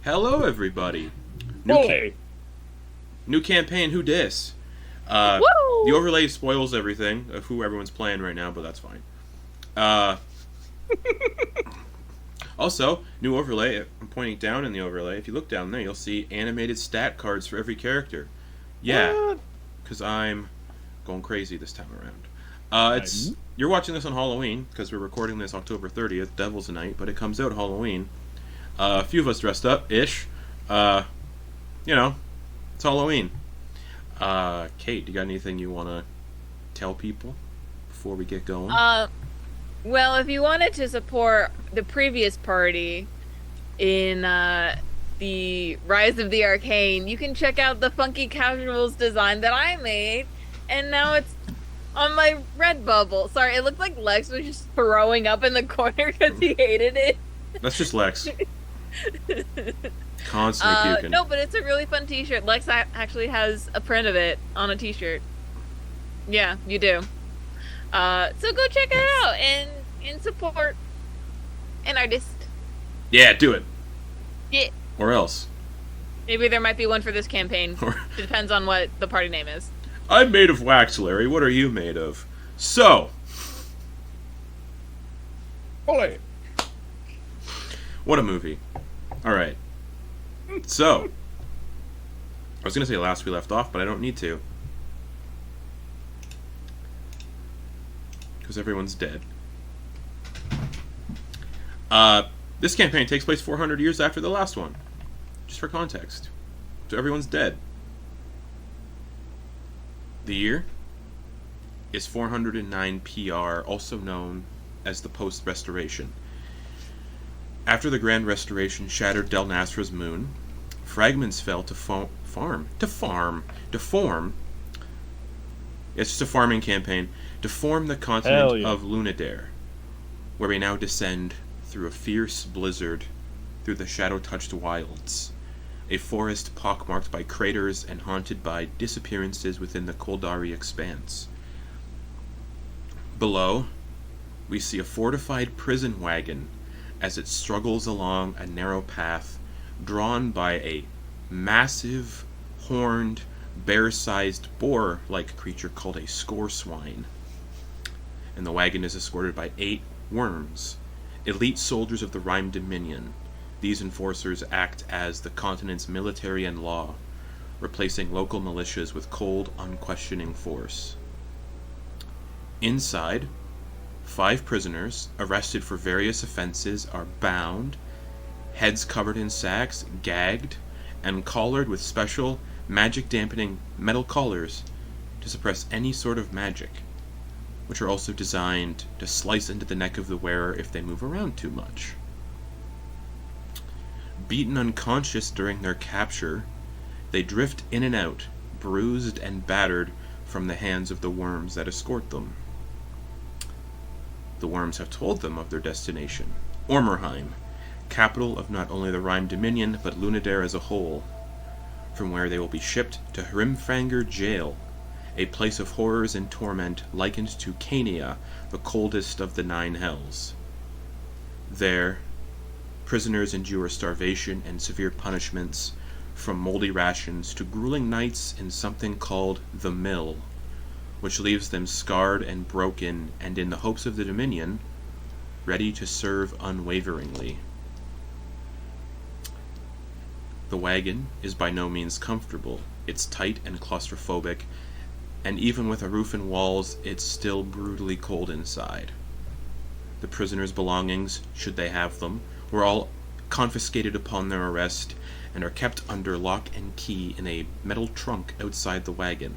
Hello, everybody. Hey! New campaign, who dis? The Woo! overlay spoils everything of who everyone's playing right now, but that's fine. Also, new overlay. I'm pointing down in the overlay. If you look down there, you'll see animated stat cards for every character. Yeah, because I'm going crazy this time around. Nice. You're watching this on Halloween because we're recording this October 30th, Devil's Night, but it comes out Halloween. A few of us dressed up ish. It's Halloween. Kate, do you got anything you want to tell people before we get going? Well, if you wanted to support the previous party in the Rise of the Arcane, you can check out the funky casuals design that I made, and now it's on my Redbubble. Sorry, it looked like Lex was just throwing up in the corner because he hated it. That's just Lex. Constantly puking. No, but it's a really fun t-shirt. Lex actually has a print of it on a t-shirt. Yeah, you do. So go check it out and support an artist. Yeah, do it. Yeah. Or else. Maybe there might be one for this campaign. It depends on what the party name is. I'm made of wax, Larry. What are you made of? So. Ole! What a movie. Alright. So. I was going to say last we left off, but I don't need to. Because everyone's dead. This campaign takes place 400 years after the last one. Just for context. So everyone's dead. The year is 409 PR, also known as the Post-Restoration. After the Grand Restoration shattered Del Nasra's moon, fragments fell to form. It's just a farming campaign. To form the continent of Lunadare, where we now descend through a fierce blizzard through the shadow-touched wilds, a forest pockmarked by craters and haunted by disappearances within the Koldari expanse. Below, we see a fortified prison wagon as it struggles along a narrow path drawn by a massive, horned, bear-sized boar-like creature called a scoreswine. And the wagon is escorted by 8 worms, elite soldiers of the Rime Dominion. These enforcers act as the continent's military and law, replacing local militias with cold, unquestioning force. Inside, 5 prisoners, arrested for various offenses, are bound, heads covered in sacks, gagged, and collared with special magic-dampening metal collars to suppress any sort of magic, which are also designed to slice into the neck of the wearer if they move around too much. Beaten unconscious during their capture, they drift in and out, bruised and battered from the hands of the worms that escort them. The worms have told them of their destination, Ormheim, capital of not only the Rime Dominion, but Lunadare as a whole, from where they will be shipped to Hrimfanger Jail, a place of horrors and torment likened to Cania, the coldest of the 9 hells. There, prisoners endure starvation and severe punishments, from moldy rations to grueling nights in something called the Mill, which leaves them scarred and broken and, in the hopes of the Dominion, ready to serve unwaveringly. The wagon is by no means comfortable. It's tight and claustrophobic, and even with a roof and walls, it's still brutally cold inside. The prisoners' belongings, should they have them, were all confiscated upon their arrest and are kept under lock and key in a metal trunk outside the wagon.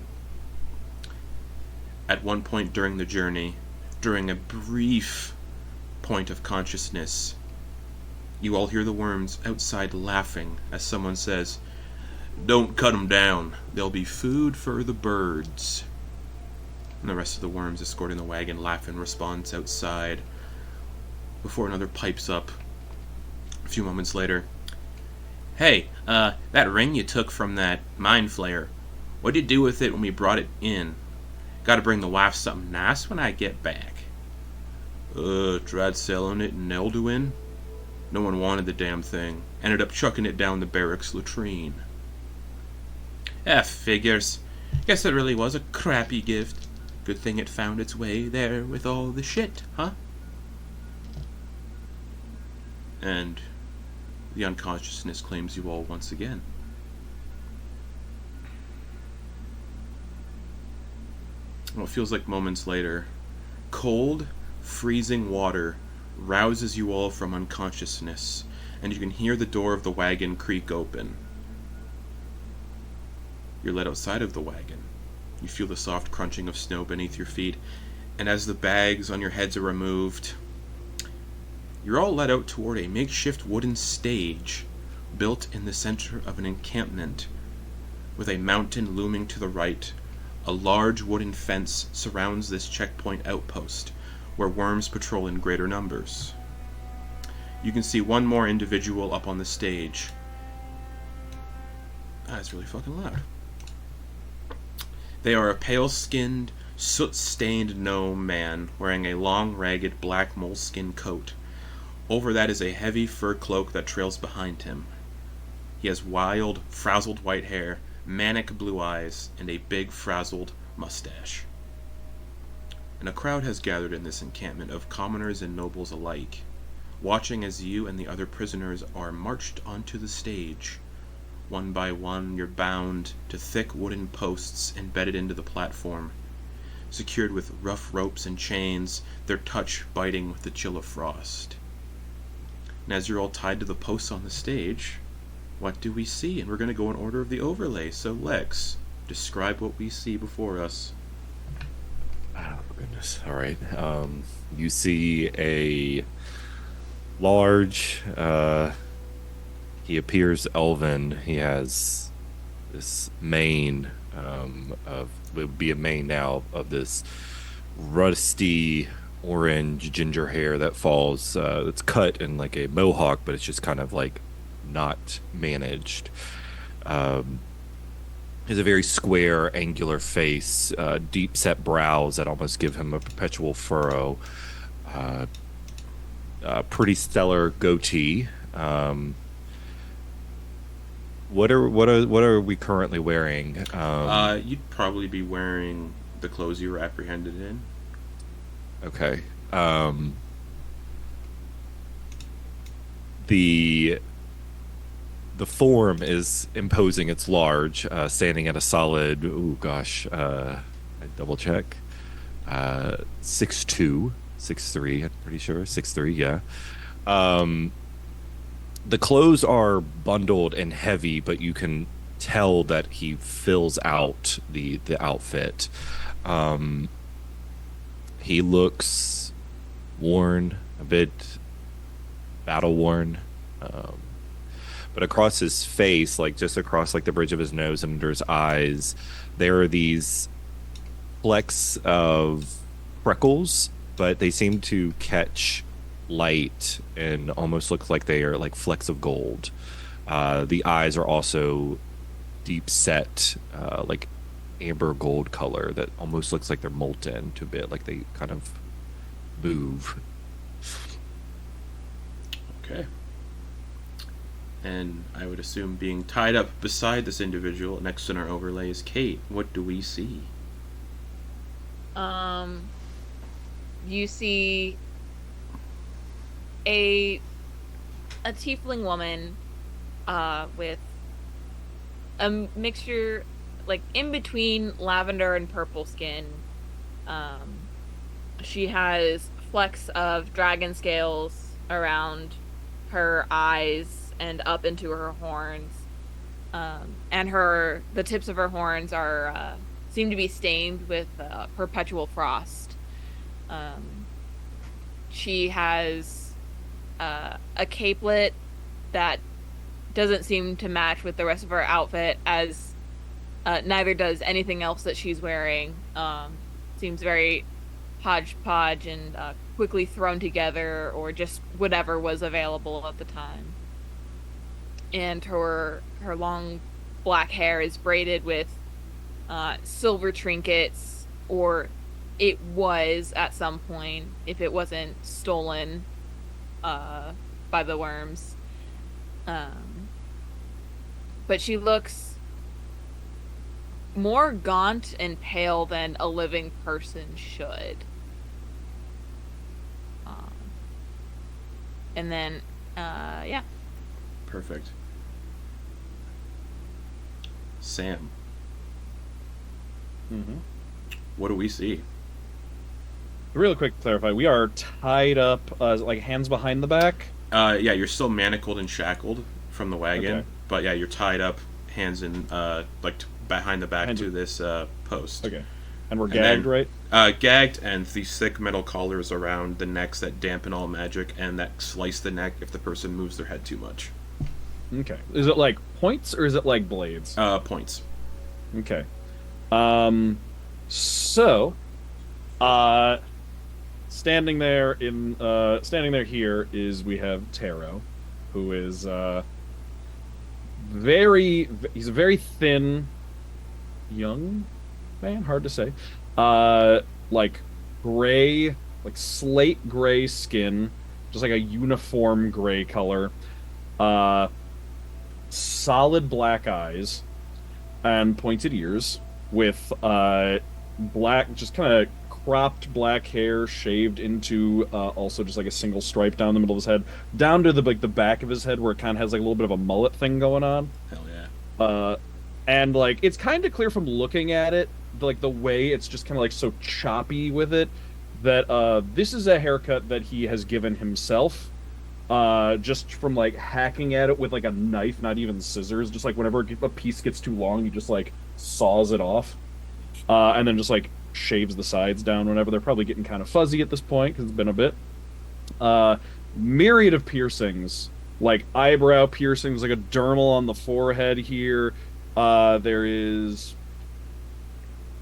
At one point during the journey, during a brief point of consciousness, you all hear the worms outside laughing as someone says, "Don't cut 'em down. There'll be food for the birds." And the rest of the worms escorting the wagon laugh in response outside, before another pipes up a few moments later. "Hey, that ring you took from that mind flayer, what'd you do with it when we brought it in? Gotta bring the wife something nice when I get back." Tried selling it in Elduin. No one wanted the damn thing. Ended up chucking it down the barracks latrine. Figures. Guess it really was a crappy gift. Good thing it found its way there with all the shit, huh? And the unconsciousness claims you all once again. Well, it feels like moments later. Cold, freezing water rouses you all from unconsciousness, and you can hear the door of the wagon creak open. You're led outside of the wagon. You feel the soft crunching of snow beneath your feet, and as the bags on your heads are removed, you're all led out toward a makeshift wooden stage built in the center of an encampment, with a mountain looming to the right. A large wooden fence surrounds this checkpoint outpost, where worms patrol in greater numbers. You can see one more individual up on the stage. It's really fucking loud. They are a pale-skinned, soot-stained gnome man wearing a long, ragged black moleskin coat. Over that is a heavy fur cloak that trails behind him. He has wild, frazzled white hair, manic blue eyes, and a big, frazzled mustache. And a crowd has gathered in this encampment of commoners and nobles alike, watching as you and the other prisoners are marched onto the stage. One by one, you're bound to thick wooden posts embedded into the platform, secured with rough ropes and chains, their touch biting with the chill of frost. And as you're all tied to the posts on the stage, what do we see? And we're going to go in order of the overlay. So, Lex, describe what we see before us. Oh, goodness. All right. You see a large, he appears elven. He has this mane it would be a mane now of this rusty orange ginger hair that falls. It's cut in like a mohawk, but it's just kind of like not managed. He has a very square, angular face, deep set brows that almost give him a perpetual furrow. Pretty stellar goatee. What are we currently wearing? You'd probably be wearing the clothes you were apprehended in. Okay. The form is imposing. It's large, standing at a solid. I double check. 6'2", 6'3". I'm pretty sure 6'3". Yeah. The clothes are bundled and heavy, but you can tell that he fills out the outfit. He looks worn, a bit battle worn. But across his face, like just across like the bridge of his nose and under his eyes, there are these flecks of freckles, but they seem to catch light and almost look like they are like flecks of gold. The eyes are also deep set, like amber gold color that almost looks like they're molten to a bit, like they kind of move. Okay. And I would assume being tied up beside this individual next in our overlay is Kate. What do we see? You see a tiefling woman with a mixture, like in between lavender and purple skin. She has flecks of dragon scales around her eyes and up into her horns, and the tips of her horns are seem to be stained with perpetual frost. She has a capelet that doesn't seem to match with the rest of her outfit, as neither does anything else that she's wearing. Seems very hodgepodge and quickly thrown together, or just whatever was available at the time. And her long black hair is braided with silver trinkets, or it was at some point, if it wasn't stolen by the worms. But she looks more gaunt and pale than a living person should. And then, yeah. Perfect. Sam. Mm-hmm. What do we see? Real quick to clarify, we are tied up, like hands behind the back. Yeah, you're still manacled and shackled from the wagon, Okay. but yeah, you're tied up, hands in, behind the back to this post. Okay. And we're And gagged, then, right? Gagged, and these thick metal collars around the necks that dampen all magic and that slice the neck if the person moves their head too much. Okay. Is it like points or is it like blades? Points. Okay. So, standing there here is we have Tero, who is he's a very thin young man, hard to say. Like gray, like slate gray skin, just like a uniform gray color. Solid black eyes and pointed ears with black, just kind of cropped black hair shaved into also just like a single stripe down the middle of his head, down to the back of his head where it kind of has like a little bit of a mullet thing going on. Hell yeah. And like it's kind of clear from looking at it, like the way it's just kind of like so choppy with it, that this is a haircut that he has given himself. Just from like hacking at it with like a knife, not even scissors. Just like whenever a piece gets too long, he just like saws it off, and then just like shaves the sides down whenever. They're probably getting kind of fuzzy at this point because it's been a bit. Myriad of piercings, like eyebrow piercings, like a dermal on the forehead here. There is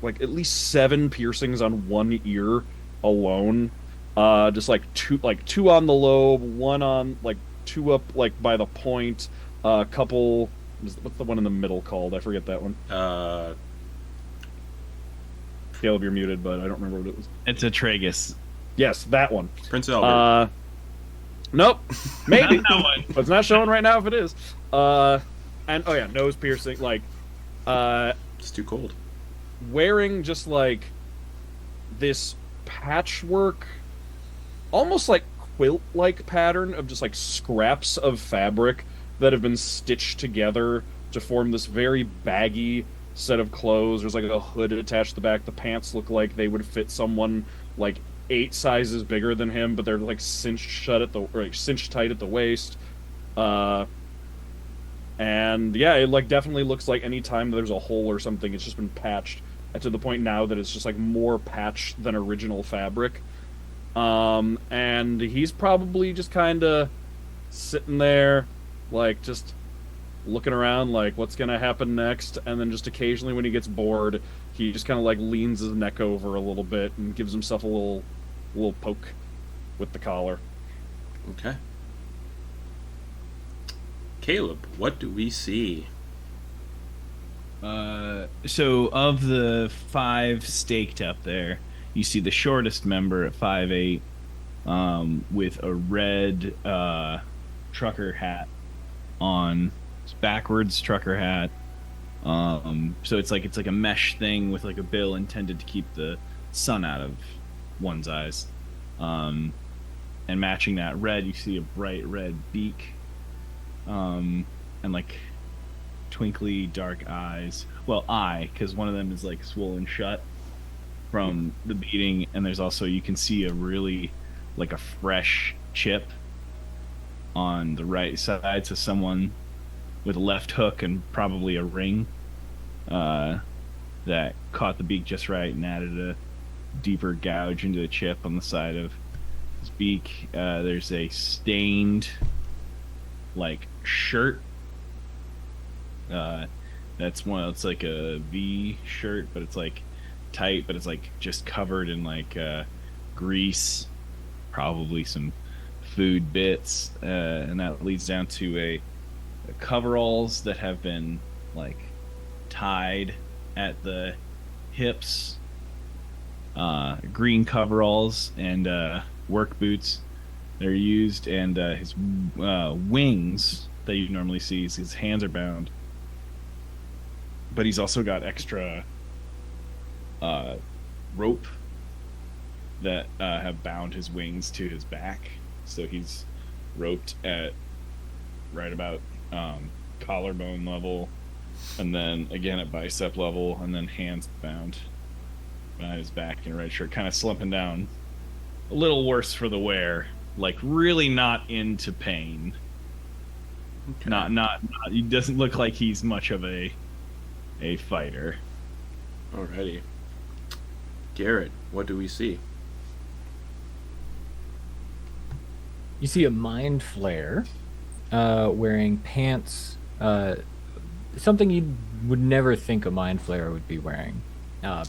like at least 7 piercings on one ear alone. Just like two on the lobe, one on like 2 up like by the point, a couple. What's the one in the middle called? I forget that one. Caleb, you're muted, but I don't remember what it was. It's a tragus. Yes, that one. Prince Albert. Nope, maybe, Not that one. but it's not showing right now if it is. And oh yeah, nose piercing, like, It's too cold. wearing just like this patchwork, almost like quilt-like pattern of just like scraps of fabric that have been stitched together to form this very baggy set of clothes. There's like a hood attached to the back. The pants look like they would fit someone like 8 sizes bigger than him, but they're like cinched tight at the waist. And yeah, it like definitely looks like any time there's a hole or something, it's just been patched to the point now that it's just like more patch than original fabric. And he's probably just kind of sitting there, like just looking around, like what's gonna happen next. And then just occasionally, when he gets bored, he just kind of like leans his neck over a little bit and gives himself a little poke with the collar. Okay. Caleb, what do we see? So of the 5 staked up there, you see the shortest member at 5'8", with a red trucker hat on. It's backwards trucker hat. So it's like a mesh thing with like a bill intended to keep the sun out of one's eyes. And matching that red, you see a bright red beak. And like twinkly dark eyes. Well, because one of them is like swollen shut from the beating, and there's also, you can see a really like a fresh chip on the right side, so someone with a left hook and probably a ring that caught the beak just right and added a deeper gouge into the chip on the side of his beak. There's a stained like shirt. It's like a V shirt, but it's like tight, but it's like just covered in like grease, probably some food bits, and that leads down to a coveralls that have been like tied at the hips, green coveralls and work boots They're used, and his wings that you normally see, his hands are bound. But he's also got extra rope that have bound his wings to his back. So he's roped at right about collarbone level, and then again at bicep level, and then hands bound behind his back in a red shirt, kind of slumping down. A little worse for the wear. Like, really not into pain. Okay. Not. He doesn't look like he's much of a fighter. Alrighty. Garrett, what do we see? You see a Mind Flayer wearing pants, something you would never think a Mind Flayer would be wearing.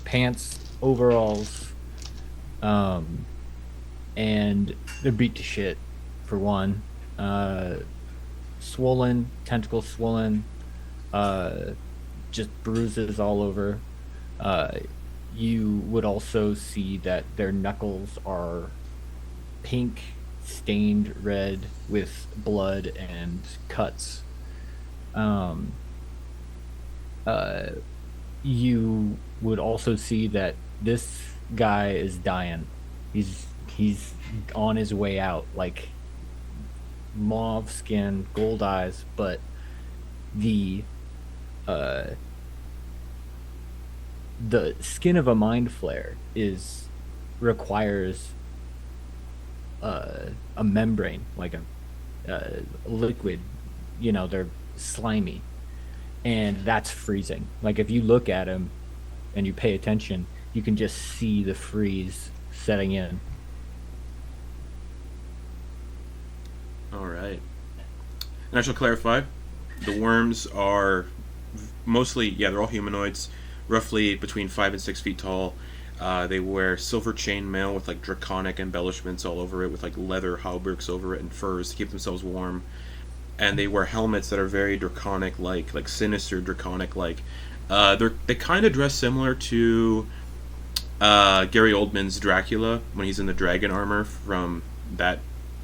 Pants, overalls, and they're beat to shit, for one. Swollen, tentacles swollen, just bruises all over. You would also see that their knuckles are pink, stained red with blood and cuts. You would also see that this guy is dying. He's on his way out, like mauve skin, gold eyes, but the skin of a Mind Flayer requires a membrane, like a liquid. You know, they're slimy, and that's freezing. Like, if you look at him and you pay attention, you can just see the freeze setting in. All right. And I shall clarify, the worms are mostly, they're all humanoids, roughly between 5 and 6 feet tall. They wear silver chainmail with like draconic embellishments all over it, with like leather hauberks over it and furs to keep themselves warm. And they wear helmets that are very draconic-like, like sinister draconic-like. They kind of dress similar to Gary Oldman's Dracula when he's in the dragon armor from that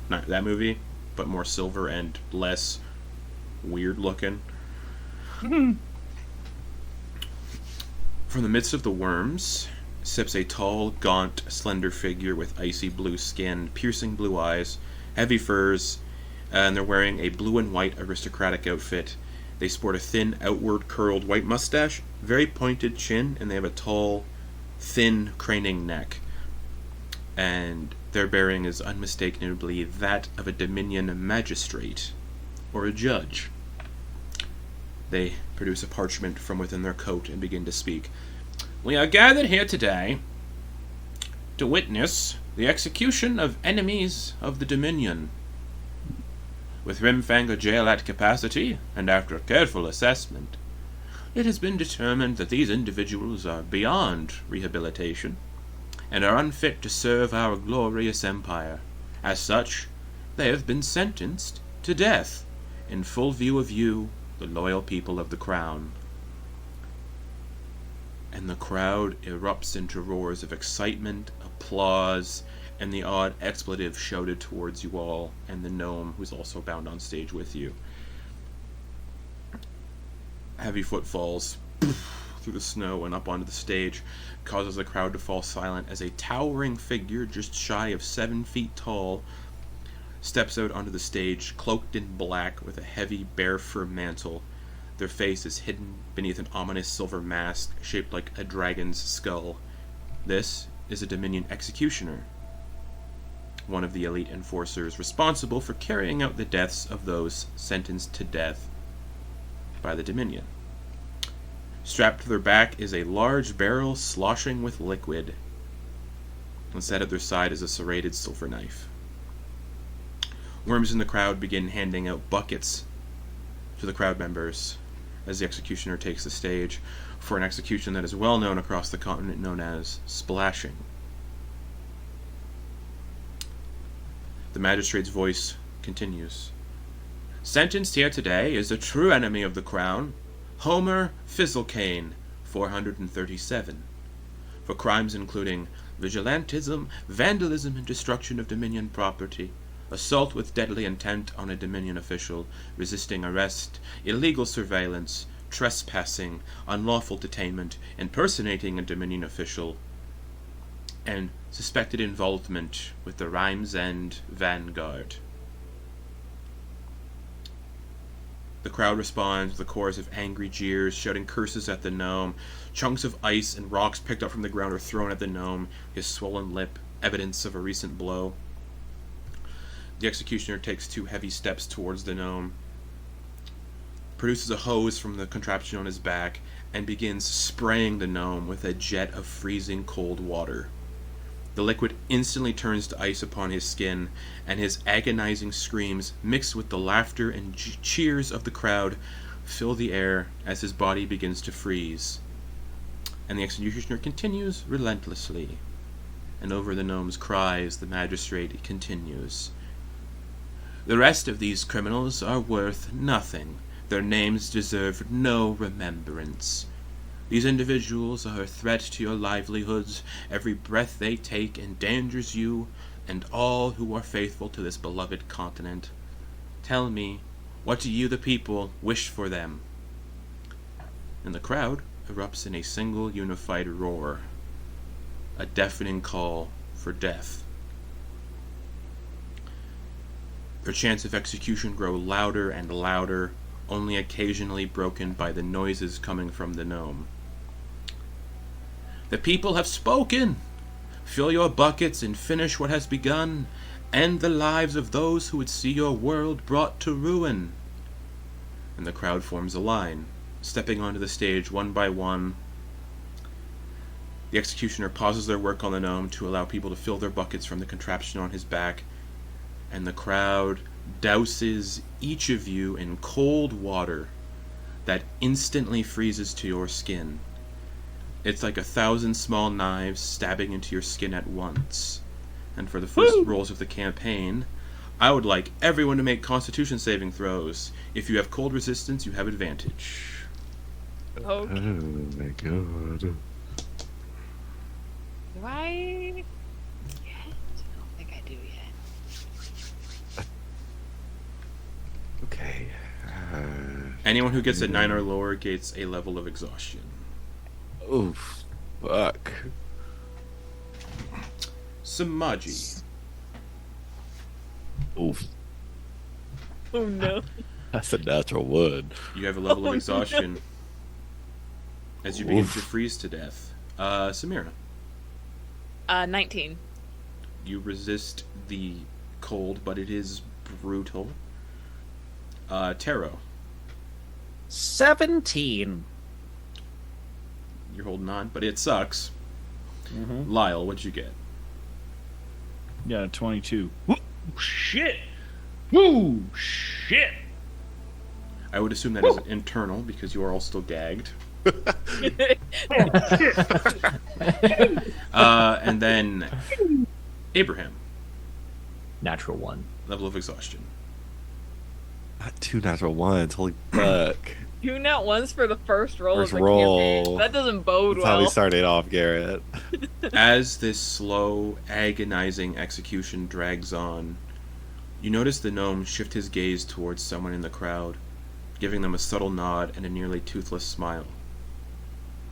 movie, but more silver and less weird looking. From the midst of the worms steps a tall, gaunt, slender figure with icy blue skin, piercing blue eyes, heavy furs, and they're wearing a blue and white aristocratic outfit. They sport a thin, outward curled white mustache, very pointed chin, and they have a tall, thin, craning neck. And their bearing is unmistakably that of a Dominion magistrate, or a judge. They produce a parchment from within their coat and begin to speak. We are gathered here today to witness the execution of enemies of the Dominion. With Rimfanger jail at capacity, and after careful assessment, it has been determined that these individuals are beyond rehabilitation, and are unfit to serve our glorious empire. As such, they have been sentenced to death, in full view of you, the loyal people of the Crown. And the crowd erupts into roars of excitement, applause, and the odd expletive shouted towards you all, and the gnome, who's also bound on stage with you. Heavy footfalls through the snow and up onto the stage causes the crowd to fall silent as a towering figure just shy of 7 feet tall steps out onto the stage, cloaked in black with a heavy bear fur mantle. Their face is hidden beneath an ominous silver mask shaped like a dragon's skull. This is a Dominion executioner, one of the elite enforcers responsible for carrying out the deaths of those sentenced to death by the Dominion. Strapped to their back is a large barrel sloshing with liquid, and set at their side is a serrated silver knife. Worms in the crowd begin handing out buckets to the crowd members as the executioner takes the stage for an execution that is well known across the continent, known as splashing. The magistrate's voice continues. Sentenced here today is a true enemy of the Crown, Homer Fizzlecane, 437, for crimes including vigilantism, vandalism, and destruction of Dominion property, assault with deadly intent on a Dominion official, resisting arrest, illegal surveillance, trespassing, unlawful detainment, impersonating a Dominion official, and suspected involvement with the Rime's End Vanguard. The crowd responds with a chorus of angry jeers, shouting curses at the gnome. Chunks of ice and rocks picked up from the ground are thrown at the gnome, his swollen lip, evidence of a recent blow. The executioner takes 2 heavy steps towards the gnome, produces a hose from the contraption on his back, and begins spraying the gnome with a jet of freezing cold water. The liquid instantly turns to ice upon his skin, and his agonizing screams, mixed with the laughter and cheers of the crowd, fill the air as his body begins to freeze. And the executioner continues relentlessly. And over the gnome's cries, the magistrate continues. The rest of these criminals are worth nothing. Their names deserve no remembrance. These individuals are a threat to your livelihoods. Every breath they take endangers you and all who are faithful to this beloved continent. Tell me, what do you, the people, wish for them? And the crowd erupts in a single unified roar, a deafening call for death. Their chants of execution grow louder and louder, only occasionally broken by the noises coming from the gnome. The people have spoken! Fill your buckets and finish what has begun. End the lives of those who would see your world brought to ruin. And the crowd forms a line, stepping onto the stage one by one. The executioner pauses their work on the gnome to allow people to fill their buckets from the contraption on his back, and the crowd douses each of you in cold water that instantly freezes to your skin. It's like 1,000 small knives stabbing into your skin at once. And for the first rolls of the campaign, I would like everyone to make Constitution saving throws. If you have cold resistance, you have advantage. Okay. Oh my god. Do I yet? I don't think I do yet. Okay. Anyone who gets a 9 or lower gets a level of exhaustion. Oof. Fuck. Sumaji. Oof. Oh no. That's a natural wood. You have a level of exhaustion as you begin Oof. to freeze to death. Samira. 19. You resist the cold, but it is brutal. Tero. 17. You're holding on, but it sucks. Mm-hmm. Lyle, what'd you get? Yeah, 22. Woo, shit! Woo, shit! I would assume that is internal because you are all still gagged. And then Abraham. Natural 1. Level of exhaustion. Not 2 natural ones. Holy fuck. 2 nat ones for the first roll First of the roll. campaign. That doesn't bode That's how we well. started off, Garrett. As this slow, agonizing execution drags on, you notice the gnome shift his gaze towards someone in the crowd, giving them a subtle nod and a nearly toothless smile.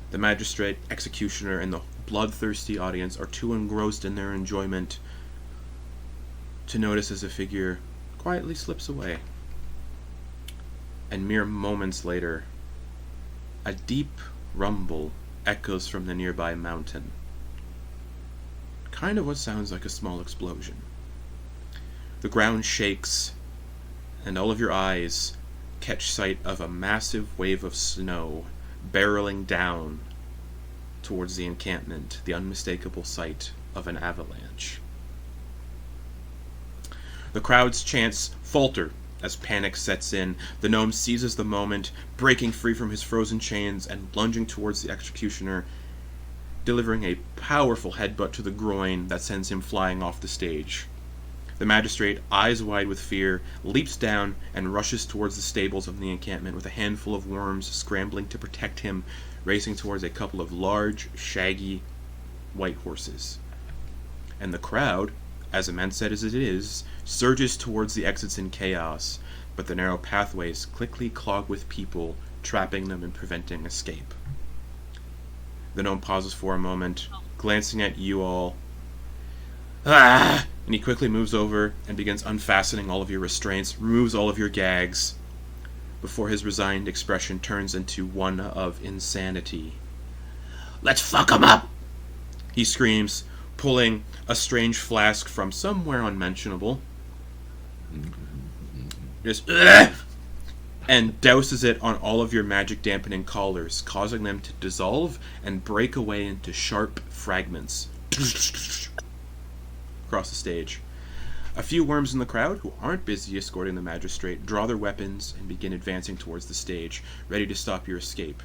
The magistrate, executioner, and the bloodthirsty audience are too engrossed in their enjoyment to notice as a figure quietly slips away. And mere moments later, a deep rumble echoes from the nearby mountain. Kind of what sounds like a small explosion. The ground shakes, and all of your eyes catch sight of a massive wave of snow barreling down towards the encampment, the unmistakable sight of an avalanche. The crowd's chants falter as panic sets in. The gnome seizes the moment, breaking free from his frozen chains and lunging towards the executioner, delivering a powerful headbutt to the groin that sends him flying off the stage. The magistrate, eyes wide with fear, leaps down and rushes towards the stables of the encampment with a handful of worms scrambling to protect him, racing towards a couple of large, shaggy, white horses. And the crowd, as immense as it is, surges towards the exits in chaos, but the narrow pathways quickly clog with people, trapping them and preventing escape. The gnome pauses for a moment, glancing at you all. Ah! And he quickly moves over and begins unfastening all of your restraints, removes all of your gags, before his resigned expression turns into one of insanity. "Let's fuck him up!" he screams, pulling a strange flask from somewhere unmentionable. Just, "Ugh!" and douses it on all of your magic dampening collars, causing them to dissolve and break away into sharp fragments across the stage. A few worms in the crowd, who aren't busy escorting the magistrate, draw their weapons and begin advancing towards the stage, ready to stop your escape.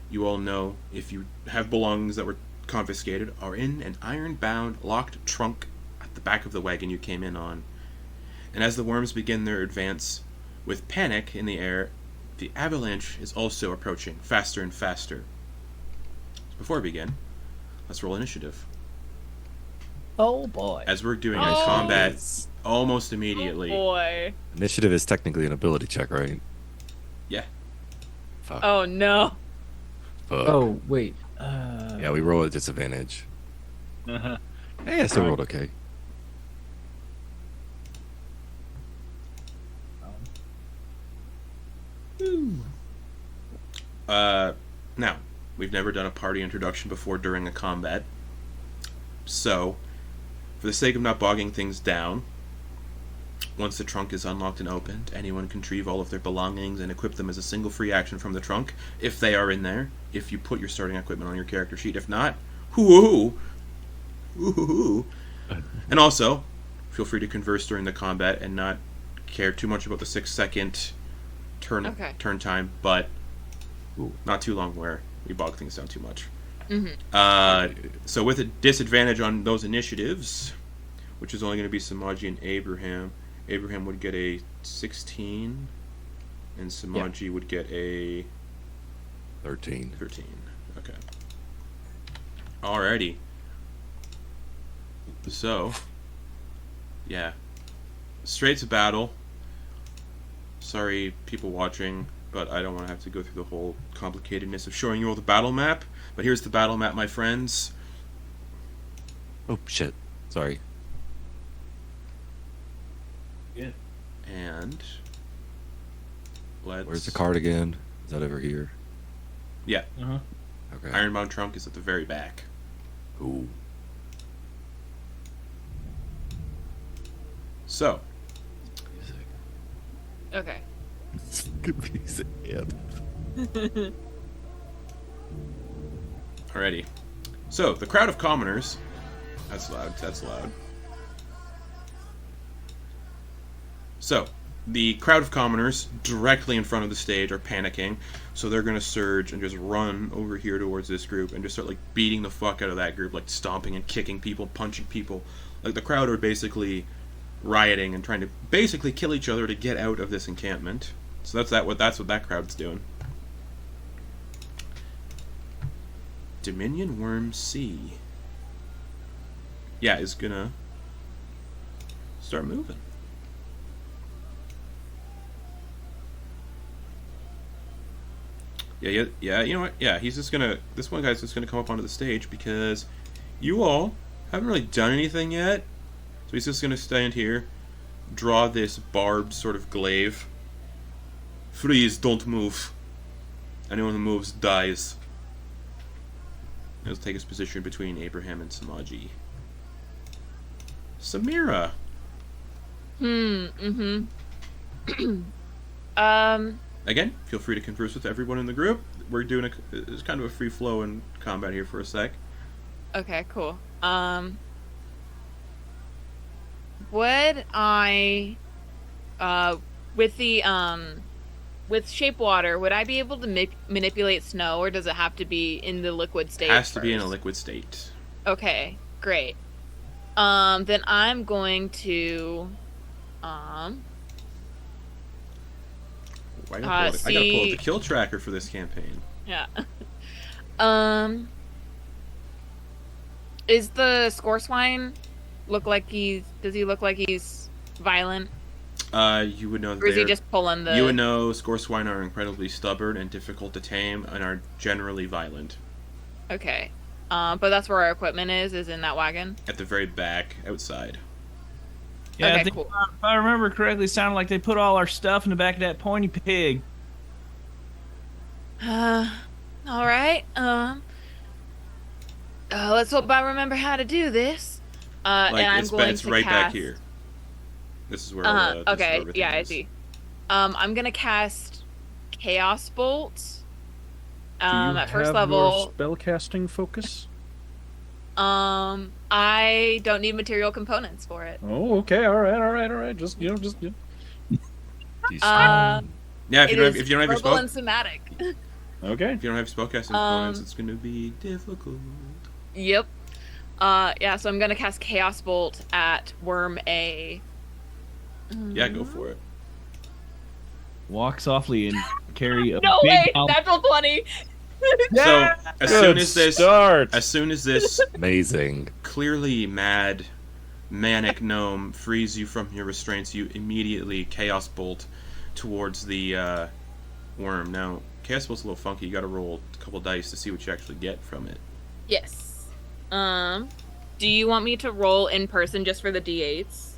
You all know, if you have belongings that were confiscated, are in an iron-bound, locked trunk at the back of the wagon you came in on. And as the worms begin their advance, with panic in the air, the avalanche is also approaching, faster and faster. Before we begin, let's roll initiative. Oh boy. As we're doing a Oh. combat almost immediately. Oh boy. Initiative is technically an ability check, right? Yeah. Fuck. Oh no. Fuck. Oh wait. Yeah, we roll at disadvantage. Uh-huh. Hey, I still rolled okay. Now, we've never done a party introduction before during a combat. So, for the sake of not bogging things down, once the trunk is unlocked and opened, anyone can retrieve all of their belongings and equip them as a single free action from the trunk, if they are in there, if you put your starting equipment on your character sheet. If not, hoo-hoo-hoo. Ooh. And also, feel free to converse during the combat and not care too much about the 6-second turn time, but not too long where we bog things down too much. So with a disadvantage on those initiatives, which is only going to be Sumaji and Abraham would get a 16, and Sumaji would get a 13. 13. Okay. Alrighty. So, yeah. Straight to battle. Sorry, people watching, but I don't want to have to go through the whole complicatedness of showing you all the battle map. But here's the battle map, my friends. Oh, shit. Sorry. Yeah. And let's... Where's the card again? Is that over here? Yeah. Uh-huh. Okay. Ironbound trunk is at the very back. Ooh. So, Okay. Good music. Yeah. alrighty. So, the crowd of commoners... That's loud, that's loud. So, the crowd of commoners directly in front of the stage are panicking, so they're going to surge and just run over here towards this group and just start, like, beating the fuck out of that group, like, stomping and kicking people, punching people. Like, the crowd are basically rioting and trying to basically kill each other to get out of this encampment. So that's what that crowd's doing. Dominion Worm C. Yeah, is gonna start moving. Yeah, you know what? Yeah, he's just gonna... This one guy's just gonna come up onto the stage because you all haven't really done anything yet. So he's just gonna stand here, draw this barbed sort of glaive. Freeze, don't move. Anyone who moves dies. He'll take his position between Abraham and Sumaji. Samira. Again, feel free to converse with everyone in the group. We're doing it's kind of a free flow in combat here for a sec. Okay, cool. Would I, with the, with shape water, would I be able to manipulate snow, or does it have to be in the liquid state? It has to be in a first? liquid state. Okay, great. Then I'm going to, I gotta pull up the kill tracker for this campaign. yeah. Is the Scoreswine does he look like he's violent? You would know that Or is he they're- just pulling the... You would know scoreswine are incredibly stubborn and difficult to tame and are generally violent. Okay. But that's where our equipment is in that wagon? At the very back, outside. Yeah, Okay, I think, cool. if I remember correctly, it sounded like they put all our stuff in the back of that pointy pig. Alright. Let's hope I remember how to do this. Like, And I'm going it's to right back cast... here. This is where. This is where Okay, everything yeah, I is. see. I'm gonna cast Chaos Bolt. At first level. Spellcasting focus. I don't need material components for it. Oh, okay, all right. Just He's- Uh, Yeah, if it you don't have, is if you don't have your verbal spell, and somatic. okay. if you don't have spellcasting components, it's going to be difficult. Yep. Yeah, so I'm gonna cast Chaos Bolt at Worm A. Yeah, go for it. Walk softly and carry a No big way! pal- Natural 20! So as soon as Start. this amazing. clearly mad, manic gnome frees you from your restraints, you immediately chaos bolt towards the worm. Now, chaos bolt's a little funky. You got to roll a couple dice to see what you actually get from it. Yes. Do you want me to roll in person just for the d8s?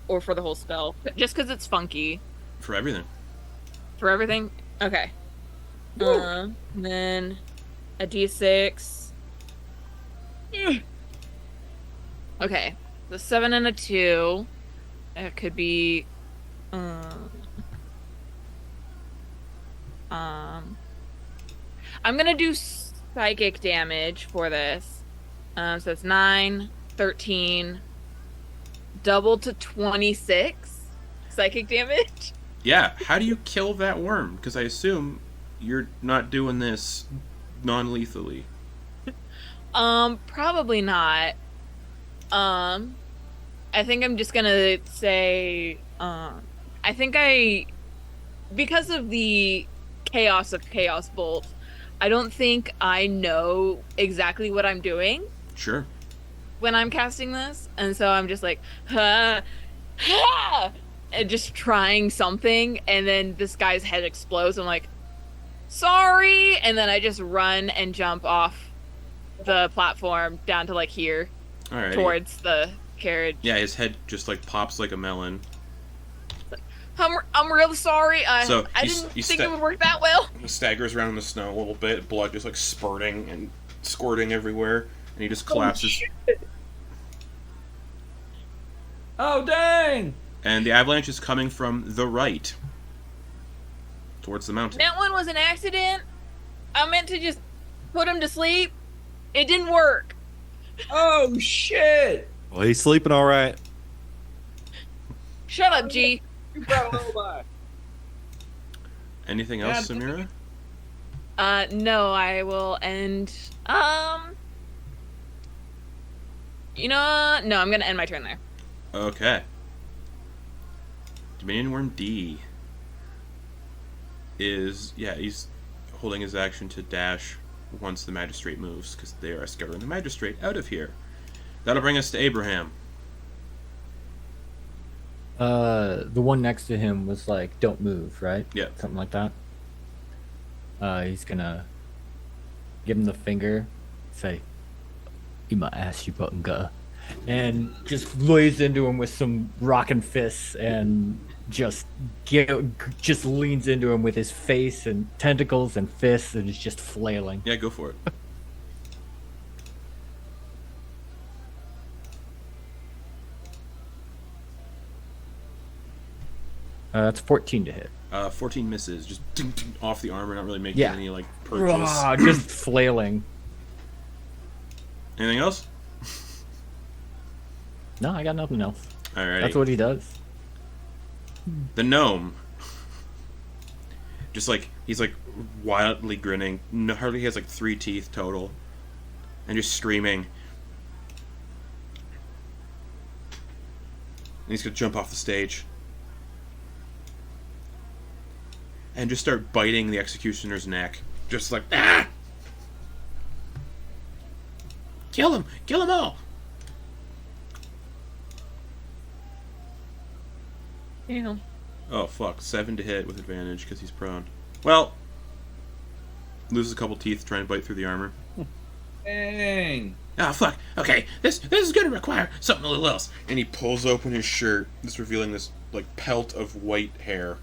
Or for the whole spell? Just because it's funky. For everything. For everything? Okay. Then a d6. Okay. The 7 and a 2. It could be... I'm gonna do psychic damage for this. So it's 9, 13, double to 26 psychic damage. Yeah, how do you kill that worm? Because I assume you're not doing this non-lethally. Probably not. I think I'm just gonna say, I think because of the chaos of Chaos Bolt, I don't think I know exactly what I'm doing Sure. when I'm casting this, and so I'm just like, ha, ha, and just trying something, and then this guy's head explodes. I'm like, sorry, and then I just run and jump off the platform down to like here All right. towards the carriage. Yeah, his head just like pops like a melon. I'm real sorry. So, I he's- didn't he's think sta- it would work that well. He staggers around in the snow a little bit, blood just like spurting and squirting everywhere, and he just collapses. Oh, dang! And the avalanche is coming from the right, towards the mountain. That one was an accident. I meant to just put him to sleep. It didn't work. Oh, shit! Well, he's sleeping all right. Shut up, G. You brought a lullaby. Anything else, Samira? No, I will end. You know, no, I'm gonna end my turn there. Okay. Dominion Worm D is, yeah, he's holding his action to dash once the Magistrate moves, because they are scattering the Magistrate out of here. That'll bring us to Abraham. The one next to him was like, "Don't move," right? Yeah. Something like that. He's gonna give him the finger, say, "Eat my ass, you button guy," and just lays into him with some rockin' fists and just leans into him with his face and tentacles and fists and is just flailing. Yeah, go for it. That's 14 to hit. 14 misses, just ding, ding, off the armor, not really making Yeah. any like purchase. Just flailing. Anything else? No, I got nothing else. Alright. That's what he does. The gnome, just like he's like wildly grinning. No, hardly has like 3 teeth total, and just screaming. And he's gonna jump off the stage and just start biting the executioner's neck, just like ah! Kill him! Kill them all! Yeah. Oh, fuck. 7 to hit with advantage because he's prone. Well, loses a couple teeth trying to bite through the armor. Dang. Oh, fuck. Okay, this is going to require something a little else. And he pulls open his shirt, just revealing this, like, pelt of white hair.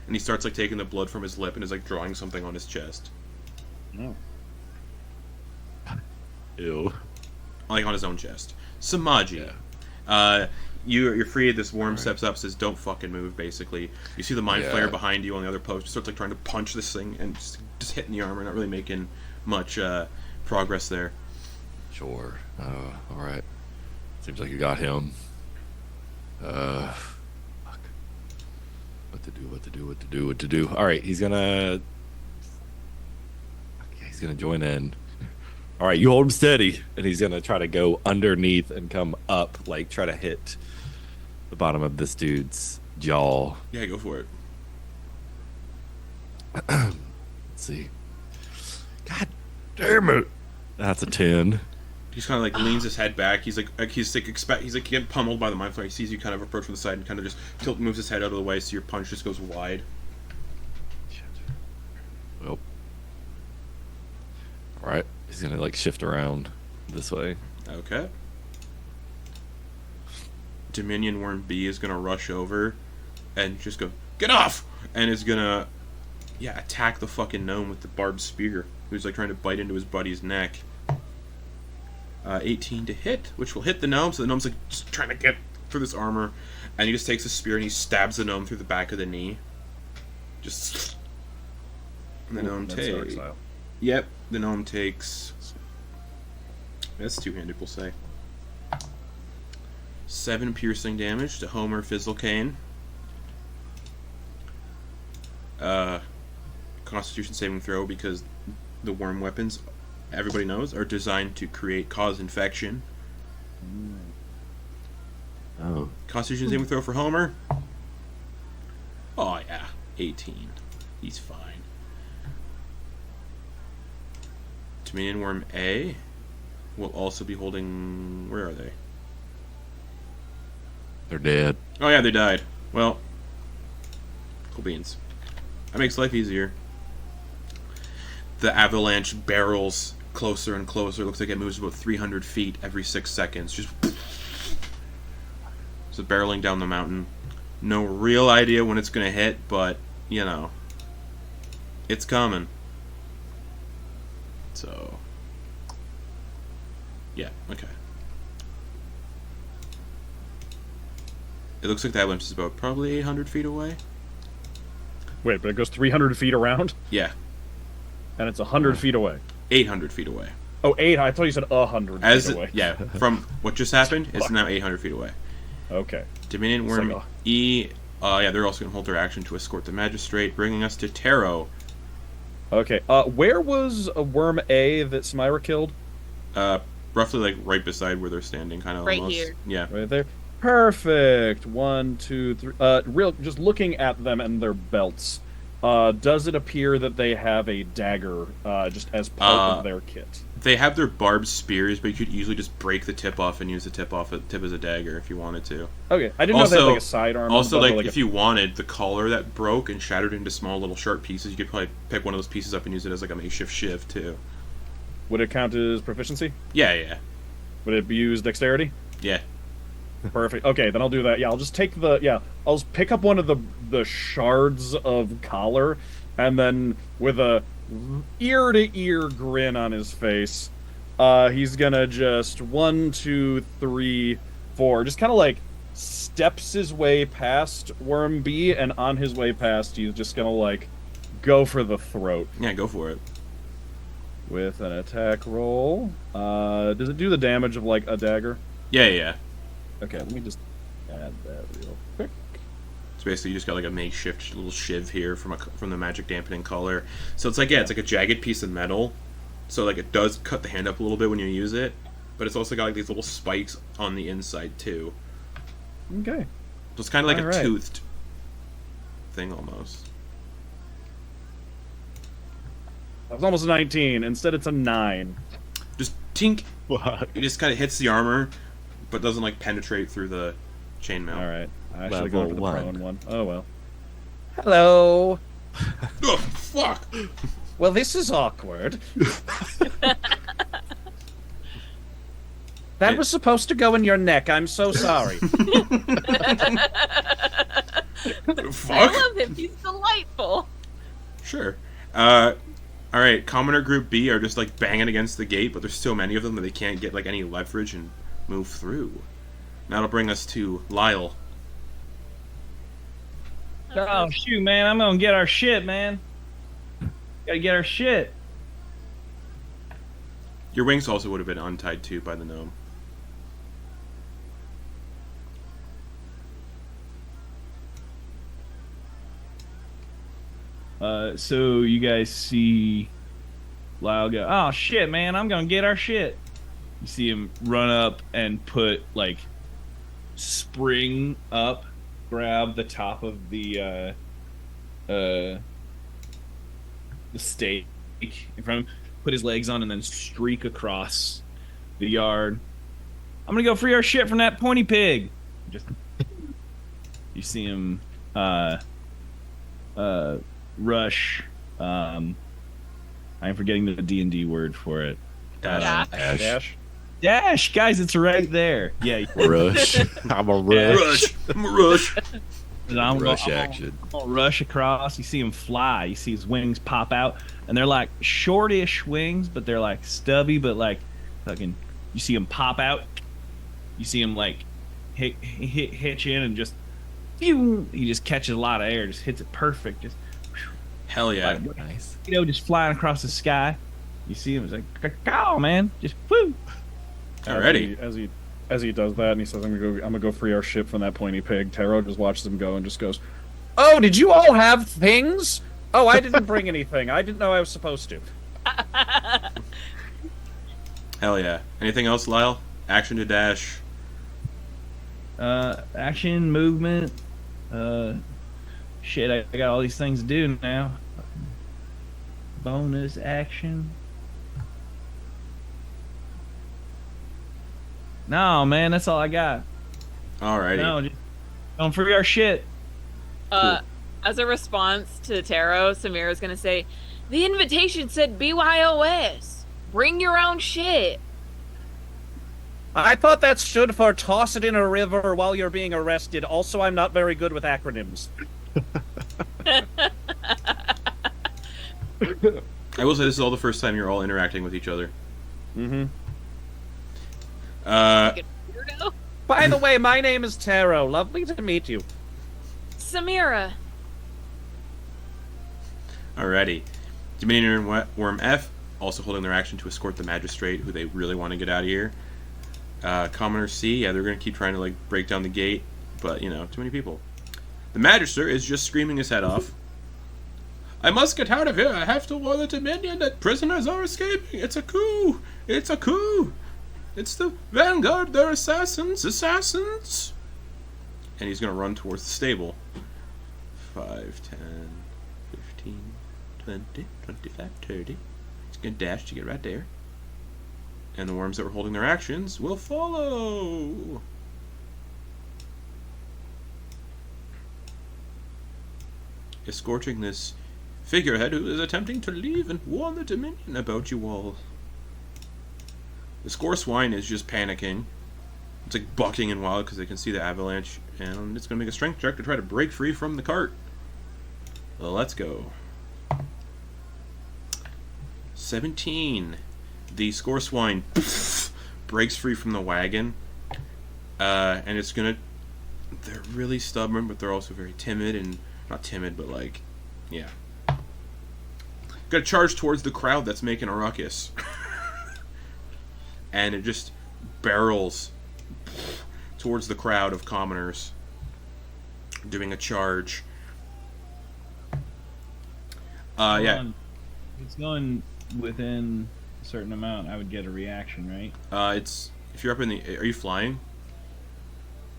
And he starts, like, taking the blood from his lip and is, like, drawing something on his chest. No. Ew. Like, on his own chest. Sumaji. Yeah. You're free. This worm steps up, says, "Don't fucking move." Basically, you see the mind flayer behind you on the other post. Starts like trying to punch this thing and just hitting the armor, not really making much progress there. Sure. All right. Seems like you got him. Fuck. What to do? All right, he's gonna join in. All right, you hold him steady, and he's gonna try to go underneath and come up, like try to hit the bottom of this dude's jaw. Yeah, go for it. Let's see. God damn it! That's a 10. He's kind of like leans his head back. He's like getting pummeled by the mind flayer. He sees you kind of approach from the side and kind of just moves his head out of the way, so your punch just goes wide. Well, all right. He's gonna like shift around this way. Okay. Dominion Worm B is gonna rush over and just go, "Get off!" and is gonna, attack the fucking gnome with the barbed spear, who's like trying to bite into his buddy's neck. 18 to hit, which will hit the gnome. So the gnome's like just trying to get through this armor, and he just takes a spear and he stabs the gnome through the back of the knee. Just, and the gnome takes. Yep, the gnome takes. That's two-handed, we'll say. 7 piercing damage to Homer Fizzlecane. Constitution saving throw, because the worm weapons, everybody knows, are designed to cause infection. Oh. Constitution saving throw for Homer. Oh yeah, 18. He's fine. Dominion Worm A will also be holding. Where are they? They're dead. Oh yeah, they died. Well, cool beans. That makes life easier. The avalanche barrels closer and closer. Looks like it moves about 300 feet every 6 seconds. Just so barreling down the mountain. No real idea when it's gonna hit, but you know, it's coming. So, yeah, okay. It looks like that glimpse is about probably 800 feet away. Wait, but it goes 300 feet around? Yeah, And it's 100 feet away. 800 feet away. Oh, 8. I thought you said 100 feet away. Yeah, from what just happened, it's now 800 feet away. Okay. Dominion Worm like E, they're also going to hold their action to escort the Magistrate, bringing us to Tero. Okay. Where was a Worm A that Samira killed? Roughly like right beside where they're standing, kind of Right almost. here. Yeah. Right there. Perfect. 1, 2, 3. Just looking at them and their belts. Does it appear that they have a dagger just as part of their kit? They have their barbed spears, but you could easily just break the tip off and use the tip as a dagger if you wanted to. Okay, I didn't know they had like a sidearm. Also, like if you wanted, the collar that broke and shattered into small little sharp pieces, you could probably pick one of those pieces up and use it as like a makeshift shiv too. Would it count as proficiency? Yeah. Would it be used dexterity? Yeah. Perfect. Okay, then I'll do that. Yeah, I'll just take I'll just pick up one of the shards of collar, and then with a ear-to-ear grin on his face, he's gonna just 1, 2, 3, 4, just kind of like steps his way past Worm B, and on his way past, he's just gonna like go for the throat. Yeah, go for it. With an attack roll. Does it do the damage of like a dagger? Yeah. Okay, let me just add that real quick. So basically, you just got like a makeshift little shiv here from the magic dampening collar. So it's like it's like a jagged piece of metal. So like it does cut the hand up a little bit when you use it, but it's also got like these little spikes on the inside too. Okay. So it's kind of like Alright. toothed thing almost. That was almost a 19. Instead, it's a 9. Just tink. What? It just kind of hits the armor, but doesn't like penetrate through the Chainmail. All right. I should have gone for the Level prone one. Oh well. Hello. Oh, fuck! Well, this is awkward. That was supposed to go in your neck. I'm so sorry. I Fuck! love him. He's delightful. Sure. Alright, Commoner Group B are just, like, banging against the gate, but there's so many of them that they can't get, like, any leverage and move through. That'll bring us to Lyle. Oh shoot, man! I'm gonna get our shit, man. Gotta get our shit. Your wings also would have been untied, too, by the gnome. So you guys see Lyle go, oh shit, man, I'm gonna get our shit. You see him run up and put, like, spring up, grab the top of the stake in front of him, put his legs on, and then streak across the yard. I'm gonna go free our shit from that pointy pig. Just you see him rush. I'm forgetting the D&D word for it. Dash. Dash, guys, it's right there. Yeah, Rush. I'm a rush. Rush! I'm a rush! Rush action. I'm gonna rush across. You see him fly. You see his wings pop out, and they're like shortish wings, but they're like stubby, but like fucking. You see him pop out. You see him like hitch in and just. He just catches a lot of air. Just hits it perfect. Just. Hell yeah. Like, Nice. just flying across the sky. You see him, it's like, oh man, just woo. Alrighty. As he does that, and he says, "I'm gonna go free our ship from that pointy pig." Tero just watches him go and just goes, "Oh, did you all have things? Oh, I didn't bring anything. I didn't know I was supposed to." Hell yeah. Anything else, Lyle? Action to dash. Action, movement. Shit, I got all these things to do now. Bonus action. No, man, that's all I got. Alrighty. No, just going free our shit. As a response to Tero, Samira's gonna say, "The invitation said BYOS. Bring your own shit." I thought that stood for toss it in a river while you're being arrested. Also, I'm not very good with acronyms. I will say this is all the first time you're all interacting with each other. Mm-hmm. Fucking weirdo. By the way, my name is Tero. Lovely to meet you. Samira. Alrighty. Dominion and Worm F also holding their action to escort the magistrate, who they really want to get out of here. Commoner C, yeah, they're going to keep trying to, like, break down the gate, but, you know, too many people. The magistrate is just screaming his head off. I must get out of here. I have to warn the Dominion that prisoners are escaping. It's a coup. It's a coup. It's the Vanguard. They're assassins. Assassins. And he's going to run towards the stable. 5, 10, 15, 20, 25, 30. He's going to dash to get right there. And the worms that were holding their actions will follow. Escorting this figurehead who is attempting to leave and warn the Dominion about you all. The score swine is just panicking. It's like bucking and wild because they can see the avalanche, and it's going to make a strength check to try to break free from the cart. Well, let's go. 17. The score swine breaks free from the wagon, and it's going to... They're really stubborn, but they're also very timid, and... Not timid, but like... Yeah. Gotta charge towards the crowd that's making a ruckus. And it just barrels towards the crowd of commoners doing a charge. Yeah. It's going within a certain amount. I would get a reaction, right? It's if you're up in the. Are you flying?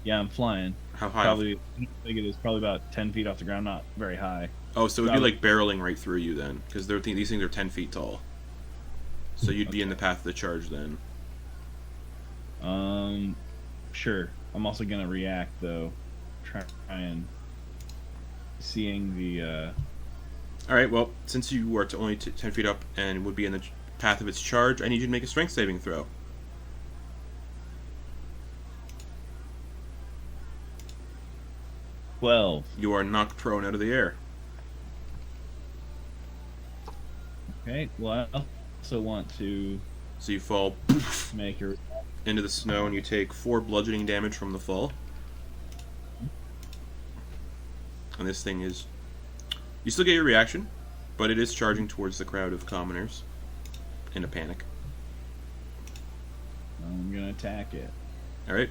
Yeah, I'm flying. How high? Probably, I think it is probably about 10 feet off the ground, not very high. Oh, so it would be like barreling right through you then, because these things are 10 feet tall. So you'd be in the path of the charge then. Sure. I'm also gonna react though. Try and seeing the. All right. Well, since you are to only 10 feet up and would be in the path of its charge, I need you to make a strength saving throw. 12. You are knocked prone out of the air. Okay. Well, I also want to So you fall make your. into the snow, and you take 4 bludgeoning damage from the fall. And this thing is... You still get your reaction, but it is charging towards the crowd of commoners in a panic. I'm gonna attack it. Alright.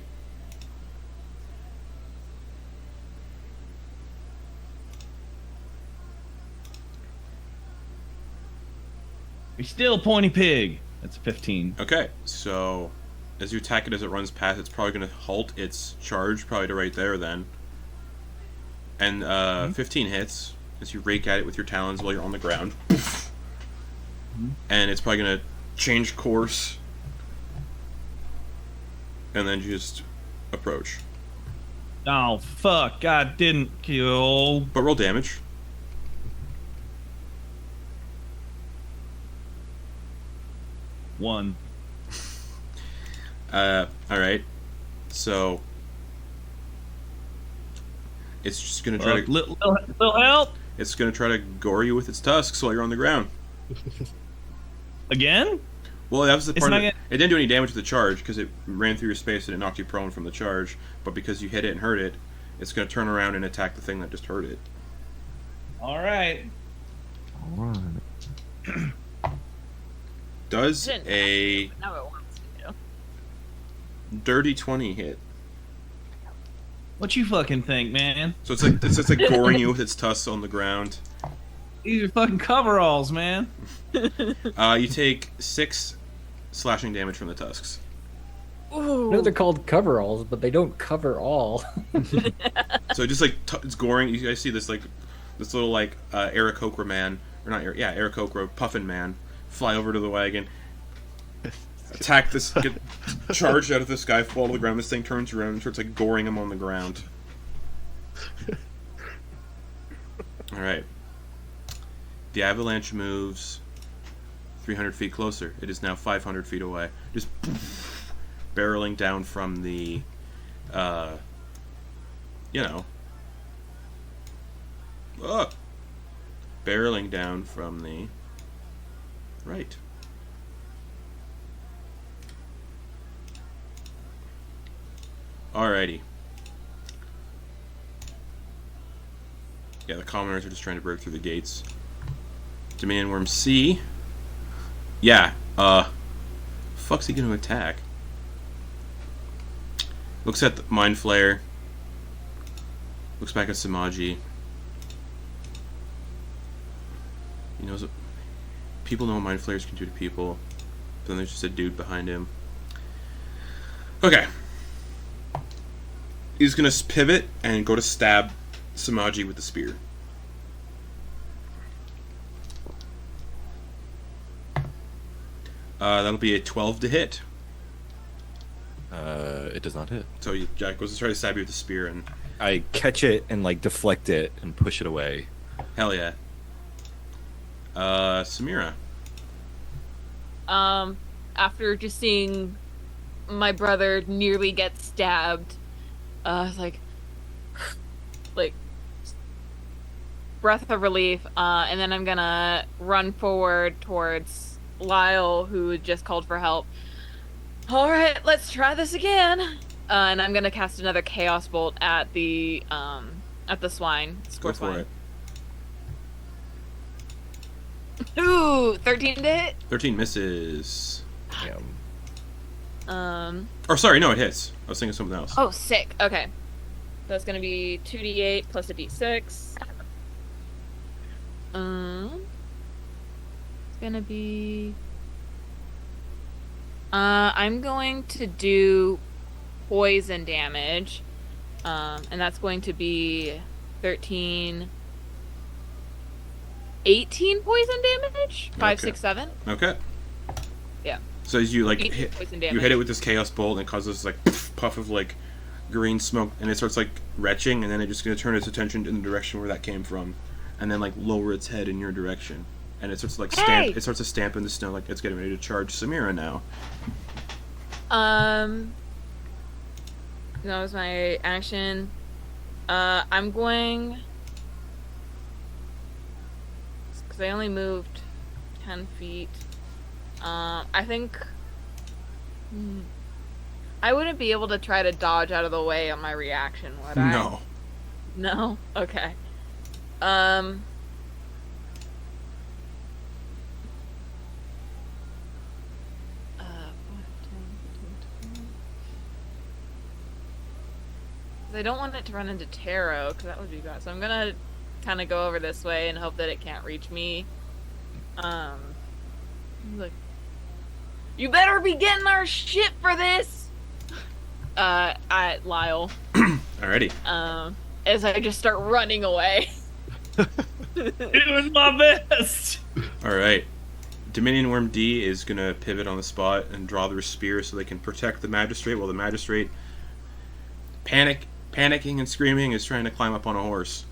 Be still, pointy pig. That's 15. Okay, so as you attack it as it runs past, it's probably going to halt its charge, probably to right there then. And 15 hits as you rake at it with your talons while you're on the ground. And it's probably going to change course and then just approach. Oh fuck! I didn't kill. But roll damage. One. Alright. So it's just gonna try to Little help it's gonna try to gore you with its tusks while you're on the ground. again. Well, that was the It's part not of it. gonna- It didn't do any damage with the charge because it ran through your space and it knocked you prone from the charge. But because you hit it and hurt it, it's gonna turn around and attack the thing that just hurt it. All right. Does Didn't a No, it wants to. dirty 20 hit? What you fucking think, man? So it's just like goring you with its tusks on the ground. These are fucking coveralls, man. You take 6 slashing damage from the tusks. Ooh. No, they're called coveralls, but they don't cover all. So just like it's goring. You guys see this little Aarakocra man, or not? Aarakocra puffin man, fly over to the wagon, attack this, get charged out of this guy, fall to the ground. This thing turns around and starts like goring him on the ground. All right. The avalanche moves 300 feet closer. It is now 500 feet away. Just barreling down from the, barreling down from the right. Alrighty. Yeah, the commoners are just trying to break through the gates. Dominion Worm C. Yeah, fuck's he gonna attack? Looks at the Mind Flayer. Looks back at Sumaji. He knows what people know what Mind Flayers can do to people. But then there's just a dude behind him. Okay. He's gonna pivot and go to stab Sumaji with the spear. That'll be a 12 to hit. It does not hit. So Jack goes to try to stab you with the spear, and I catch it and like deflect it and push it away. hell yeah. Samira. After just seeing my brother nearly get stabbed, like breath of relief, and then I'm gonna run forward towards Lyle, who just called for help. All right, let's try this again. And I'm gonna cast another Chaos Bolt at the swine. Go for it. Ooh, 13 to hit. 13 misses. Damn. Or sorry, no, it hits. I was thinking of something else. Oh, sick. Okay. So it's gonna be 2d8 plus a d6. It's gonna be. I'm going to do poison damage, and that's going to be 13, 18 poison damage. 5, Okay. 6, 7. Okay. Yeah. So as you 18 hit, poison you damage. hit it with this chaos bolt, and it causes this puff of green smoke, and it starts like retching, and then it's just going to turn its attention in the direction where that came from, and then like lower its head in your direction, and it starts to like stamp. It starts to stamp in the snow like it's getting ready to charge Samira now. That was my action. I'm going, because I only moved 10 feet. I think I wouldn't be able to try to dodge out of the way on my reaction, would I? No. No? Okay. I don't want it to run into Tero, because that would be bad. So I'm gonna kind of go over this way and hope that it can't reach me. Look. You better be getting our shit for this! Lyle. Alrighty. As I just start running away. It was my best! Alright. Dominion Worm D is going to pivot on the spot and draw their spear so they can protect the Magistrate, while the Magistrate, panicking and screaming, is trying to climb up on a horse.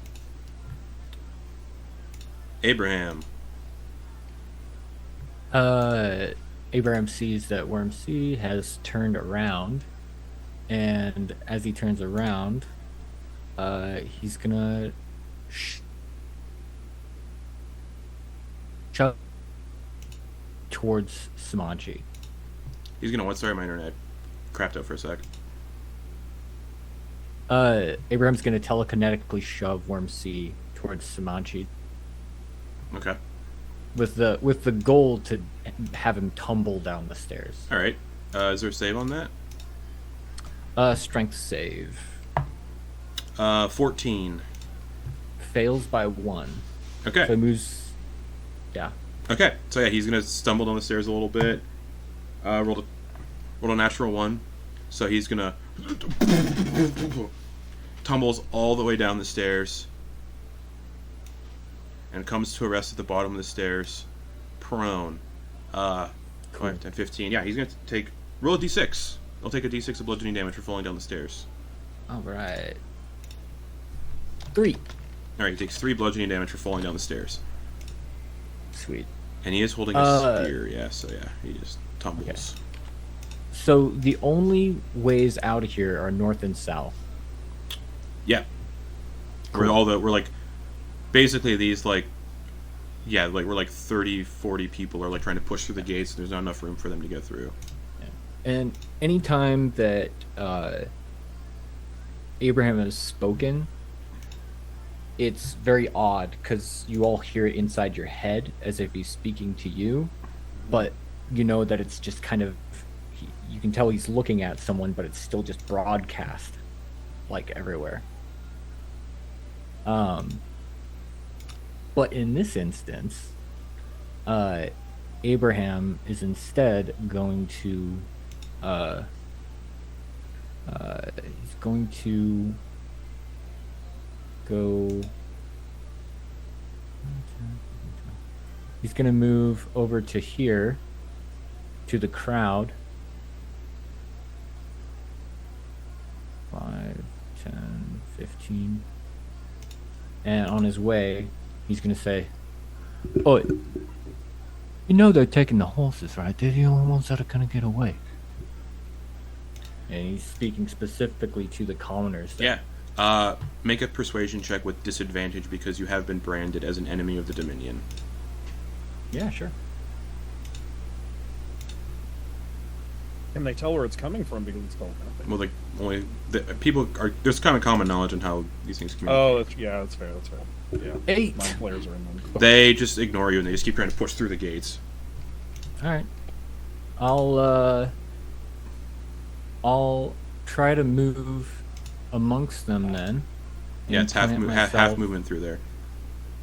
Abraham. Abraham sees that Worm C has turned around, and as he turns around, he's gonna shove towards Sumaji. He's going to what? Sorry, my internet crapped out for a sec. Abraham's gonna telekinetically shove Worm C towards Sumaji Okay. with the goal to have him tumble down the stairs. Alright. Is there a save on that? Strength save. 14. Fails by 1. Okay. So he moves. Yeah. Okay, so yeah, he's gonna stumble down the stairs a little bit. Rolled a natural 1, so he's gonna tumbles all the way down the stairs and comes to a rest at the bottom of the stairs, prone. 5, 10, 15. Yeah, he's gonna take roll a d6. I'll take a d6 of bludgeoning damage for falling down the stairs. All right. 3. All right, he takes 3 bludgeoning damage for falling down the stairs, Sweet. and he is holding a spear. Yeah, so yeah, he just tumbles. Okay. So the only ways out of here are north and south. Yeah. Cool. We're like basically these like we're like 30, 40 people are like trying to push through the gates. There's not enough room for them to get through. Yeah. And anytime that Abraham has spoken, it's very odd because you all hear it inside your head as if he's speaking to you, but you know that it's just kind of, you can tell he's looking at someone, but it's still just broadcast like everywhere. But in this instance, Abraham is instead going to he's going to go. He's going to move over to here, to the crowd. 5, 10, 15. And on his way, he's going to say, "Oh, you know they're taking the horses, right? They're the only ones that are going to get away." And he's speaking specifically to the commoners there. Yeah. Make a persuasion check with disadvantage because you have been branded as an enemy of the Dominion. Yeah, sure. Can they tell where it's coming from because it's called nothing? Well, like only people are. There's kind of common knowledge on how these things communicate. Oh, that's fair. That's fair. Yeah. 8. My players are in them. They just ignore you and they just keep trying to push through the gates. All right. I'll try to move amongst them then. Yeah, and it's half plant half myself- movement through there.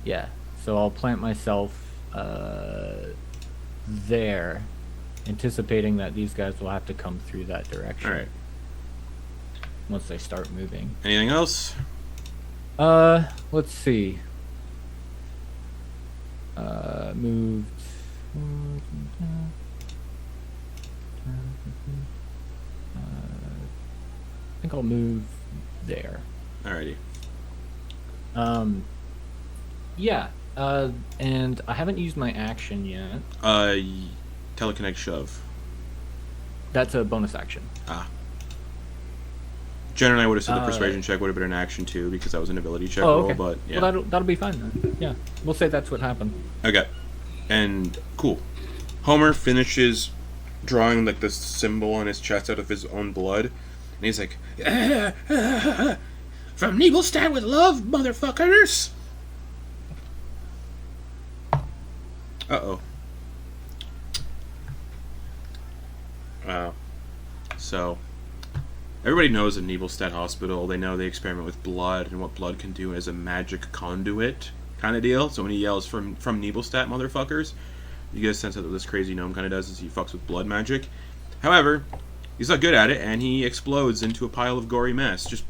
Yeah. So I'll plant myself there, anticipating that these guys will have to come through that direction. All right. Once they start moving. Anything else? Let's see. Moved. think I'll move there. Alrighty. Yeah. And I haven't used my action yet. Telekinetic shove. That's a bonus action. Jen and I would have said the persuasion check would have been an action too because that was an ability check Oh, roll, okay. but yeah. Well, that'll be fine then. Yeah. We'll say that's what happened. Okay. And cool. Homer finishes drawing like this symbol on his chest out of his own blood, and he's like, "From Nebelstadt with love, motherfuckers." Uh-oh. So, everybody knows of Nebelstadt Hospital. They know they experiment with blood and what blood can do as a magic conduit kind of deal. So when he yells from Nebelstadt, motherfuckers, you get a sense of what this crazy gnome kind of does is he fucks with blood magic. However, he's not good at it, and he explodes into a pile of gory mess. Just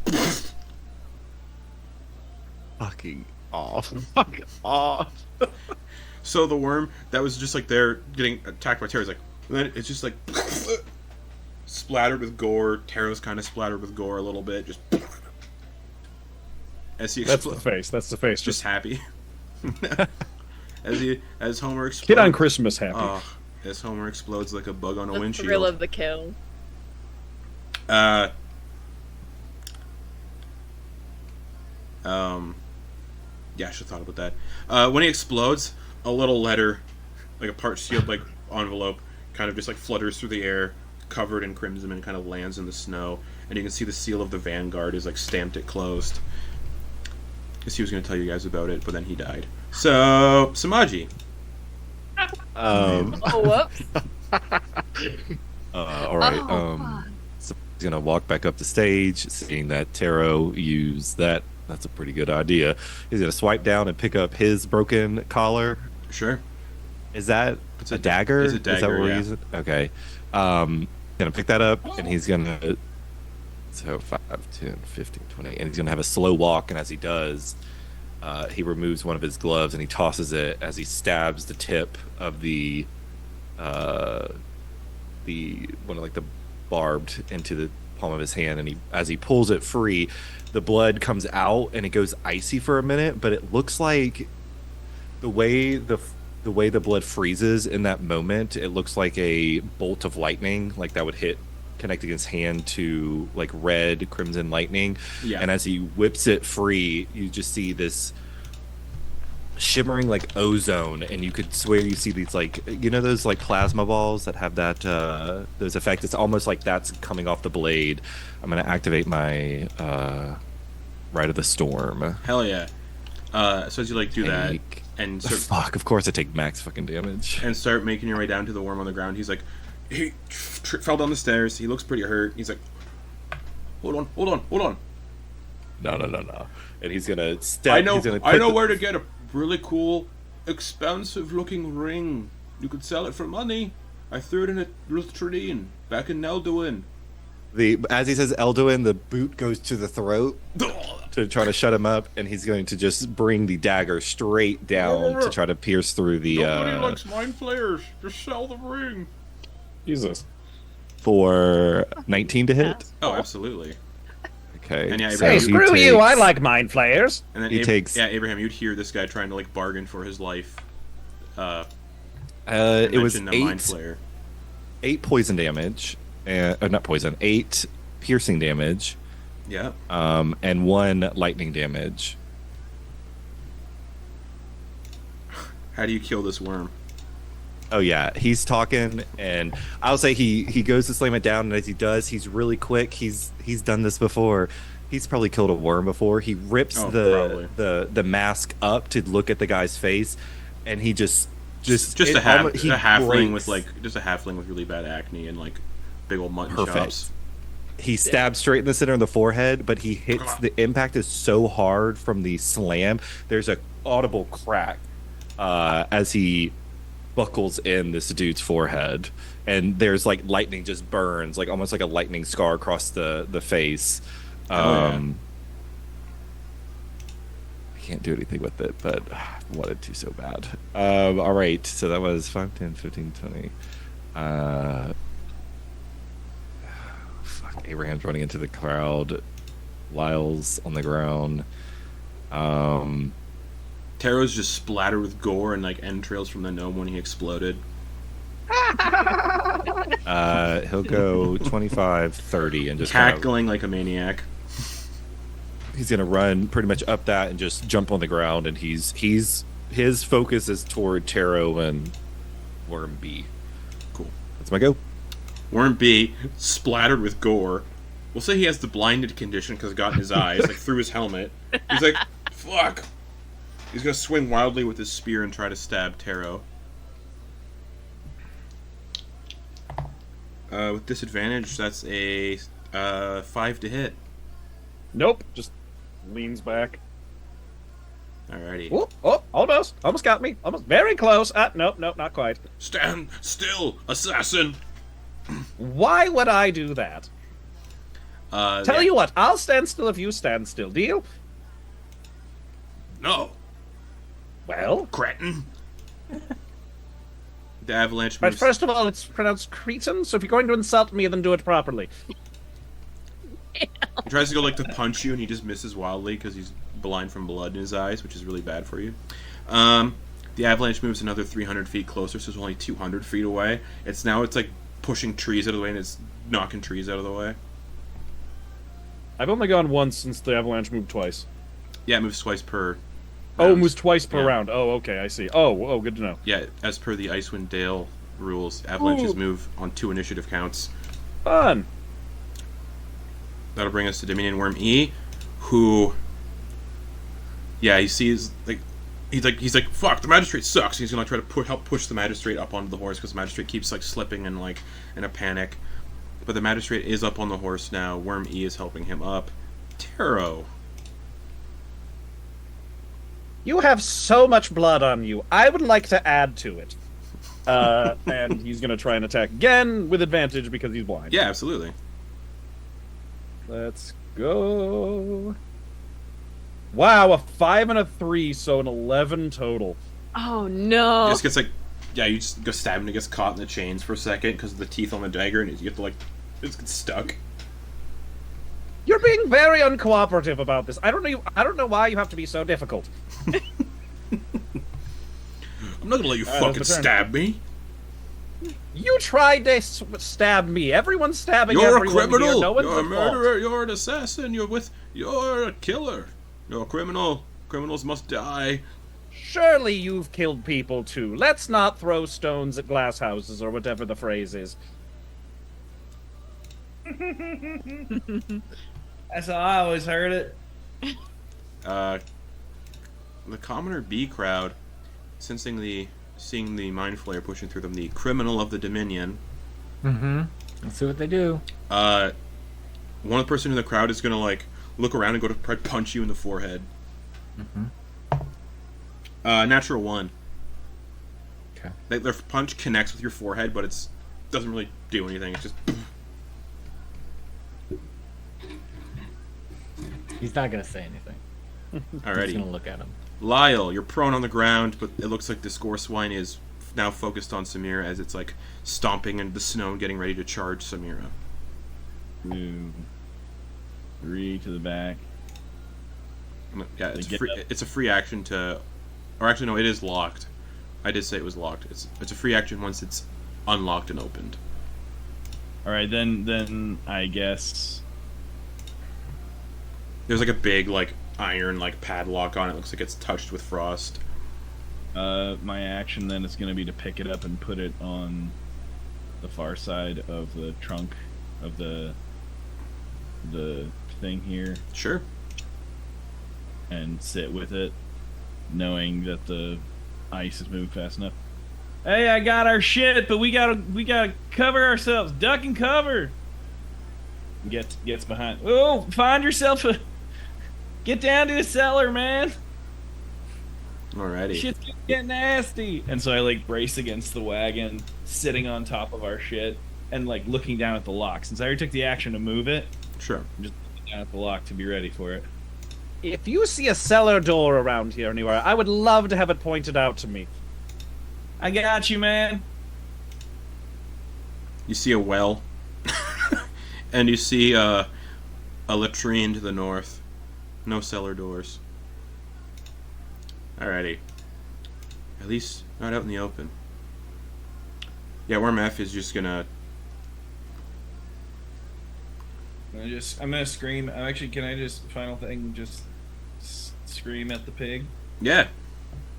Fucking off. Fucking off. so the worm that was just like there getting attacked by Tero is like, and then it's just like splattered with gore. Tero's kind of splattered with gore a little bit. Just as he That's the face. That's the face. just happy. as Homer explodes. Kid on Christmas happy. As Homer explodes like a bug on a The windshield. thrill of the kill. Yeah, I should have thought about that. When he explodes, a little letter, like a part sealed like envelope, kind of just like flutters through the air, covered in crimson, and kind of lands in the snow. And you can see the seal of the Vanguard is like stamped it closed. Guess he was going to tell you guys about it, but then he died. So, Sumaji. Oh, whoops. All right. So he's gonna walk back up the stage, seeing that Tero used that. That's a pretty good idea. He's gonna swipe down and pick up his broken collar. Sure. Is that It's a dagger? It's a Is that dagger, what we're yeah. using? Okay. Gonna pick that up, and he's gonna. So 5, 10, 15, 20, and he's gonna have a slow walk, and as he does, he removes one of his gloves and he tosses it as he stabs the tip of the one of like the barbed into the palm of his hand, and as he pulls it free, the blood comes out and it goes icy for a minute, but it looks like the way the blood freezes in that moment, it looks like a bolt of lightning, like that would hit connecting his hand to like red crimson lightning. Yeah. And as he whips it free, you just see this shimmering like ozone, and you could swear you see these like, you know, those like plasma balls that have that those effects. It's almost like that's coming off the blade. I'm gonna activate my Rite of the Storm. Hell yeah. So as you like do that and Fuck, of course I take max fucking damage. and start making your way down to the worm on the ground, he's like, he fell down the stairs. He looks pretty hurt. He's like, hold on. No. And he's gonna step. I know he's gonna put where to get a really cool, expensive looking ring. You could sell it for money. I threw it in a latrine back in Elduin. As he says Elduin, the boot goes to the throat to try to shut him up, and he's going to just bring the dagger straight down to try to pierce through the. Nobody likes mind flayers. Just sell the ring. Jesus. For 19 to hit. Oh, absolutely. Okay. And yeah, so Hey, he screw you! I like mind flayers. And then He takes- Yeah, Abraham, you'd hear this guy trying to like bargain for his life. It was mention a mind flayer. 8 poison damage, not poison, 8 piercing damage, Yeah. and 1 lightning damage. How do you kill this worm? Oh yeah, he's talking, and I'll say he goes to slam it down, and as he does, he's really quick. He's done this before. He's probably killed a worm before. He rips the mask up to look at the guy's face, and he just a halfling breaks. with a halfling with really bad acne and like big old mutton Perfect. chops. He stabs straight in the center of the forehead, but he hits, the impact is so hard from the slam. There's a audible crack as he buckles in this dude's forehead, and there's like lightning just burns, like almost like a lightning scar across the face. I can't do anything with it, but I wanted to so bad. All right, so that was 5, 10, 15, 20. Fuck. Abraham's running into the crowd. Lyle's on the ground. Tero's just splattered with gore and like entrails from the gnome when he exploded. He'll go 25, 30, and just Cackling like a maniac. he's gonna run pretty much up that and just jump on the ground. And his focus is toward Tero and Worm B. Cool. That's my go. Worm B, splattered with gore. We'll say he has the blinded condition because it got in his eyes, like through his helmet. He's like, fuck. He's gonna swing wildly with his spear and try to stab Tero. With disadvantage, that's a 5 to hit. Nope. Just leans back. Alrighty. Oh, almost got me. Almost very close. Nope, not quite. Stand still, assassin! Why would I do that? Tell you what, I'll stand still if you stand still. Deal? No, Well, cretin. The avalanche but moves. first of all, it's pronounced Cretan, so if you're going to insult me, then do it properly. He tries to go like to punch you, and he just misses wildly because he's blind from blood in his eyes, which is really bad for you. The avalanche moves another 300 feet closer, so it's only 200 feet away. It's like pushing trees out of the way, and it's knocking trees out of the way. I've only gone once since the avalanche moved twice. Yeah, it moves twice per. Oh, it round. moves twice per Yeah. round. Oh, okay, I see. Oh, good to know. Yeah, as per the Icewind Dale rules, avalanches move on 2 initiative counts. Fun. That'll bring us to Dominion Worm E, who, yeah, he sees he's like fuck, the magistrate sucks. He's gonna try to help push the magistrate up onto the horse because the magistrate keeps like slipping and like in a panic. But the magistrate is up on the horse now. Worm E is helping him up. Tero. You have so much blood on you. I would like to add to it. And he's gonna try and attack again with advantage because he's blind. Yeah, absolutely. Let's go. Wow, a 5 and a 3, so an 11 total. Oh no! He just gets like, yeah, you just go stab him and he gets caught in the chains for a second because of the teeth on the dagger, and you get to like, it just gets stuck. You're being very uncooperative about this. I don't know why you have to be so difficult. I'm not gonna let you Alright, fucking that's my turn. stab me. You tried to stab me. Everyone's stabbing You're a everyone criminal. here. No one's You're a at fault. murderer. You're an assassin. You're a killer. You're a criminal. Criminals must die. Surely you've killed people too. Let's not throw stones at glass houses or whatever the phrase is. That's how I always heard it. The commoner bee crowd, seeing the mind flayer pushing through them, the criminal of the Dominion. Mm-hmm. Let's see what they do. One person in the crowd is gonna like look around and go to try to punch you in the forehead. Natural 1. Okay. Their punch connects with your forehead, but it doesn't really do anything. It's just. He's not gonna say anything. He's Alrighty. gonna look at him. Lyle, you're prone on the ground, but it looks like the score swine is now focused on Samira as it's like stomping into the snow and getting ready to charge Samira. Move 3 to the back. Yeah, it's They get free, up. it's a free action to, or actually no, it is locked. I did say it was locked. It's a free action once it's unlocked and opened. All right, then I guess. There's like a big like iron like padlock on it. Looks like it's touched with frost. My action then is going to be to pick it up and put it on the far side of the trunk of the thing here Sure. and sit with it, knowing that the ice has moved fast enough. Hey, I got our shit, but we gotta cover ourselves. Duck and cover. Gets behind. Oh, find yourself a. Get down to the cellar, man. Alrighty. Shit's gonna get nasty. And so I like brace against the wagon, sitting on top of our shit, and like looking down at the lock. Since I already took the action to move it, Sure. I'm just looking down at the lock to be ready for it. If you see a cellar door around here anywhere, I would love to have it pointed out to me. I got you, man. You see a well, And you see a latrine to the north. No cellar doors. Alrighty. At least not out in the open. Yeah, Worm F is just gonna... I'm gonna scream. Actually, can I just, final thing, just scream at the pig? Yeah.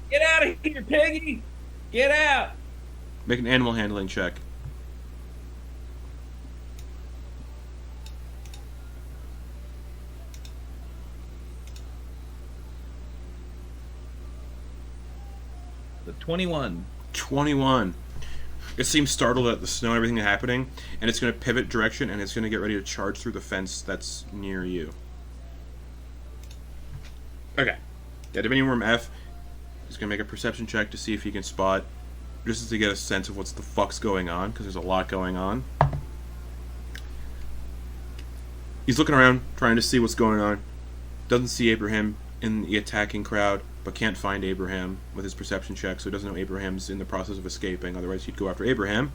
Get out of here, piggy! Get out! Make an animal handling check. The 21. 21. It seems startled at the snow and everything happening, and it's going to pivot direction, and it's going to get ready to charge through the fence that's near you. Okay. Yeah, Dominion Worm F is going to make a perception check to see if he can spot, just to get a sense of what's the fuck's going on, because there's a lot going on. He's looking around, trying to see what's going on. Doesn't see Abraham in the attacking crowd, but can't find Abraham with his perception check, so he doesn't know Abraham's in the process of escaping. Otherwise, he'd go after Abraham.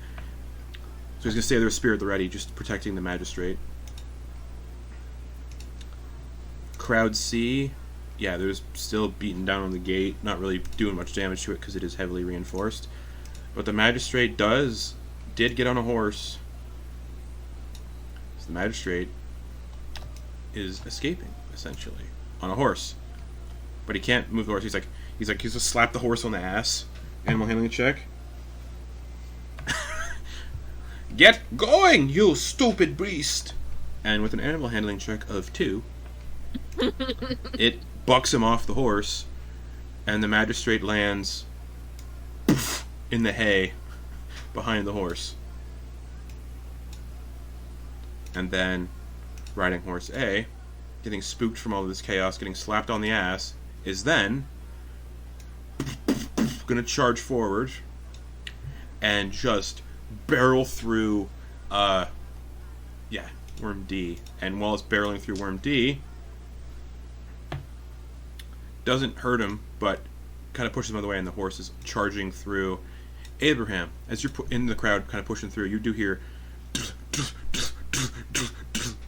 So he's going to stay there with Spirit the Ready, just protecting the Magistrate. Crowd C, yeah, there's still beating down on the gate, not really doing much damage to it because it is heavily reinforced. But the Magistrate did get on a horse. So the Magistrate is escaping, essentially, on a horse. But he can't move the horse. He's just slap the horse on the ass. Animal handling check. Get going, you stupid beast! And with an animal handling check of 2, it bucks him off the horse, and the Magistrate lands in the hay behind the horse. And then riding horse A, getting spooked from all of this chaos, getting slapped on the ass, is then gonna charge forward and just barrel through Worm D. And while it's barreling through Worm D, doesn't hurt him, but kind of pushes him out of the way, and the horse is charging through Abraham. As you're in the crowd kind of pushing through, you do hear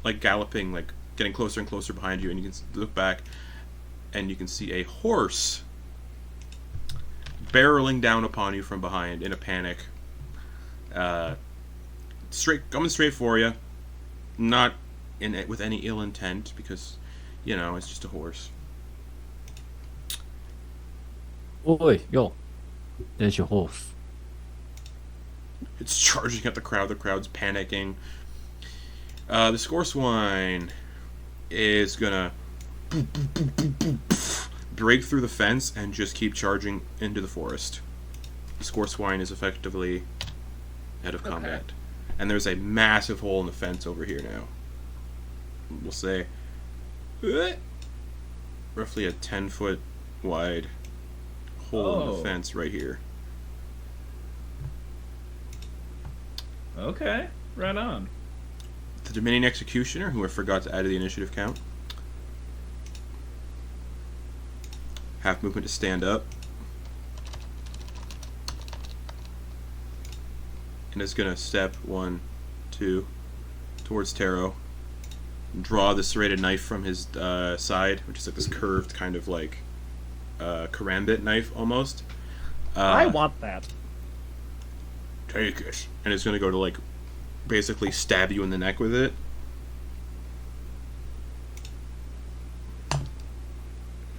like galloping, like getting closer and closer behind you, and you can look back and you can see a horse barreling down upon you from behind in a panic. Coming straight for you. Not in it with any ill intent, because, you know, it's just a horse. Oi, yo. There's your horse. It's charging at the crowd. The crowd's panicking. The Scoreswine is gonna break through the fence and just keep charging into the forest. The Scoreswine is effectively out of combat. And there's a massive hole in the fence over here now. We'll say roughly a 10-foot wide hole in the fence right here. Okay, right on. The Dominion Executioner, who I forgot to add to the initiative count. Half movement to stand up. And is going to step 1, 2 towards Tero. Draw the serrated knife from his side, which is like this curved kind of like karambit knife almost. I want that. Take it. And it's going to go to like basically stab you in the neck with it.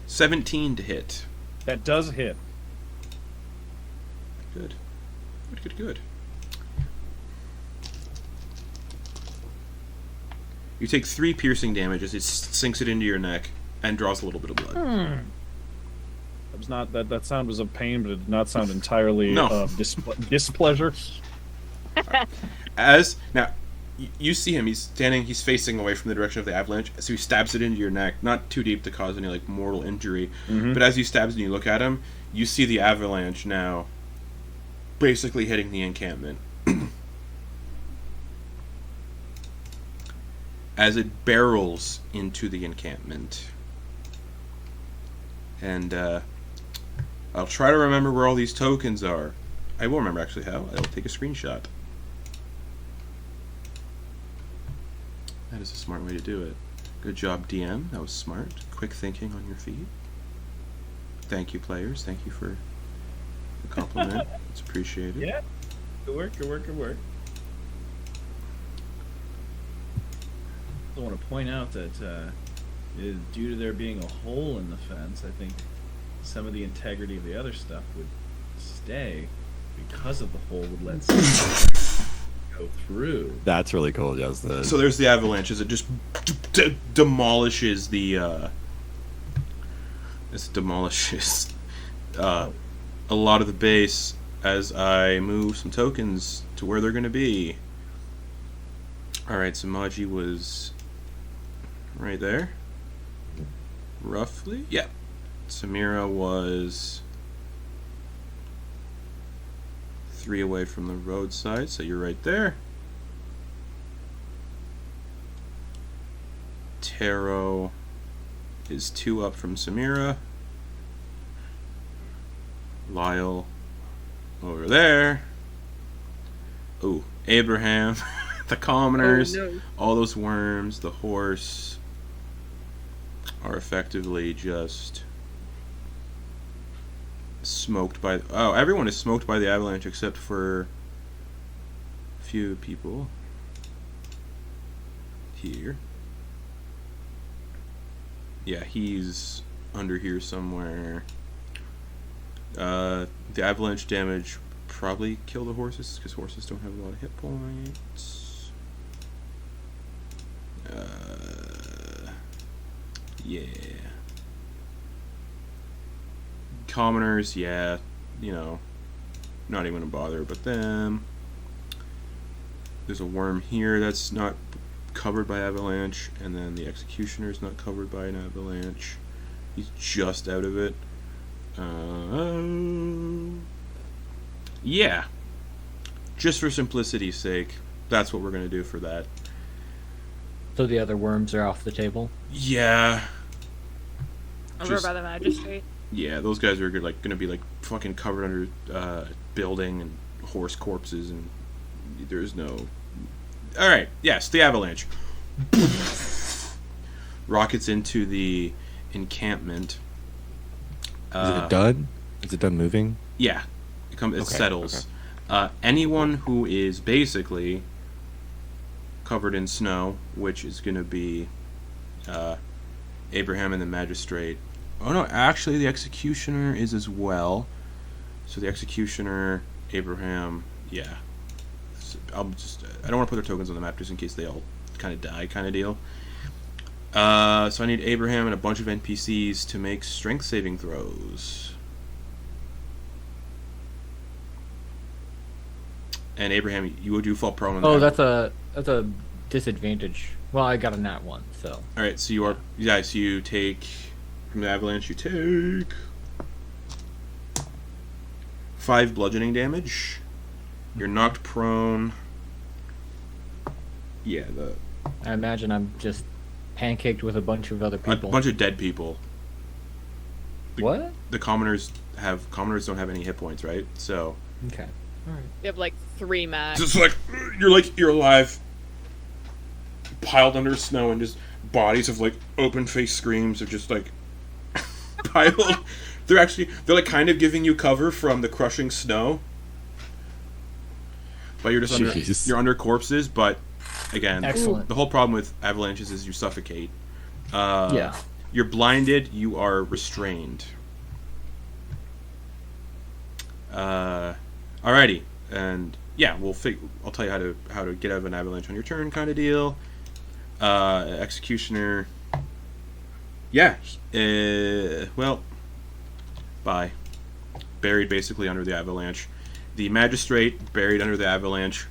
$17 to hit. That does hit. Good. Good. You take 3 piercing damage as it sinks it into your neck and draws a little bit of blood. That was not that sound was of pain, but it did not sound entirely No. of displeasure. As now, you see him. He's standing. He's facing away from the direction of the avalanche. So he stabs it into your neck, not too deep to cause any like mortal injury. But as he stabs and you look at him, you see the avalanche now, basically hitting the encampment. As it barrels into the encampment. And I'll try to remember where all these tokens are. I will remember actually how. I'll take a screenshot. That is a smart way to do it. Good job, DM. That was smart. Quick thinking on your feet. Thank you, players. Thank you for the compliment. It's appreciated. Yeah. Good work, good work, good work. I want to point out that due to there being a hole in the fence, I think some of the integrity of the other stuff would stay because of the hole would let some go through. That's really cool, Justin. So there's the avalanches. It just demolishes the. This demolishes a lot of the base as I move some tokens to where they're going to be. Alright, Sumaji was right there. Roughly. Yeah. Samira was 3 away from the roadside, so you're right there. Tero is 2 up from Samira. Lyle over there. Ooh, Abraham, the commoners, Oh, no. all those worms, the horse are effectively just smoked by. Oh, everyone is smoked by the avalanche except for a few people here. Yeah, he's under here somewhere. The avalanche damage probably kill the horses because horses don't have a lot of hit points. Yeah. Commoners, yeah, not even gonna bother about them. There's a worm here that's not covered by avalanche, and then the executioner is not covered by an avalanche. He's just out of it. Yeah. Just for simplicity's sake, that's what we're gonna do for that. So the other worms are off the table? Yeah. Over by the magistrate. Yeah, those guys are gonna be fucking covered under building and horse corpses, and there's no. All right, yes, the avalanche rockets into the encampment. Is it done? Is it done moving? Yeah, it Okay, settles. Anyone who is basically covered in snow, which is going to be Abraham and the magistrate. Oh no, actually the executioner is as well. So the executioner, Abraham, yeah. So I don't want to put their tokens on the map just in case they all kind of die, kind of deal. So I need Abraham and a bunch of NPCs to make strength saving throws. And Abraham, you do fall prone on that. Oh, that's a disadvantage. Well, I got a nat 1, so. All right, so you take from the avalanche. You take 5 bludgeoning damage. You're knocked prone. Yeah, I imagine I'm just pancaked with a bunch of other people. a bunch of dead people. What? The commoners don't have any hit points, right? So Okay. All right. You have 3 max. just you're alive, piled under snow, and just bodies of open face screams of just piled. They're kind of giving you cover from the crushing snow, but you're just under corpses. But again, Excellent. the whole problem with avalanches is you suffocate. Yeah. You're blinded. You are restrained. Alrighty, and yeah, I'll tell you how to get out of an avalanche on your turn, kind of deal. Executioner. Yeah. Well. Bye. Buried basically under the avalanche. The magistrate buried under the avalanche.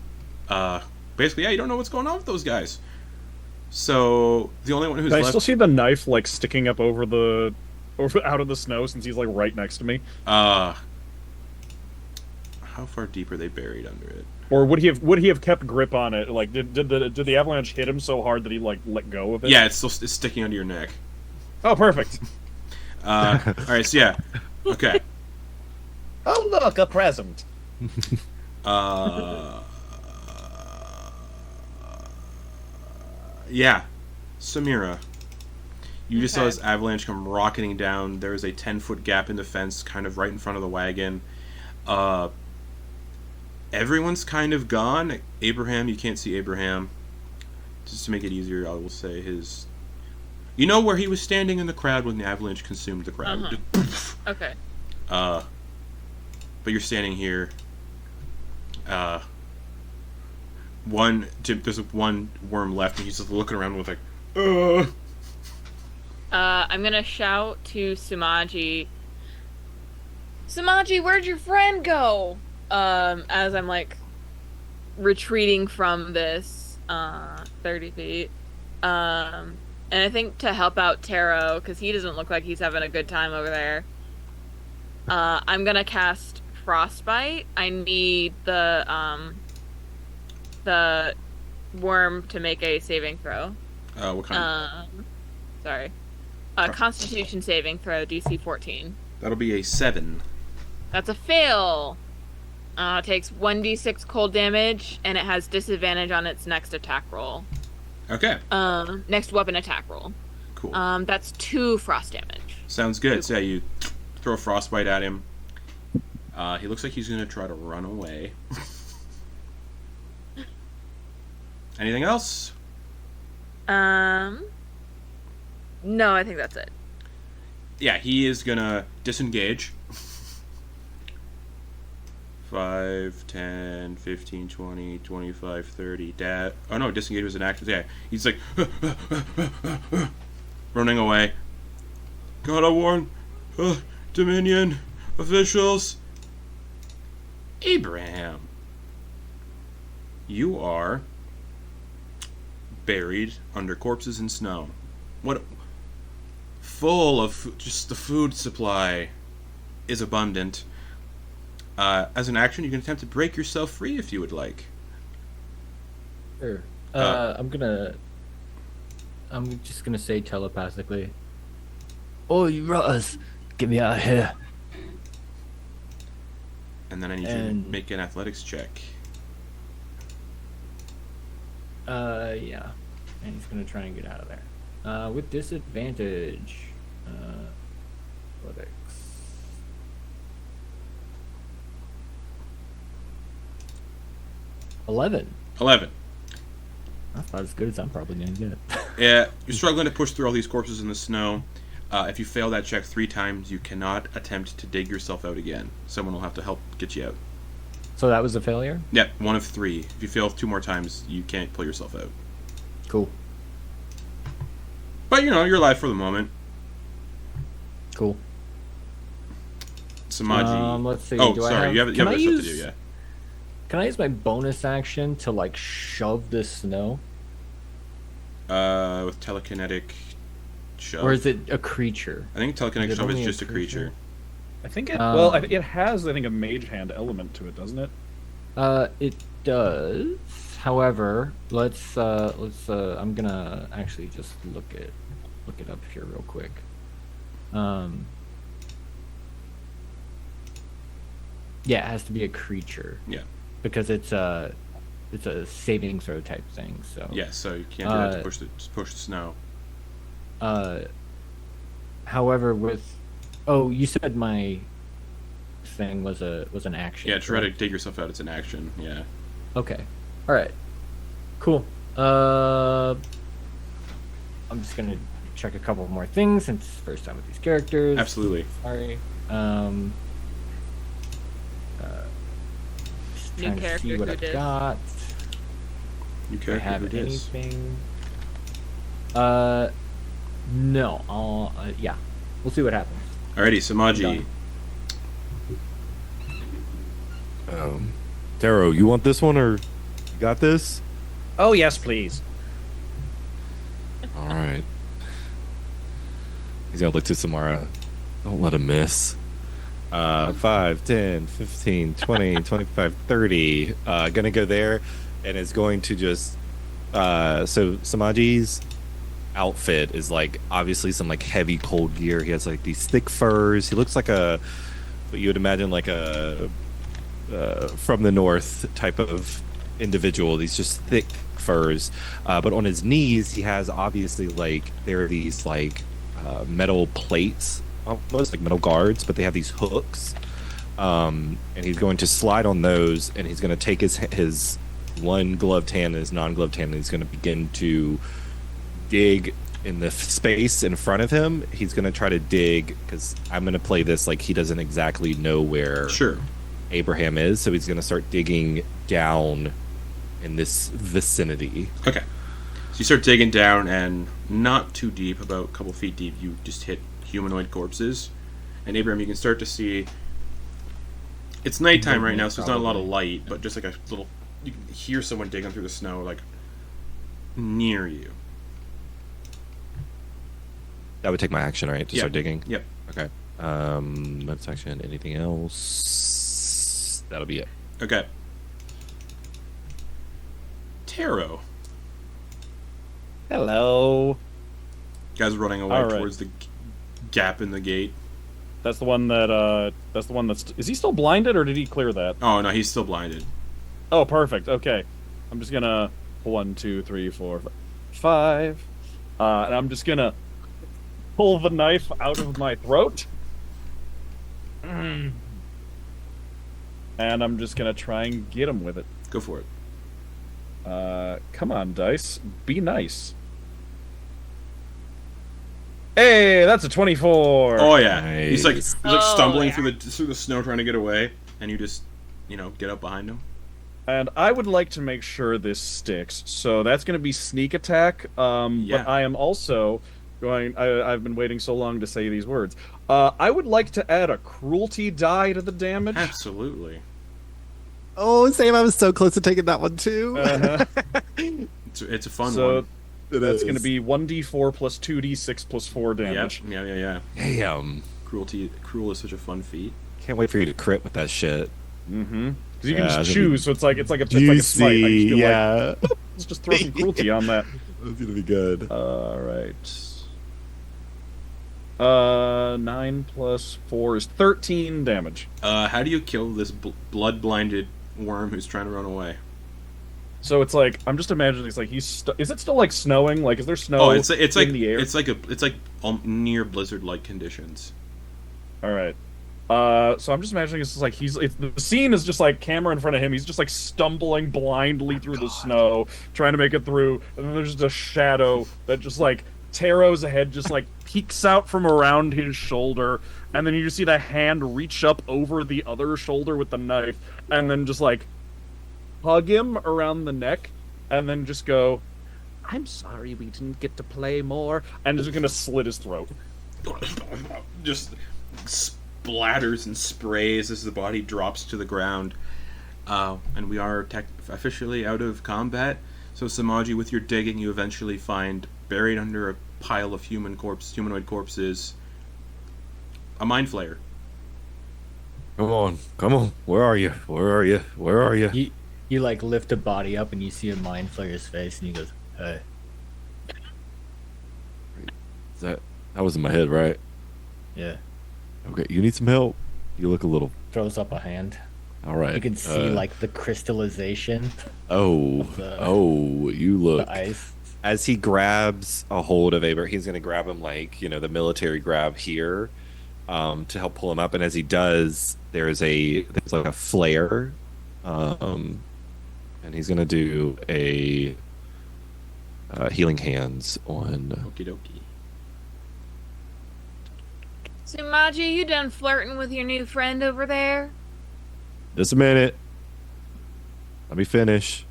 Basically, yeah, you don't know what's going on with those guys. So the only one who's Can I left. still see the knife sticking up over out of the snow since he's right next to me? How far deep are they buried under it? Or would he have kept grip on it? Did the avalanche hit him so hard that he let go of it? Yeah, it's sticking under your neck. Oh, perfect. All right, so yeah, okay. Oh, look, a present. Yeah. Samira. You just saw Okay. this avalanche come rocketing down. There's a 10-foot gap in the fence, kind of right in front of the wagon. Everyone's kind of gone. Abraham, you can't see Abraham. Just to make it easier, I will say his... You know where he was standing in the crowd when the avalanche consumed the crowd. Okay. But you're standing here. There's one worm left, and he's just looking around with like, I'm gonna shout to Sumaji. Sumaji, where'd your friend go? As I'm like retreating from this 30 feet. And I think to help out Tero, because he doesn't look like he's having a good time over there. I'm gonna cast Frostbite. I need the worm to make a saving throw. what kind? Sorry. Constitution saving throw, DC 14. That'll be a 7. That's a fail. It takes 1d6 cold damage, and it has disadvantage on its next attack roll. Okay. Next weapon attack roll. Cool. That's 2 frost damage. Sounds good. So yeah, you throw a frostbite at him. He looks like he's gonna try to run away. Anything else? No, I think that's it. Yeah, he is gonna disengage. 5, 10, 15, 20, 25, 30. Oh no, disengage was an action. Yeah, he's like running away. God, I warn Dominion officials. Abraham, you are buried under corpses and snow. What? Full of just the food supply is abundant. As an action, you can attempt to break yourself free if you would like. Sure. I'm just gonna say telepathically. Oh, you rotters! Get me out of here! And then I need you to make an athletics check. Yeah. And he's gonna try and get out of there. With disadvantage. Athletics. 11. 11. That's about as good as I'm probably gonna get. Yeah, you're struggling to push through all these corpses in the snow. If you fail that check 3 times, you cannot attempt to dig yourself out again. Someone will have to help get you out. So that was a failure? Yeah, 1 of 3. If you fail 2 more times, you can't pull yourself out. Cool. But, you're alive for the moment. Cool. Sumaji. Let's see. Oh, do I sorry, have, you have can I other stuff use, to do, yeah. Can I use my bonus action to, like, shove this snow? With telekinetic shove. Or is it a creature? I think telekinetic Is it shove is only a just a creature. creature? I think it. Um, Well, it has. I think a mage hand element to it, doesn't it? It does. However, let's I'm gonna actually just look it up here real quick. Yeah, it has to be a creature Yeah. because it's a saving throw type thing. So Yeah, so you can't do that to push the snow. However, you said my thing was an action. Yeah, try to correct? dig yourself out. It's an action. Yeah. Okay. All right. Cool. I'm just gonna check a couple more things since it's the first time with these characters. Absolutely. Sorry. Just New trying to character see what who I've dis. got. You Do I character have who dis. anything? No. I'll. Yeah. We'll see what happens. Alrighty, Sumaji. Tero, you want this one or you got this? Oh, yes, please. All right. He's gonna look to Samara. Don't let him miss. 5, 10, 15, 20, 25, 30. Gonna go there and is going to just so Samaji's outfit is like obviously some like heavy cold gear. He has like these thick furs. He looks like what you would imagine like a from the north type of individual. These just thick furs, but on his knees he has obviously like there are these like metal plates, almost like metal guards, but they have these hooks. And he's going to slide on those, and he's going to take his one gloved hand and his non-gloved hand, and he's going to begin to dig in the space in front of him. He's going to try to dig, because I'm going to play this like he doesn't exactly know where Abraham is, so he's going to start digging down in this vicinity. Okay. So you start digging down, and not too deep, about a couple feet deep, you just hit humanoid corpses. And Abraham, you can start to see... It's nighttime right now, so there's not a lot of light, but just like a little... You can hear someone digging through the snow, like, near you. That would take my action, right? To start digging? Yep. Okay. That's action. Anything else? That'll be it. Okay. Tero. Hello. Guy's running away All right. towards the gap in the gate. That's the one that, is he still blinded, or did he clear that? Oh, no, he's still blinded. Oh, perfect. Okay. I'm just gonna 1, 2, 3, 4, 5. And I'm just gonna pull the knife out of my throat. And I'm just gonna try and get him with it. Go for it. Come on, dice. Be nice. Hey, that's a 24. Oh, yeah. Nice. He's like Oh, stumbling yeah. through the snow trying to get away, and you just, get up behind him. And I would like to make sure this sticks. So that's going to be sneak attack. Yeah. But I am also going... I've been waiting so long to say these words. I would like to add a cruelty die to the damage. Absolutely. Oh, Sam, I was so close to taking that one too. Uh-huh. It's a fun So one. that's going to be 1d4 plus 2d6 plus 4 damage. Yep. Yeah. Damn. Cruel is such a fun feat. Can't wait for you to crit with that shit. Mm-hmm. Because you Yeah, can just that'd choose, so it's like a smite. I can just be yeah. like, let's just throw some cruelty on that. That's gonna be good. All right. 9 plus 4 is 13 damage. How do you kill this blood-blinded worm who's trying to run away? So it's like I'm just imagining it's like is it still like snowing? Like is there snow Oh, it's like in the air? it's like near blizzard-like conditions. All right. So I'm just imagining it's just like the scene is just like camera in front of him. He's just like stumbling blindly through the snow, trying to make it through, and then there's just a shadow that just like Tero's head just like peeks out from around his shoulder, and then you just see the hand reach up over the other shoulder with the knife, and then just like hug him around the neck, and then just go, "I'm sorry we didn't get to play more," and just gonna slit his throat. Just splatters and sprays as the body drops to the ground. And we are officially out of combat. So Sumaji, with your digging, you eventually find, buried under a pile of humanoid corpses, a mind flayer. Come on. Where are you? You like lift a body up and you see a mind flayer's face and he goes, "Hey." That was in my head, right? Yeah. Okay, you need some help. You look a little. Throws up a hand. All right. You can see like the crystallization, Oh, you look. the ice. As he grabs a hold of Abraham, he's going to grab him like, the military grab here, to help pull him up. And as he does, there's like a flare, and he's going to do a healing hands on. Okie dokie. Sumaji, you done flirting with your new friend over there? Just a minute. Let me finish.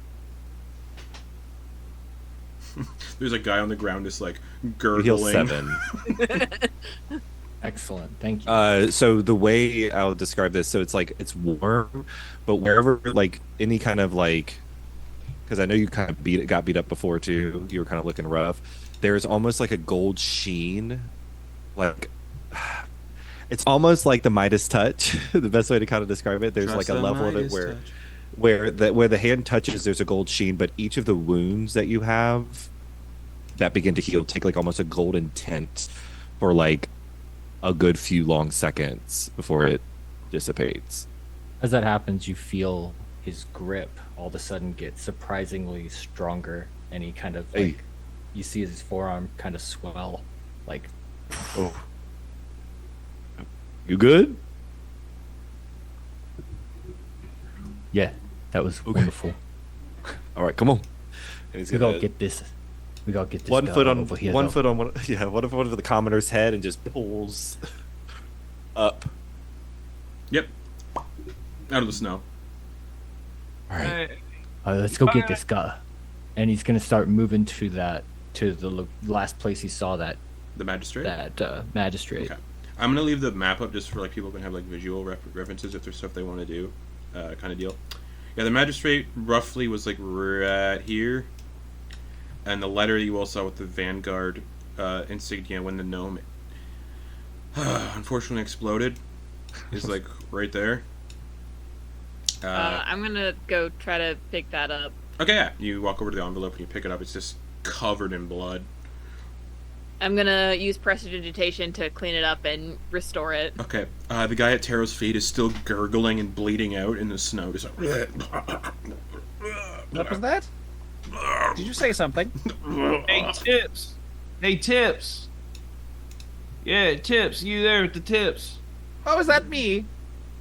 There's a guy on the ground just like Heal gurgling. 7. Excellent. Thank you. So the way I'll describe this, so it's like it's warm, but wherever like any kind of like, because I know you kind of got beat up before too. You were kind of looking rough. There's almost like a gold sheen, like it's almost like the Midas touch. The best way to kind of describe it. There's Trust like a the level of it Midas where touch. where the hand touches, there's a gold sheen, but each of the wounds that you have that begin to heal take like almost a golden tint for like a good few long seconds before it dissipates. As that happens, you feel his grip all of a sudden gets surprisingly stronger, and he kind of Hey. like, you see his forearm kind of swell, like, Oh. You good? yeah, that was wonderful. All right, come on. And he's We gonna gotta get this. We gotta get this one guy foot on over here. one though. foot on one. Yeah, one foot over the commoner's head and just pulls up. Yep. Out of the snow. All right. Let's go get this guy. And he's gonna start moving to the last place he saw that The magistrate? magistrate. Okay. I'm gonna leave the map up just for like people can have like visual references if there's stuff they want to do, kind of deal. Yeah, the magistrate roughly was like right here, and the letter you all saw with the vanguard insignia when the gnome unfortunately exploded is like right there. I'm gonna go try to pick that up. Okay, yeah. You walk over to the envelope and you pick it up. It's just covered in blood. I'm gonna use prestidigitation to clean it up and restore it. Okay. The guy at Tero's feet is still gurgling and bleeding out in the snow. Just like, What was that? Did you say something? Hey, Tips. Hey, Tips. Yeah, Tips. You there with the Tips? Oh, is that me?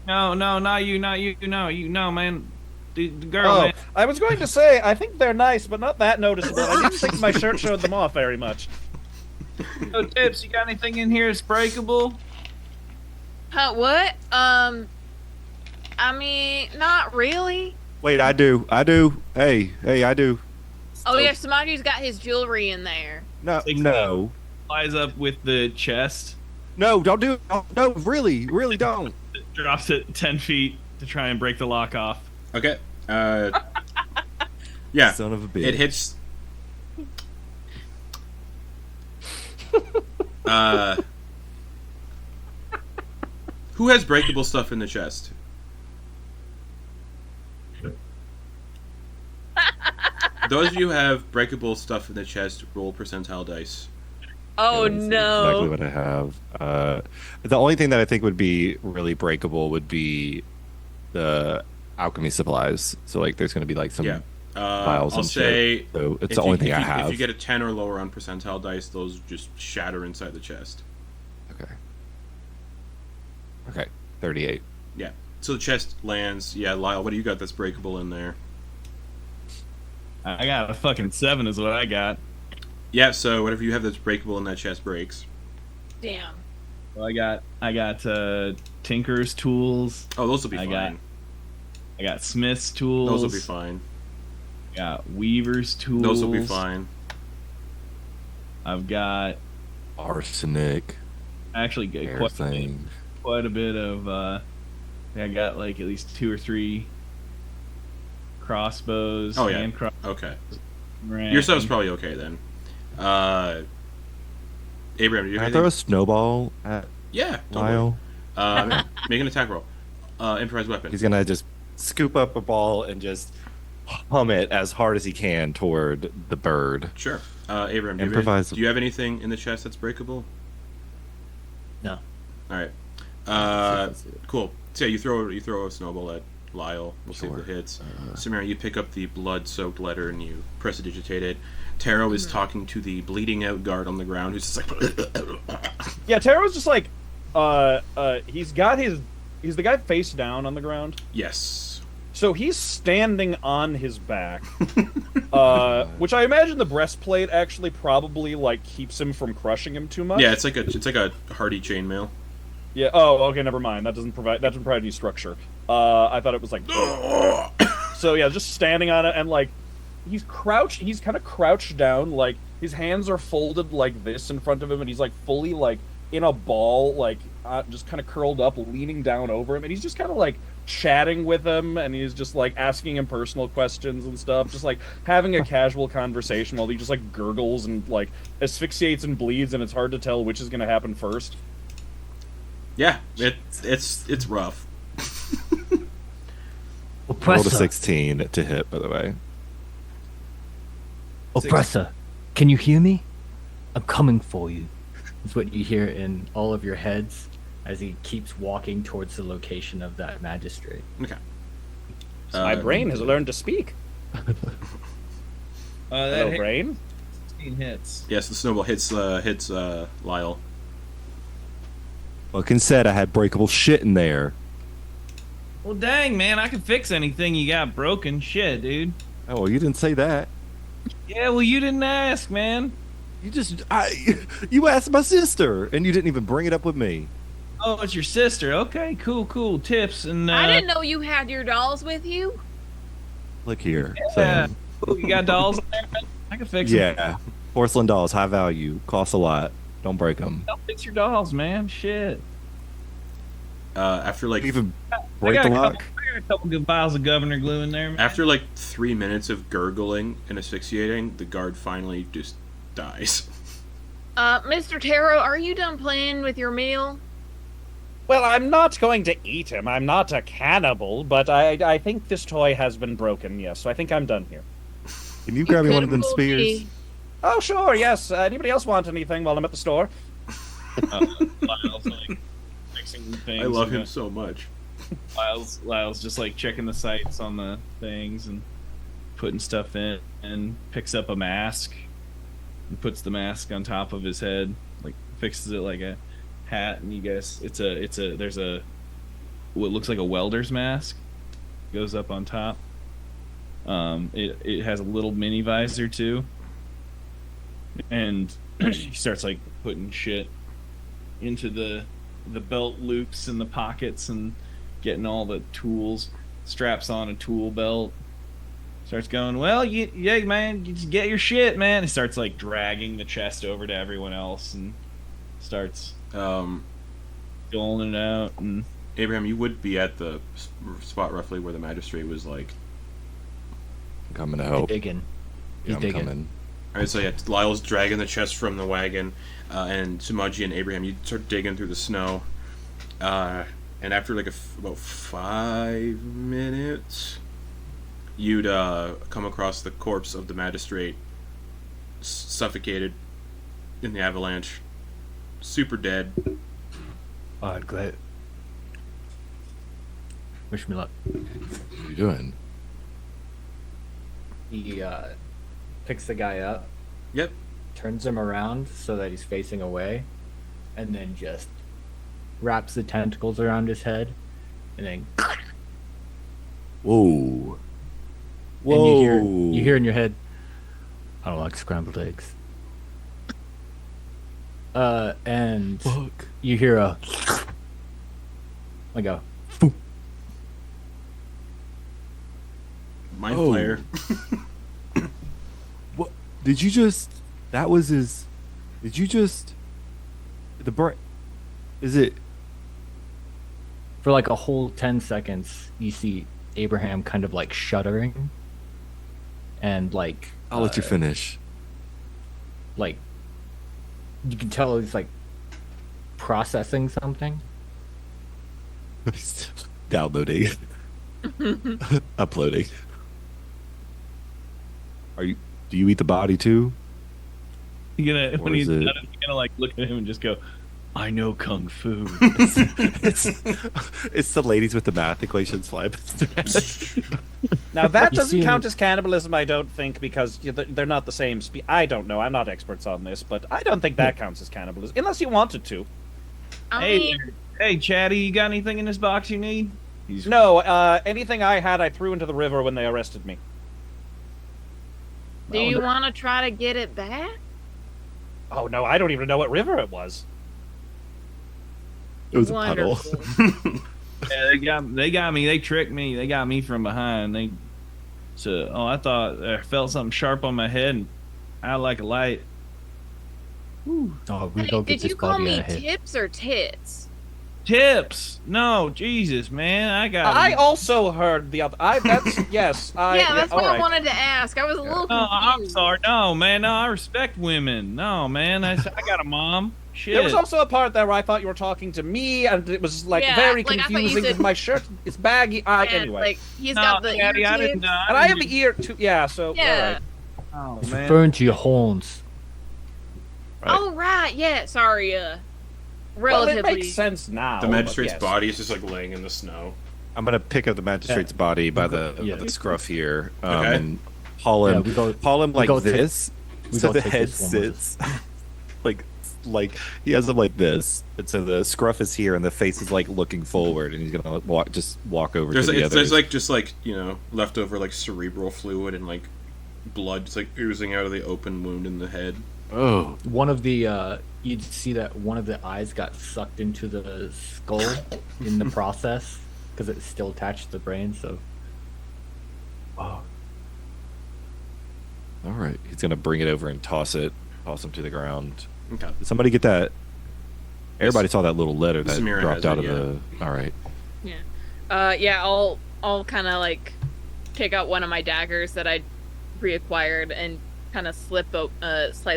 No, not you, no, man. The girl, Oh, man. I was going to say, I think they're nice, but not that noticeable. I didn't think my shirt showed them off very much. Yo, Tips, you got anything in here that's breakable? Huh? What? I mean, not really. Wait, I do. Hey, I do. Oh yeah, Sumaji's got his jewelry in there. No. Flies up with the chest, No, don't do it. No, really don't. drops it 10 feet to try and break the lock off. okay. Yeah. Son of a bitch. It hits. Who has breakable stuff in the chest? Those of you who have breakable stuff in the chest, roll percentile dice. Oh That's no. Exactly what I have. The only thing that I think would be really breakable would be the alchemy supplies. So like, there's going to be like some Yeah. vials I'll and say shit. So it's if the only you- thing if I you- have. If you get a 10 or lower on percentile dice, those just shatter inside the chest. Okay, 38. Yeah. So the chest lands. Yeah, Lyle, what do you got that's breakable in there? I got a fucking 7 is what I got. Yeah, so whatever you have that's breakable in that chest breaks. Damn. So I got Tinker's tools. Oh, those will be I fine. I got Smith's tools. Those will be fine. I got Weaver's tools. Those will be fine. I've got Arsenic. actually got Everything. quite a bit of I got like at least 2 or 3 crossbows. Oh, yeah. hand Okay. crossbows. Your stuff's probably okay then. Abraham, do you Can I have throw a anything? snowball at Yeah, totally. Lyle? Make an attack roll. Improvised weapon. He's gonna just scoop up a ball and just hum it as hard as he can toward the bird. Sure. Abraham, Improvise. do you have anything in the chest that's breakable? No. All right. Cool. So yeah, you throw a snowball at Lyle. We'll see if it hits. Samira, you pick up the blood-soaked letter and you prestidigitate it. Tero is talking to the bleeding out guard on the ground, who's just like. Yeah, Tero's just like, he's the guy face down on the ground. Yes. So he's standing on his back, which I imagine the breastplate actually probably like keeps him from crushing him too much. Yeah, it's like a hardy chainmail. Yeah. Oh, okay. Never mind. That doesn't provide any structure. I thought it was like. So yeah, just standing on it and like, he's crouched. He's kind of crouched down. Like his hands are folded like this in front of him, and he's like fully like in a ball, like just kind of curled up, leaning down over him, and he's just kind of like chatting with him, and he's just like asking him personal questions and stuff, just like having a casual conversation while he just like gurgles and like asphyxiates and bleeds, and it's hard to tell which is going to happen first. Yeah, it's rough. Rolled a Oppressor, 16 to hit, by the way. Oppressor, can you hear me? I'm coming for you. Is what you hear in all of your heads as he keeps walking towards the location of that magistrate. Okay. My brain has learned to speak. Hello, That brain. 16 hits. Yes, the snowball hits Lyle. Fucking said I had breakable shit in there. Well, dang, man, I can fix anything you got broken. Shit, dude. Oh, well, you didn't say that. Yeah, well, you didn't ask, man. You asked my sister, and you didn't even bring it up with me. Oh, it's your sister. Okay, cool. Tips and. I didn't know you had your dolls with you. Look here, Yeah. Sam. Cool, you got dolls in there? I can fix them. Yeah, porcelain dolls, high value, cost a lot. Don't break them. Don't fix your dolls, man. Shit. After like Even I break got the a lock. couple, I got a couple good vials of governor glue in there, man. after like 3 minutes of gurgling and asphyxiating, the guard finally just dies. Mr. Tero, are you done playing with your meal? Well, I'm not going to eat him. I'm not a cannibal, but I think this toy has been broken, yes. So I think I'm done here. Can you grab me one of them Could've spears? me. Oh, sure, yes. Anybody else want anything while I'm at the store? Lyle's like fixing things. I love and, him so much. Lyle's just like checking the sights on the things and putting stuff in, and picks up a mask and puts the mask on top of his head, like fixes it like a hat. And you guys, there's a what looks like a welder's mask goes up on top. It has a little mini visor too, and he starts like putting shit into the belt loops and the pockets and getting all the tools, straps on a tool belt. Starts going, well, yeah, man, you just get your shit, man. He starts like dragging the chest over to everyone else and starts doling it out. And Abraham, you would be at the spot roughly where the magistrate was like. I'm coming to He's help. digging. He's I'm digging. coming. Alright, so yeah, Lyle's dragging the chest from the wagon, and Sumaji and Abraham, you start digging through the snow, and after like about 5 minutes, you'd come across the corpse of the magistrate, suffocated in the avalanche, super dead. Alright, great. Wish me luck. What are you doing? He picks the guy up, Yep. turns him around so that he's facing away, and then just wraps the tentacles around his head, and then Whoa. Whoa. and you hear in your head, I don't like scrambled eggs. And Fuck. you hear a like a Mind Oh. Flayer. What? Did you just? That was his. Did you just? The brain. Is it? for like a whole 10 seconds. You see Abraham kind of like shuddering, and like I'll let you finish. like you can tell he's like processing something. Downloading. Uploading. Do you eat the body too? you're gonna Or when he's is done, it- you're gonna like look at him and just go, I know kung fu. It's the ladies with the math equations slide. Now that You doesn't see count him- as cannibalism, I don't think, because they're not the same. I don't know. I'm not experts on this, but I don't think that counts as cannibalism, unless you wanted to. I hey, mean, hey, Chatty, you got anything in this box you need? He's No, anything I had, I threw into the river when they arrested me. do you want to try to get it back? Oh no, I don't even know what river it was. It was a puddle. Wonderful. Yeah, they got me. They tricked me. They got me from behind. I thought I felt something sharp on my head, and I like a light. Oh, we Hey, go get did this you call body me out of here. tips or tits? Tips? No, Jesus, man, I got. I also heard the other. Yes. Yeah, that's what all I right. wanted to ask. I was a little No, I'm confused. sorry. No, man, no, I respect women. No, man, I got a mom. Shit. There was also a part there where I thought you were talking to me, and it was like Yeah, very like, I thought you confusing said- because my shirt is baggy. And, Anyway, like he's no, got the Daddy, I ear didn't tips. know. and I have the ear too. Yeah, so Yeah. all right. Oh It's man. referring to your horns. Right. Oh right, yeah. Sorry, Well, relatively. it makes sense now. The but magistrate's yes. body is just like laying in the snow. I'm gonna pick up the magistrate's body by the scruff here, Okay. and haul him, like go this, so the head sits, like he has him like this, and so the scruff is here, and the face is like looking forward, and he's gonna walk over to the others. There's just leftover like cerebral fluid and like blood just like oozing out of the open wound in the head. Oh, One of the you'd see that one of the eyes got sucked into the skull in the process because it's still attached to the brain. So, all right, he's gonna bring it over and toss him to the ground. Okay. Did somebody get that? Everybody saw that little letter that Samira dropped has out it, of the. All right. Yeah. I'll kind of like take out one of my daggers that I reacquired and kind of slice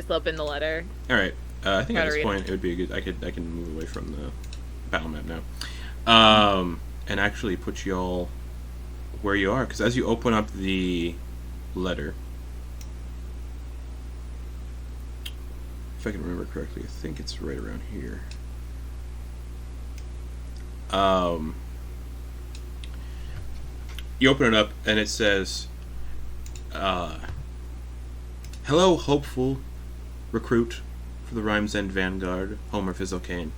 open the letter. All right. I think at this point it would be a good. I can move away from the battle map now, and actually put y'all where you are, because as you open up the letter, if I can remember correctly, I think it's right around here. You open it up and it says, "Hello, hopeful recruit for the Rime's End Vanguard, Homer Fizzlecane.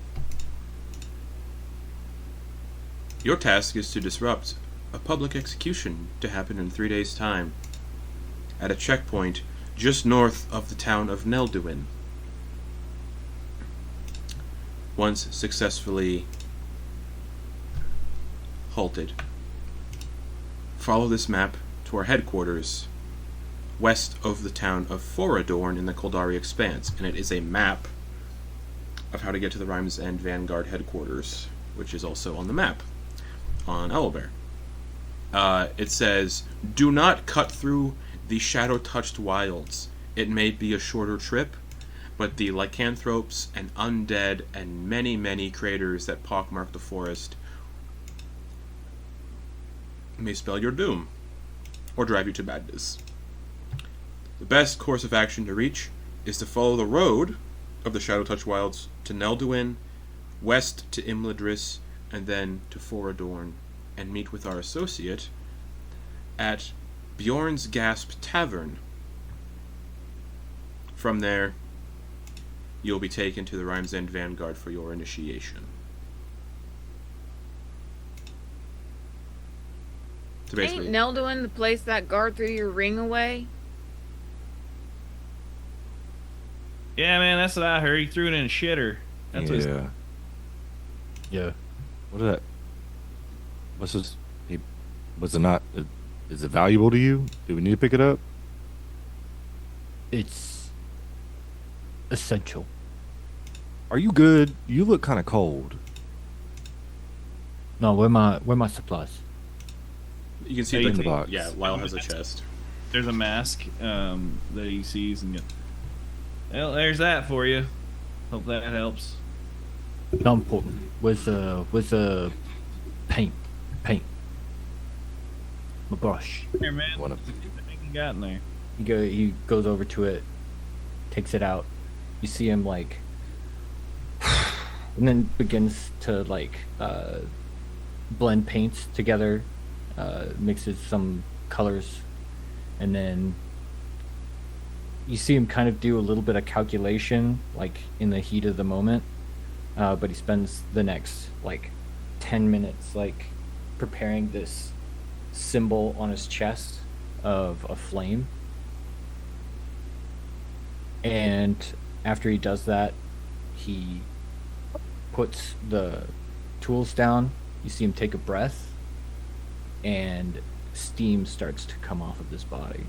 Your task is to disrupt a public execution to happen in 3 days' time at a checkpoint just north of the town of Nelduin. Once successfully halted, follow this map to our headquarters west of the town of Foradorn in the Koldari Expanse," and it is a map of how to get to the Rime's End Vanguard headquarters, which is also on the map on Owlbear. It says, "Do not cut through the shadow-touched wilds. It may be a shorter trip, but the lycanthropes and undead and many, many craters that pockmark the forest may spell your doom, or drive you to madness. The best course of action to reach is to follow the road of the Shadow-touched Wilds to Nelduin, west to Imladris, and then to Foradorn, and meet with our associate at Bjorn's Gasp Tavern. From there, you'll be taken to the Rime's End Vanguard for your initiation." So basically, Ain't Nelduin the place that guard threw your ring away? Yeah, man, that's what I heard. He threw it in a shitter. That's what Yeah. yeah. What is that? What's this? Was it not? Is it valuable to you? Do we need to pick it up? It's essential. Are you good? You look kind of cold. No, where my supplies? you can see Hey, like in the box. Yeah, Lyle has a chest. There's a mask that he sees and well, there's that for you. Hope that helps. Not important. Where's the paint? My brush. Here, man. One of- What you got in there? He goes over to it, takes it out. You see him like, and then begins to like blend paints together, mixes some colors, and then you see him kind of do a little bit of calculation, like in the heat of the moment. But he spends the next like 10 minutes like preparing this symbol on his chest of a flame. And after he does that, he puts the tools down. You see him take a breath, and steam starts to come off of his body.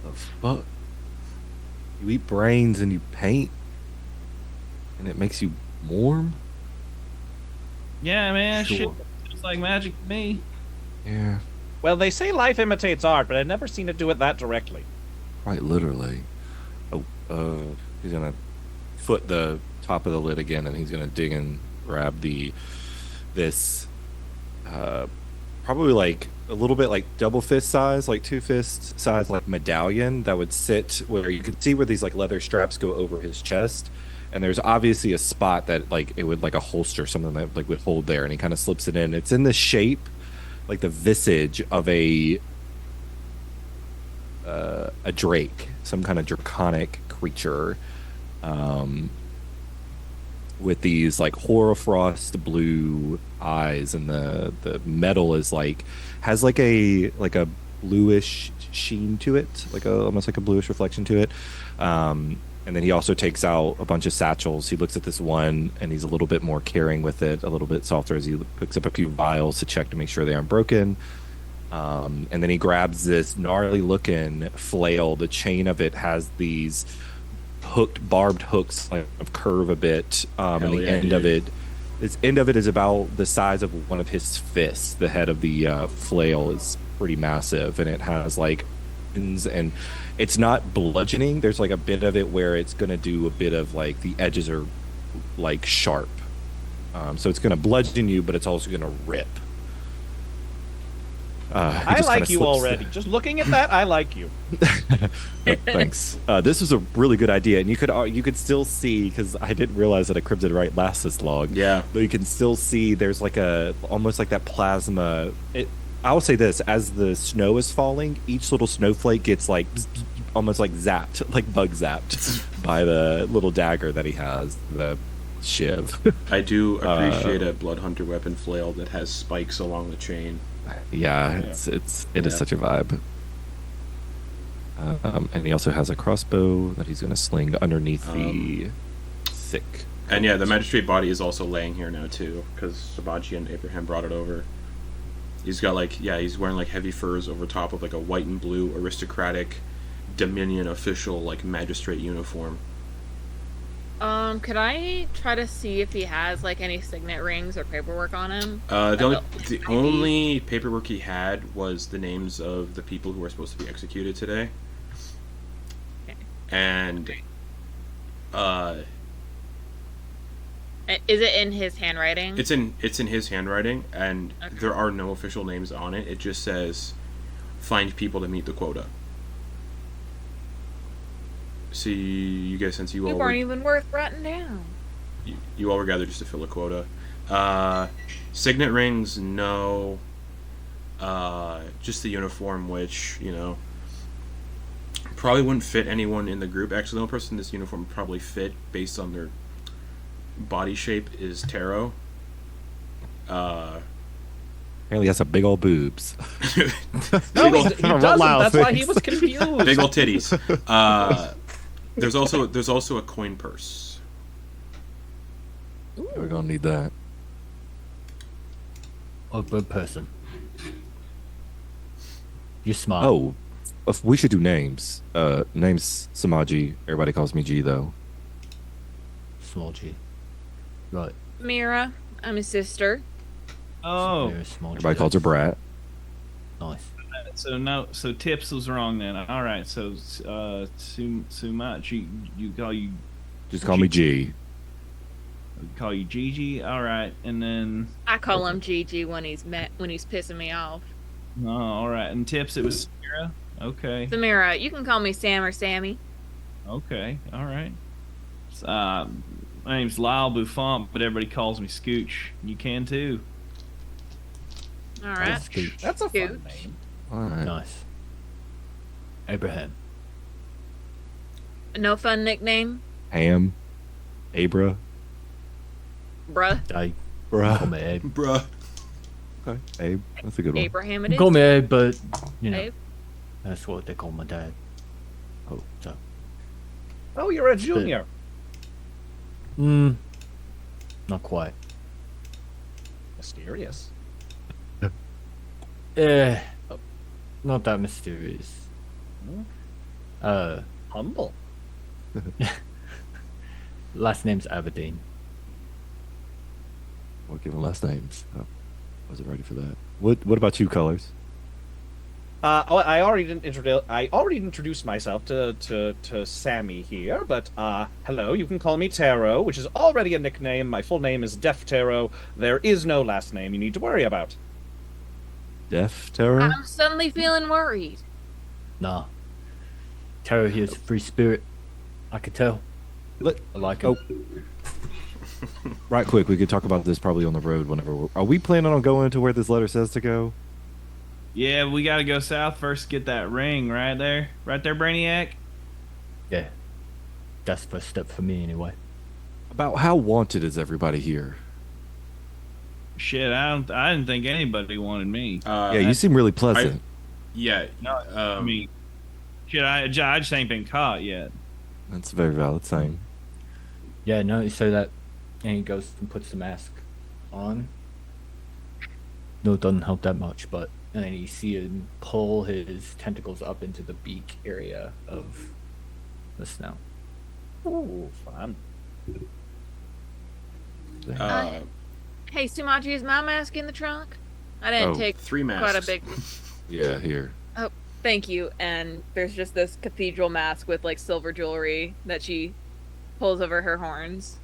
The fuck? You eat brains and you paint, and it makes you warm? Yeah, man. Sure. Shit looks like magic to me. Yeah, Well, they say life imitates art, but I've never seen it do it that directly. quite literally. Oh, he's gonna foot the top of the lid again, and he's gonna dig and grab this probably like a little bit like double fist size, like 2 fist size, like medallion that would sit where you could see where these like leather straps go over his chest, and there's obviously a spot that like it would like a holster, something that like would hold there, and he kind of slips it in. It's in the shape, like the visage of a drake, some kind of draconic creature, with these like hoarfrost blue eyes, and the metal is like has like a bluish sheen to it, like almost like a bluish reflection to it. And then he also takes out a bunch of satchels. He looks at this one, and he's a little bit more caring with it, a little bit softer as he picks up a few vials to check to make sure they aren't broken. And then he grabs this gnarly-looking flail. The chain of it has these barbed hooks, like curve a bit. And the end of it, this end of it is about the size of one of his fists. The head of the flail is pretty massive, and it has like, and it's not bludgeoning. There's like a bit of it where it's going to do a bit of like the edges are like sharp. So it's going to bludgeon you, but it's also going to rip. I like you already. Just looking at that, I like you. Thanks. This was a really good idea, and you could still see, because I didn't realize that a Crimson Right lasts this long. Yeah, but you can still see there's like almost like that plasma. I will say this: as the snow is falling, each little snowflake gets like almost like zapped, like bug zapped by the little dagger that he has, the shiv. I do appreciate a Bloodhunter weapon flail that has spikes along the chain. Yeah, it is such a vibe. And he also has a crossbow that he's going to sling underneath the thick. And yeah, the magistrate body is also laying here now too, because Sumaji and Abraham brought it over. He's got like, he's wearing like heavy furs over top of like a white and blue aristocratic Dominion official like magistrate uniform. Could I try to see if he has like any signet rings or paperwork on him? The only paperwork he had was the names of the people who were supposed to be executed today. Okay. And is it in his handwriting? it's in his handwriting, and Okay. there are no official names on it. It just says find people to meet the quota. See, you guys, since you all weren't even worth writing down. you all were gathered just to fill a quota. Signet rings, no. Just the uniform, which, probably wouldn't fit anyone in the group. Actually, the only person in this uniform would probably fit based on their body shape is Tero. Apparently, he has some big old boobs. No, he doesn't. That's why he was confused. Big old titties. There's also a coin purse. We're gonna need that. A good person. You're smart. Oh, we should do names. Name's Sumaji. Everybody calls me G though. Small G. Right. Samira, I'm his sister. Oh, Very small G. Everybody calls her Brat. Nice. so Tips was wrong then. All right, so Sumaji, Just call me G. call you Gigi. All right, and then I call him Gigi when he's pissing me off. all right, and Tips it was Samira. Okay, Samira, you can call me Sam or Sammy. okay, all right. My name's Lyle Bouffant, but everybody calls me Scooch. You can too. All right. Scooch. That's a fun Scooch. name. All right. Nice. Abraham. No fun nickname, Ham. Abra. bruh. Dave. Call me Abe. Bruh. Okay. Abe. That's a good one. Abraham it is. Call me Abe, but Abe. that's what they call my dad. Oh, so. Oh, you're a junior. Not quite. Mysterious. Not that mysterious. Humble. Last name's Aberdeen. We'll give them last names. Oh, wasn't ready for that. What about you, Colors? I already introduced myself to Sammy here, but hello, you can call me Tero, which is already a nickname. My full name is Def Tero. There is no last name you need to worry about. Def Tero? I'm suddenly feeling worried. Nah. Terror here's a free spirit. I could tell. I like it. Right quick, we could talk about this probably on the road whenever are we planning on going to where this letter says to go? Yeah, we gotta go south first. Get that ring right there, Brainiac. Yeah. That's the first step for me anyway. About how wanted is everybody here? Shit, I didn't think anybody wanted me. Yeah, you seem really pleasant. Yeah. I mean, shit, I just ain't been caught yet. That's a very valid saying. Yeah, no, so that, and he goes and puts the mask on. No, it doesn't help that much, but, and then you see him pull his tentacles up into the beak area of the snout. Ooh, fun. Hey, Sumaji, is my mask in the trunk? I didn't take 3 masks. quite a big. Yeah, here. Oh, thank you. And there's just this cathedral mask with like silver jewelry that she pulls over her horns,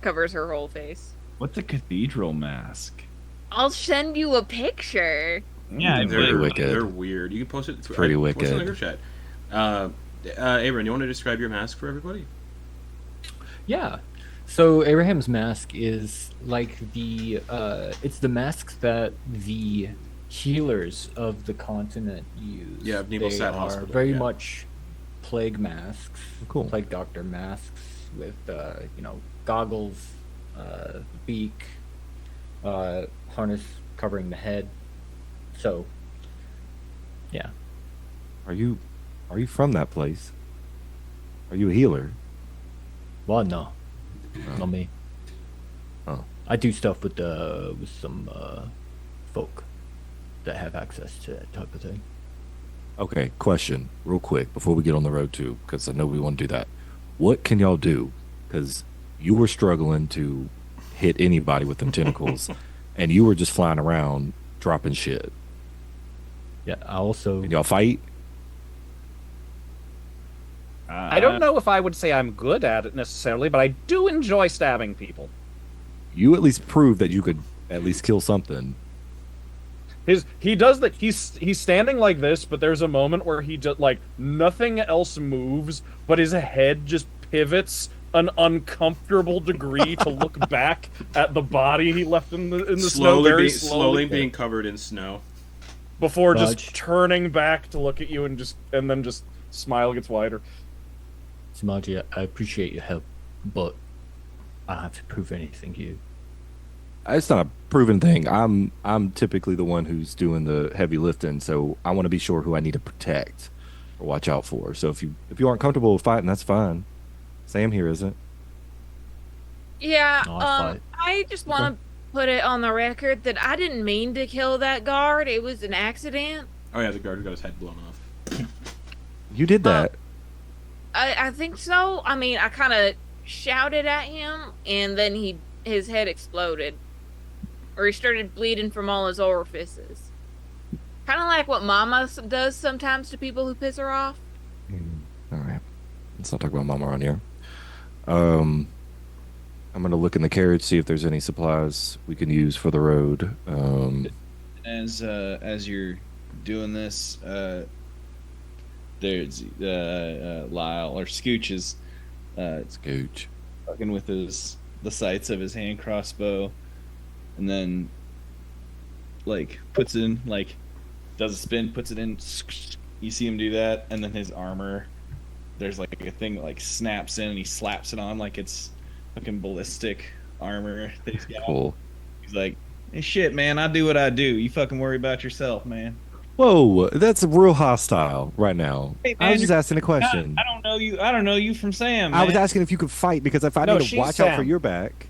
covers her whole face. What's a cathedral mask? I'll send you a picture. Yeah, They're wicked. They're weird. You can post it. Pretty Post it in the wicked. group chat. Aaron, you want to describe your mask for everybody? Yeah. So Abraham's mask is like the it's the masks that the healers of the continent use. Yeah, of They Nebelstad are Hospital, very yeah. much plague masks. Cool. Plague doctor masks with goggles, beak, harness covering the head. So yeah. Are you from that place? Are you a healer? Well, no. Not me. Oh. I do stuff with some folk that have access to that type of thing. Okay, question, real quick, before we get on the road too, because I know we want to do that. What can y'all do? Because you were struggling to hit anybody with them tentacles, and you were just flying around dropping shit. Yeah, I also Can y'all fight? I don't know if I would say I'm good at it necessarily, but I do enjoy stabbing people. You at least proved that you could at least kill something. He does that. He's standing like this, but there's a moment where he just like nothing else moves, but his head just pivots an uncomfortable degree to look back at the body he left in the snow very slowly being covered in snow. before Fudge. just turning back to look at you and then just smile gets wider. Sumaji, I appreciate your help, but I don't have to prove anything to you. It's not a proven thing. I'm typically the one who's doing the heavy lifting, so I want to be sure who I need to protect or watch out for. So if you aren't comfortable with fighting, that's fine. Sam here isn't. Yeah, No, I fight. I just want to put it on the record that I didn't mean to kill that guard. It was an accident. Oh yeah, the guard got his head blown off. You did that. I think so. I mean, I kind of shouted at him, and then his head exploded. Or he started bleeding from all his orifices. Kind of like what Mama does sometimes to people who piss her off. All right. Let's not talk about Mama around here. I'm gonna look in the carriage, see if there's any supplies we can use for the road. As you're doing this, there's Lyle or Scooch is Scooch. fucking with the sights of his hand crossbow, and then like puts it in, like does a spin, puts it in. You see him do that, and then his armor, there's like a thing that like snaps in, and he slaps it on like it's fucking ballistic armor that he's got. Cool. He's like, "Hey, shit, man, I do what I do. You fucking worry about yourself, man." Whoa, that's real hostile right now. Hey, I man, was just asking a question. I don't know you. I don't know you from Sam. I was man. asking if you could fight because if I No, need to she's watch out for Sam. your back.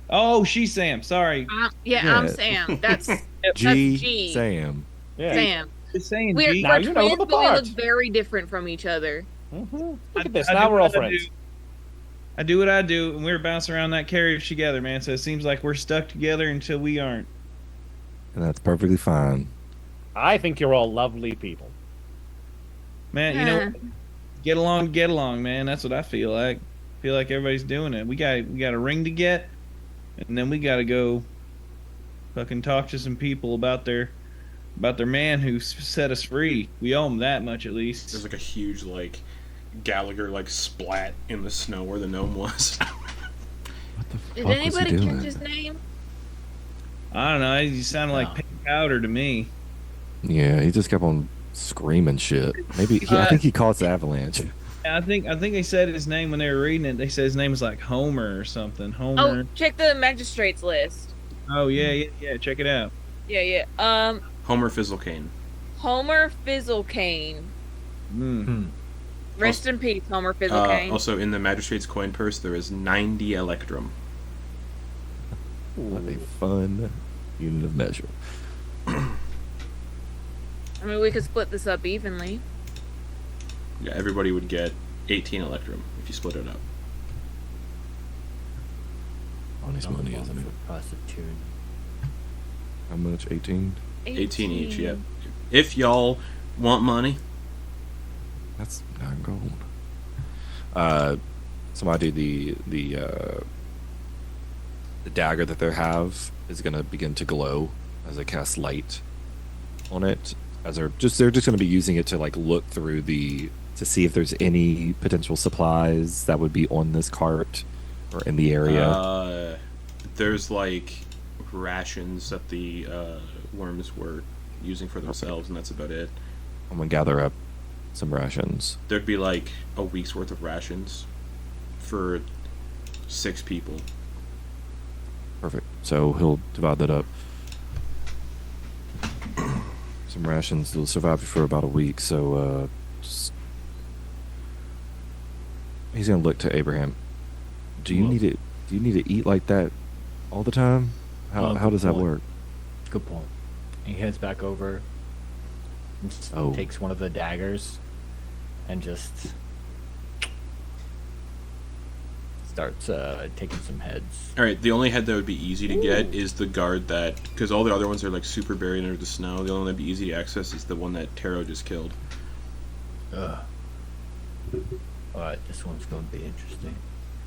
Oh, she's Sam. Sorry. Yeah, I'm Yeah. Sam. That's G, G. Sam. Yeah. Sam. Just saying. We're, G. Now we're you know twins, them but we apart. look very different from each other. Look I- at this. I Now do we're all what I friends. do. I do what I do, and we're bouncing around that carriage together, man. So it seems like we're stuck together until we aren't. And that's perfectly fine. I think you're all lovely people. Man, you know, get along, man. That's what I feel like. I feel like everybody's doing it. We got a ring to get, and then we got to go fucking talk to some people about their man who set us free. We owe them that much at least. There's like a huge Gallagher like splat in the snow where the gnome was. What the Did fuck was he anybody doing? catch his name? I don't know. He sounded like pink powder to me. Yeah, he just kept on screaming shit. Maybe I think he caused the avalanche. I think they said his name when they were reading it. They said his name was like Homer or something. Homer. Oh, check the magistrate's list. Oh yeah. Check it out. Yeah. Homer Fizzlecane. Homer Fizzlecane. Rest in peace, Homer Fizzlecane. Also, in the magistrate's coin purse, there is 90 electrum. What a fun unit of measure. I mean, we could split this up evenly. Yeah, everybody would get 18 electrum if you split it up. Honest money, Not isn't it? for price of tune. How much? 18? 18 each, yeah. If y'all want money. That's 9 gold. Sumaji, the dagger that they have is gonna begin to glow as it casts light on it. As they're just gonna be using it to like look through to see if there's any potential supplies that would be on this cart or in the area. There's like rations that the worms were using for themselves, and that's about it. I'm gonna gather up some rations. There'd be like a week's worth of rations for 6 people. Perfect. So he'll divide that up. Some rations will survive you for about a week. So he's gonna look to Abraham. Do you need it? Do you need to eat like that all the time? How does that point. work? Good point. He heads back over, and just Oh. takes one of the daggers, and just starts taking some heads. Alright, the only head that would be easy to get is the guard that, because all the other ones are like super buried under the snow. The only one that'd be easy to access is the one that Tero just killed. Ugh. Alright, this one's going to be interesting.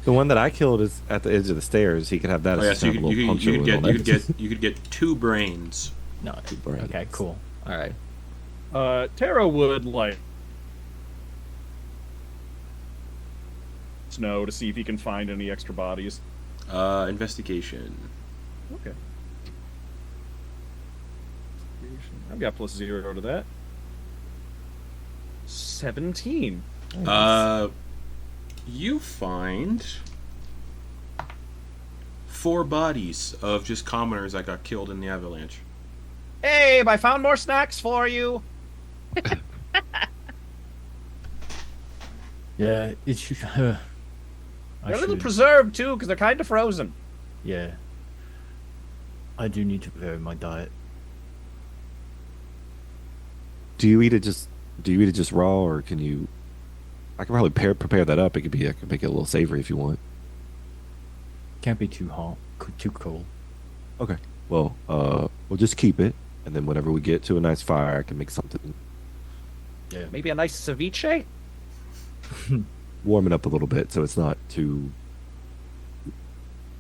The one that I killed is at the edge of the stairs. He could have that Oh as yeah, a so little puncture wound on it. you could get 2 brains. No, brains. okay, cool. Alright. Tero would like snow to see if he can find any extra bodies. Investigation. Okay. I've got +0 to that. 17. You find 4 bodies of just commoners that got killed in the avalanche. Abe, I found more snacks for you. Yeah, it's... They're a little preserved too, because they're kind of frozen. Yeah. I do need to vary my diet. Do you eat it just raw, or can you? I can probably prepare that up. I can make it a little savory if you want. Can't be too hot, too cold. Okay. Well, we'll just keep it, and then whenever we get to a nice fire, I can make something. Yeah. Maybe a nice ceviche? Warm it up a little bit so it's not too.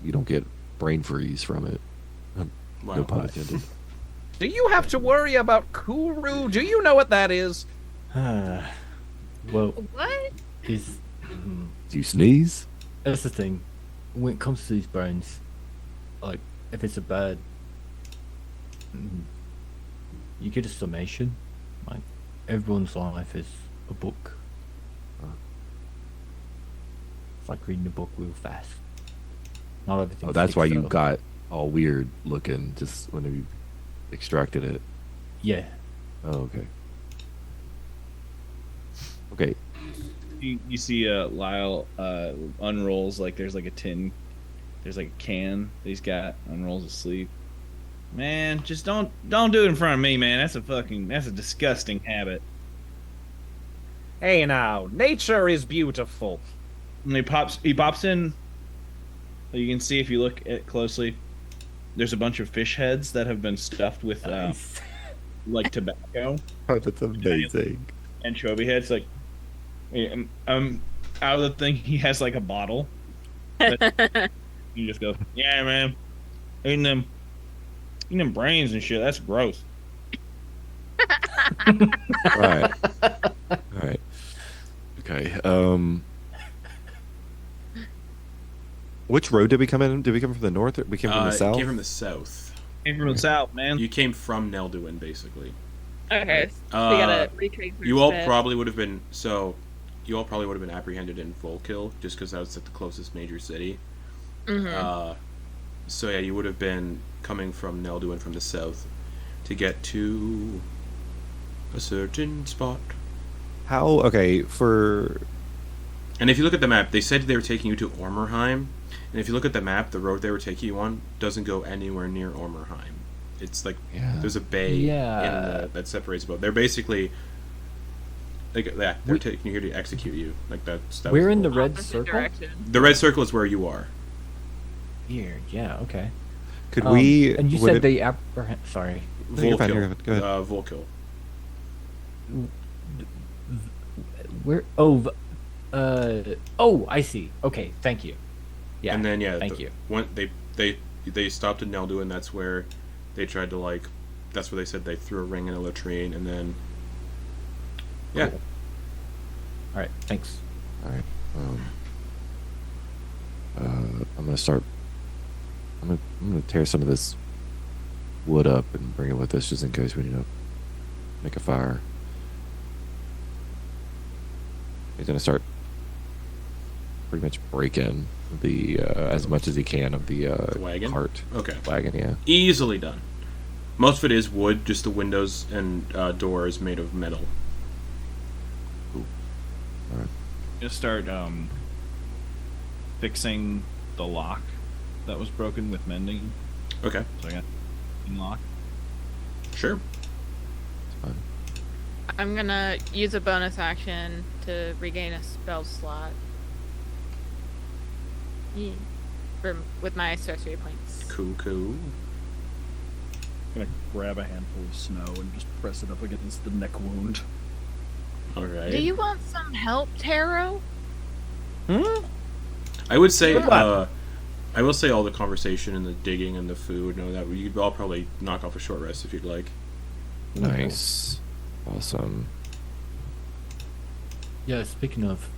You don't get brain freeze from it. Wow. No pun intended. Do you have to worry about Kuru? Do you know what that is? Well, What? is Do you sneeze? that's the thing. When it comes to these bones, like if it's a bad, you get a summation. Like everyone's life is a book. It's like reading a book real fast. Not everything. Oh, that's why sticks you out. got all weird looking just when you extracted it. Yeah. Oh, okay. Okay. You see Lyle unrolls like there's like a tin, there's like a can that he's got, unrolls his sleeve. Man, just don't do it in front of me, man. That's a disgusting habit. Hey now, nature is beautiful. And he pops in. You can see if you look at it closely, there's a bunch of fish heads that have been stuffed with Nice. like tobacco. Oh, that's amazing. Anchovy heads. Like, out of the thing, he has like a bottle. You just go, yeah, man, eating them brains and shit. That's gross. All right. Okay. Which road did we come in? Did we come from the north? Or we came from the south. Came from the south. Came from the south, man. You came from Nelduin, basically. Okay, so we gotta retrace. You all probably would have been apprehended in Volkill, just because that was the closest major city. Mm-hmm. So yeah, you would have been coming from Nelduin from the south to get to a certain spot. How? Okay, for. And if you look at the map, they said they were taking you to Ormheim. And if you look at the map, the road they were taking you on doesn't go anywhere near Ormheim. It's like there's a bay that separates both. They're basically they're taking you here to execute you. Like that. We're in the red circle. Direction. The red circle is where you are. Weird. Yeah. Okay. Could we? And you said they apprehend. Sorry. Volkill. Go ahead. Volkill. Where? Oh. Oh, I see. Okay. Thank you. Yeah. And then Thank you. When they stopped in Neldu, and that's where they tried to that's where they said they threw a ring in a latrine, and then Cool. All right. Thanks. All right. I'm gonna start. I'm gonna tear some of this wood up and bring it with us, just in case we need to make a fire. He's gonna start pretty much breaking the as much as he can of the wagon? cart. Okay. Wagon, yeah. Easily done. Most of it is wood, just the windows and doors made of metal. Just start fixing the lock that was broken with mending. Okay. So I got lock. Sure. It's fine. I'm gonna use a bonus action to regain a spell slot. Yeah. With my sorcery points. Cool. I'm gonna grab a handful of snow and just press it up against the neck wound. All right. Do you want some help, Tero? I would say, What? I will say all the conversation and the digging and the food and all that, you could all probably knock off a short rest if you'd like. Nice. Awesome. Yeah. Speaking of,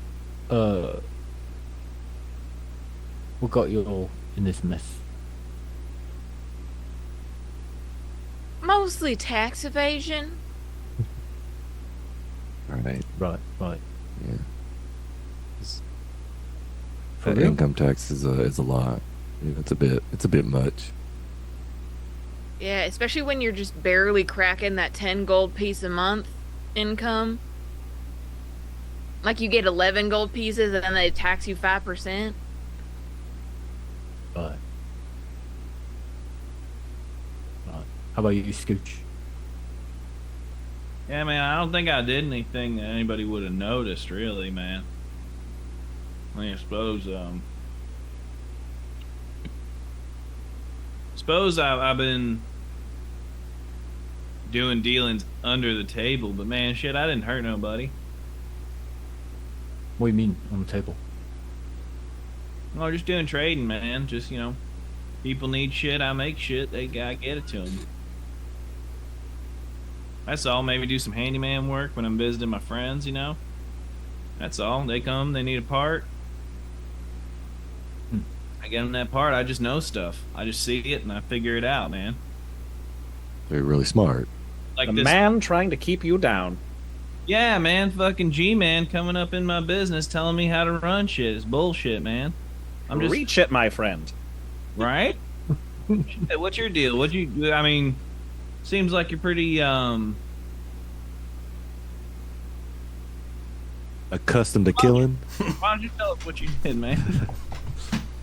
what got you all in this mess? Mostly tax evasion. All right. Right. Yeah. For That real? income tax is a lot. Yeah, it's a bit much. Yeah, especially when you're just barely cracking that 10 gold piece a month income. Like you get 11 gold pieces and then they tax you 5%. Right. How about you, Scooch? Yeah, man, I don't think I did anything that anybody would have noticed, really, man. I suppose, I've been doing dealings under the table, but man, shit, I didn't hurt nobody. What do you mean on the table? No, just doing trading, man. Just, people need shit, I make shit, I get it to them. That's all. Maybe do some handyman work when I'm visiting my friends, That's all. They come, they need a part. I get them that part, I just know stuff. I just see it and I figure it out, man. They're really smart. Like The this. man trying to keep you down. Yeah, man, fucking G-Man coming up in my business telling me how to run shit. It's bullshit, man. I'm just Reach it, my friend. right. Shit, what's your deal? Seems like you're pretty Accustomed to killing. Why don't you tell us what you did, man?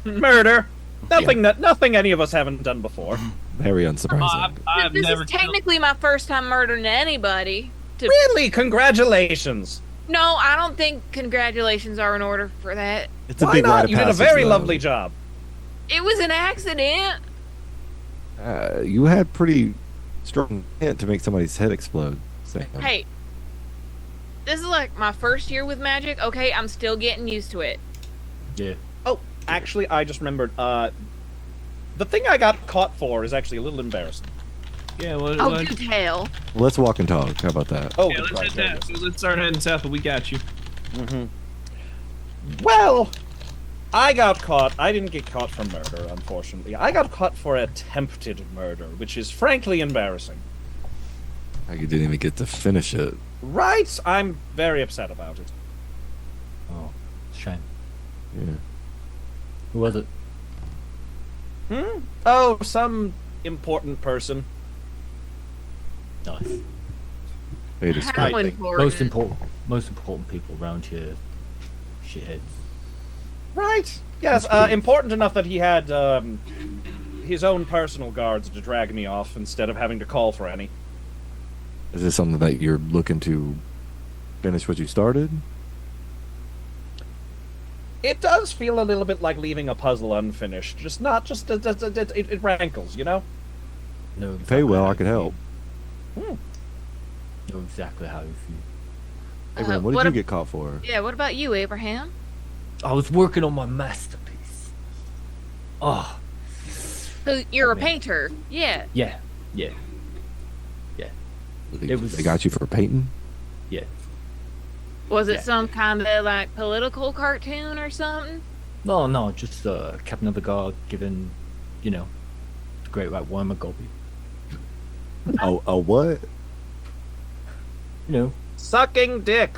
Murder. Nothing any of us haven't done before. Very unsurprising. I've This never is technically my first time murdering anybody. Really? Congratulations. No, I don't think congratulations are in order for that. It's a Why big rite not? of You did a passage, very though. lovely job. It was an accident. You had pretty strong hint to make somebody's head explode. Sam. Hey, this is like my first year with magic. Okay, I'm still getting used to it. Yeah. Oh, actually, I just remembered. The thing I got caught for is actually a little embarrassing. Yeah, Oh, do tell. Let's walk and talk. How about that? Oh, yeah, good let's God, head that. So let's start heading south, but we got you. Well, I got caught. I didn't get caught for murder, unfortunately. I got caught for attempted murder, which is frankly embarrassing. You didn't even get to finish it. Right? I'm very upset about it. Oh, shame. Yeah. Who was it? Oh, some important person. Nice. Way to How scrape. important? Most important people around here. Shitheads. Right. Yes, important enough that he had his own personal guards to drag me off instead of having to call for any. Is this something that you're looking to finish what you started? It does feel a little bit like leaving a puzzle unfinished. It rankles, you know? No. Pay well, how I could you help. feel. Know exactly how you feel. Abraham, what did you get caught for? Yeah, what about you, Abraham? I was working on my masterpiece. Oh, So you're a man. painter. Yeah. yeah. It was- They got you for painting? Yeah. Was it Yeah. some kind of like political cartoon or something? No, just captain of the guard giving, the great white worm a gobby. Oh, what? Sucking dick.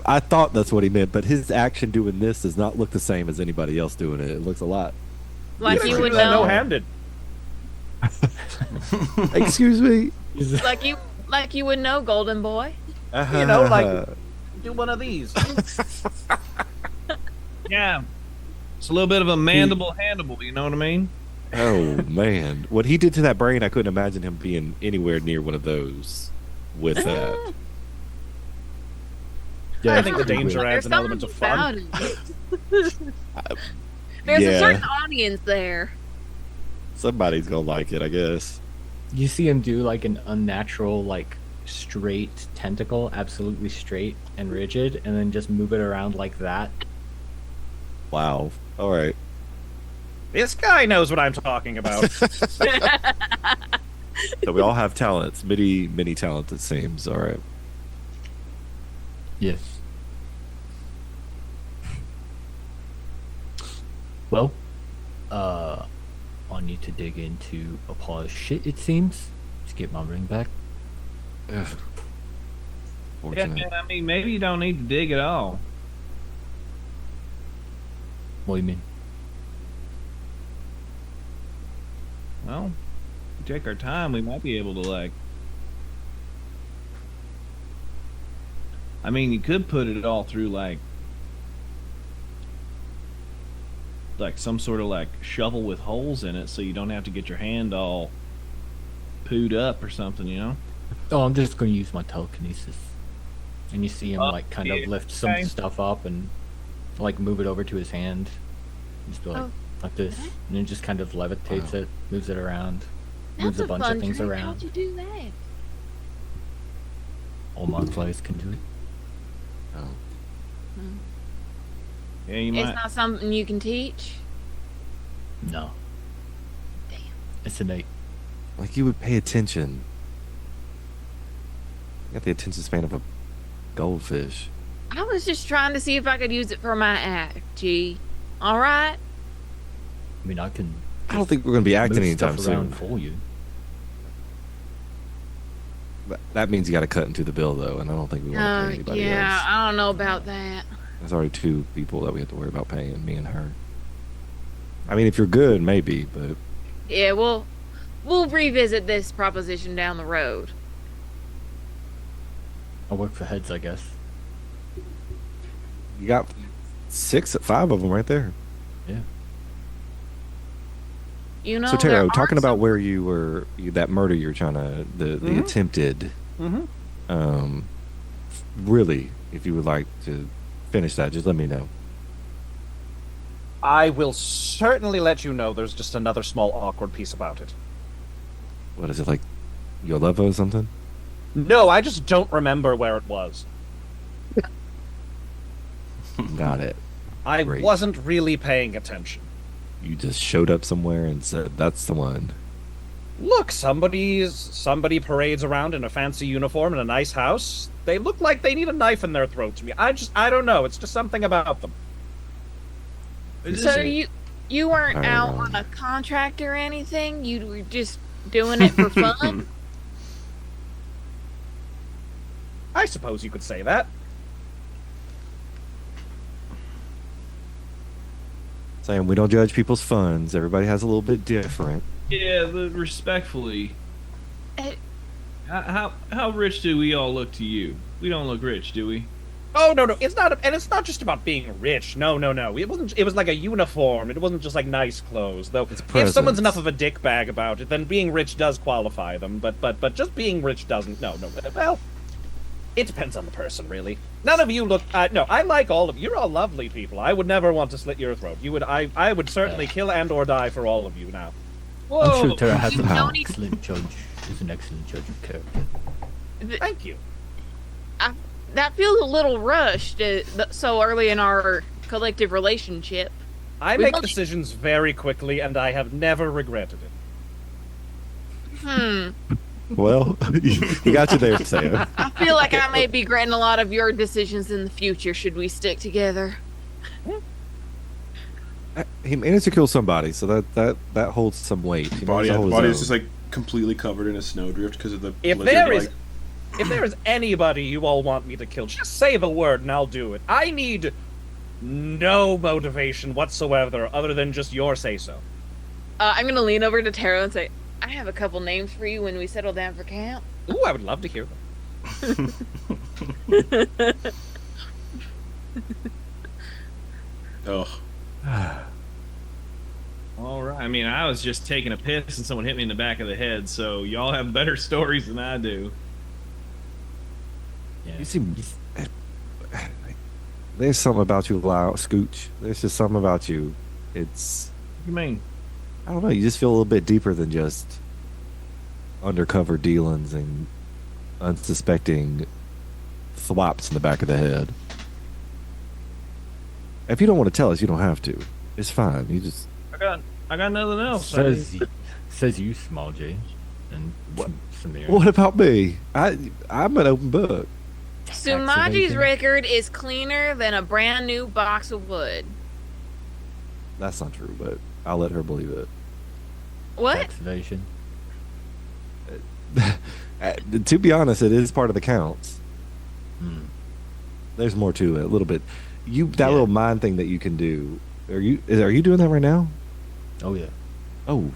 I thought that's what he meant, but his action doing this does not look the same as anybody else doing it. It looks a lot. Like Yeah, you would right. know. No-handed. Excuse me. Like you would know, Golden Boy. You know, like, do one of these. Yeah. It's a little bit of a mandible handable, you know what I mean? Oh man, what he did to that brain, I couldn't imagine him being anywhere near one of those with that. Yeah, I think the danger There's adds an element something of fun. about it. There's a certain audience there. Somebody's gonna like it, I guess. You see him do like an unnatural, like straight tentacle, absolutely straight and rigid, and then just move it around like that. Wow. All right. This guy knows what I'm talking about. So we all have talents, many talents. It seems. All right. Yes. Well, I need to dig into a pile of shit, it seems, to get my ring back. Ugh. Yeah, Fortunate. man, I mean, maybe you don't need to dig at all. What do you mean? Well, if we take our time, we might be able to, like... I mean, you could put it all through, like some sort of, like, shovel with holes in it so you don't have to get your hand all pooed up or something, you know? Oh, I'm just going to use my telekinesis. And you see him, like, kind of lift some okay. stuff up and, like, move it over to his hand. Just be like, Oh. like this. And then just kind of levitates it, moves it around, moves That's a bunch fun of things trick. around. How'd you do that? All my players can do it. Oh. Yeah, you It's might... not something you can teach. No. Damn. It's innate. Like you would pay attention. You got the attention span of a goldfish. I was just trying to see if I could use it for my act, G. All right? I mean, I can I don't think we're going to be acting move anytime stuff around soon. for you. That means you got to cut into the bill, though, and I don't think we want to pay anybody yeah, else. I don't know about that. There's already 2 people that we have to worry about paying, me and her. I mean, if you're good, maybe, but Yeah, we'll revisit this proposition down the road. I'll work for heads, I guess. you got 5 of them right there. Yeah. You know, So, there Tero, are talking about some- where you were, that murder you're trying to, the attempted, really, if you would like to finish that, just let me know. I will certainly let you know there's just another small awkward piece about it. What is it, like Yolevo or something? No, I just don't remember where it was. Got it. I Great. wasn't really paying attention. You just showed up somewhere and said, that's the one. Look, somebody parades around in a fancy uniform in a nice house. They look like they need a knife in their throat to me. I don't know. It's just something about them. So you weren't out on a contract or anything? You were just doing it for fun? I suppose you could say that. Saying we don't judge people's funds. Everybody has a little bit different. Yeah, but respectfully, Eh. how rich do we all look to you? We don't look rich, do we? Oh no, it's not, and it's not just about being rich. No. It wasn't. It was like a uniform. It wasn't just like nice clothes, though. It's If presents. someone's enough of a dickbag about it, then being rich does qualify them. But just being rich doesn't. No. Well, it depends on the person, really. None of you look. No, I like all of you. You're all lovely people. I would never want to slit your throat. You would. I would certainly kill and or die for all of you now. I'm sure Tero has You an don't even- excellent judge. He's an excellent judge of character. Thank you. That feels a little rushed so early in our collective relationship. I We make both- decisions very quickly, and I have never regretted it. Well, you got you there, Sam. I feel like I may be regretting a lot of your decisions in the future should we stick together. He managed to kill somebody, so that holds some weight. He Body, managed to the hold body his is just own. like completely covered in a snowdrift because of the If blizzard, there is, like- if there is anybody you all want me to kill, just say the word and I'll do it. I need no motivation whatsoever, other than just your say so. I'm gonna lean over to Tero and say, I have a couple names for you when we settle down for camp. Ooh, I would love to hear them. Ugh. All right. I mean, I was just taking a piss and someone hit me in the back of the head, so y'all have better stories than I do. Yeah. You seem. There's something about you, Lyle, Scooch. There's just something about you. It's. What do you mean? I don't know. You just feel a little bit deeper than just undercover dealings and unsuspecting thwops in the back of the head. If you don't want to tell us, you don't have to. It's fine. You just. I got nothing else. Says you, Small J, and What? Samira. What about me? I'm an open book. Sumaji's evasion. record is cleaner than a brand new box of wood. That's not true, but I'll let her believe it. What? Tax evasion. To be honest, it is part of the counts. Hmm. There's more to it, a little bit. That Yeah. little mind thing that you can do. Are you doing that right now? Oh yeah. Oh,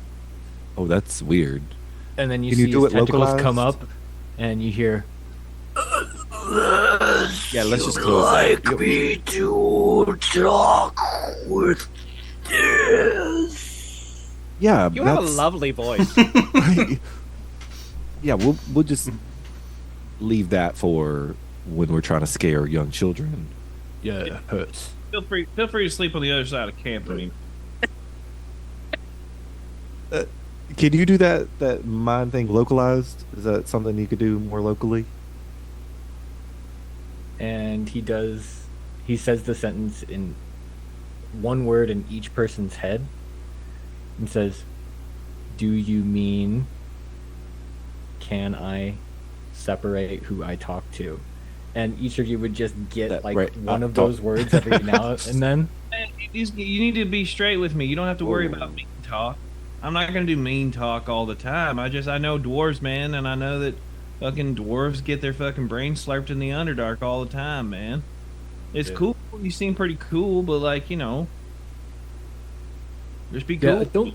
that's weird. And then you Can see you do his it tentacles localized? come up, and you hear. Yeah, let's just close. Like me to talk with this. Yeah, You have a that's- lovely voice. Yeah, we'll just leave that for when we're trying to scare young children. Yeah, it hurts. Feel free to sleep on the other side of camp. I mean, Can you do that mind thing localized? Is that something you could do more locally? And he says the sentence in one word in each person's head, and says, "Do you mean? Can I separate who I talk to?" And each of you would just get That- like right, one of talk. those words every now and then. you need to be straight with me. You don't have to worry Ooh. about mean talk. I'm not gonna do mean talk all the time. I know dwarves, man, and I know that fucking dwarves get their fucking brains slurped in the Underdark all the time, man. It's Yeah. cool. You seem pretty cool, but like, just be cool. Yeah,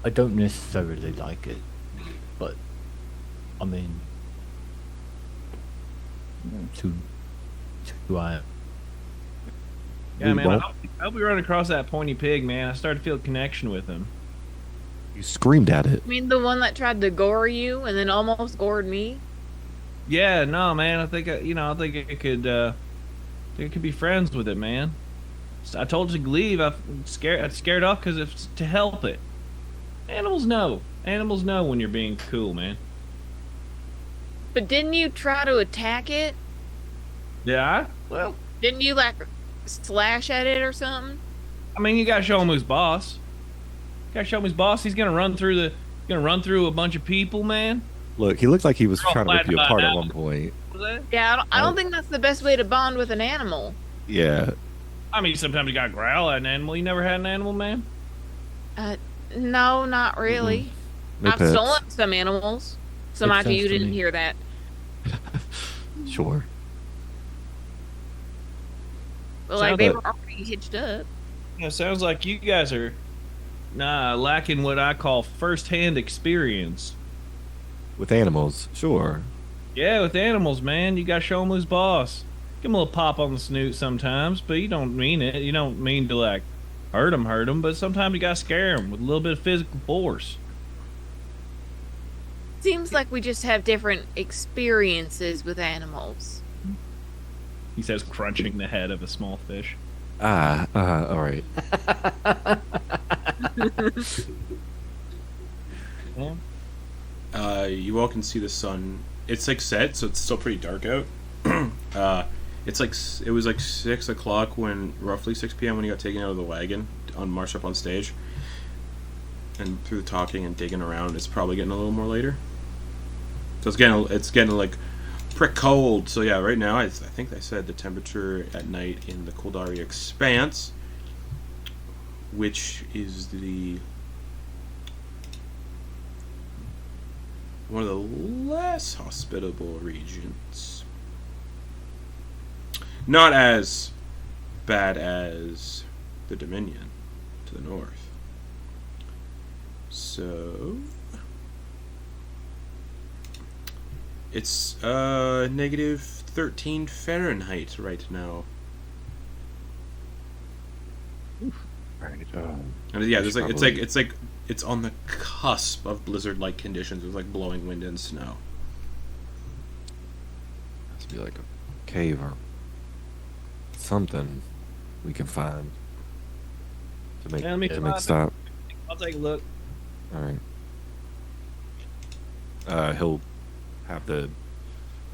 I don't necessarily like it, but I mean, to I am. Yeah, We man. won't. I hope we run across that pointy pig, man. I started to feel a connection with him. You screamed at it. I mean, the one that tried to gore you and then almost gored me? Yeah, no, man. I think I think I could be friends with it, man. I told you to leave. I'm scared off because it's to help it. Animals know when you're being cool, man. But didn't you try to attack it? Yeah. Well, Didn't you, like, slash at it or something? I mean, you gotta show him who's boss. Gotta show him who's boss. He's gonna run through Gonna run through a bunch of people, man? Look, he looked like he was They're all trying to rip you flat apart at out. one point. What was that? Yeah, I don't think that's the best way to bond with an animal. Yeah. I mean, sometimes you gotta growl at an animal. You never had an animal, man? No, not really. No I've pets. stolen some animals. sense Sumaji, you to didn't me. hear that. Sure. But Sound like they that- were already hitched up. Yeah, sounds like you guys are lacking what I call first-hand experience. With animals, sure. Yeah, with animals, man, you gotta show them who's boss. Give them a little pop on the snoot sometimes, but you don't mean it. You don't mean to like hurt them, but sometimes you gotta scare them with a little bit of physical force. Seems like we just have different experiences with animals. He says, crunching the head of a small fish. All right. You all can see the sun. It's like set, so it's still pretty dark out. It's like it was like 6 o'clock when, roughly 6 p.m. when he got taken out of the wagon on march up on stage. And through the talking and digging around, it's probably getting a little more later. So it's getting like pretty cold. So yeah, right now I think I said the temperature at night in the Koldari Expanse, which is one of the less hospitable regions. Not as bad as the Dominion to the north. So it's negative 13 Fahrenheit right now. Right. And yeah, there's it's on the cusp of blizzard-like conditions with like blowing wind and snow. Must be like a cave or something we can find to make Yeah, let me to find make stop. I'll take a look. All right. He'll have the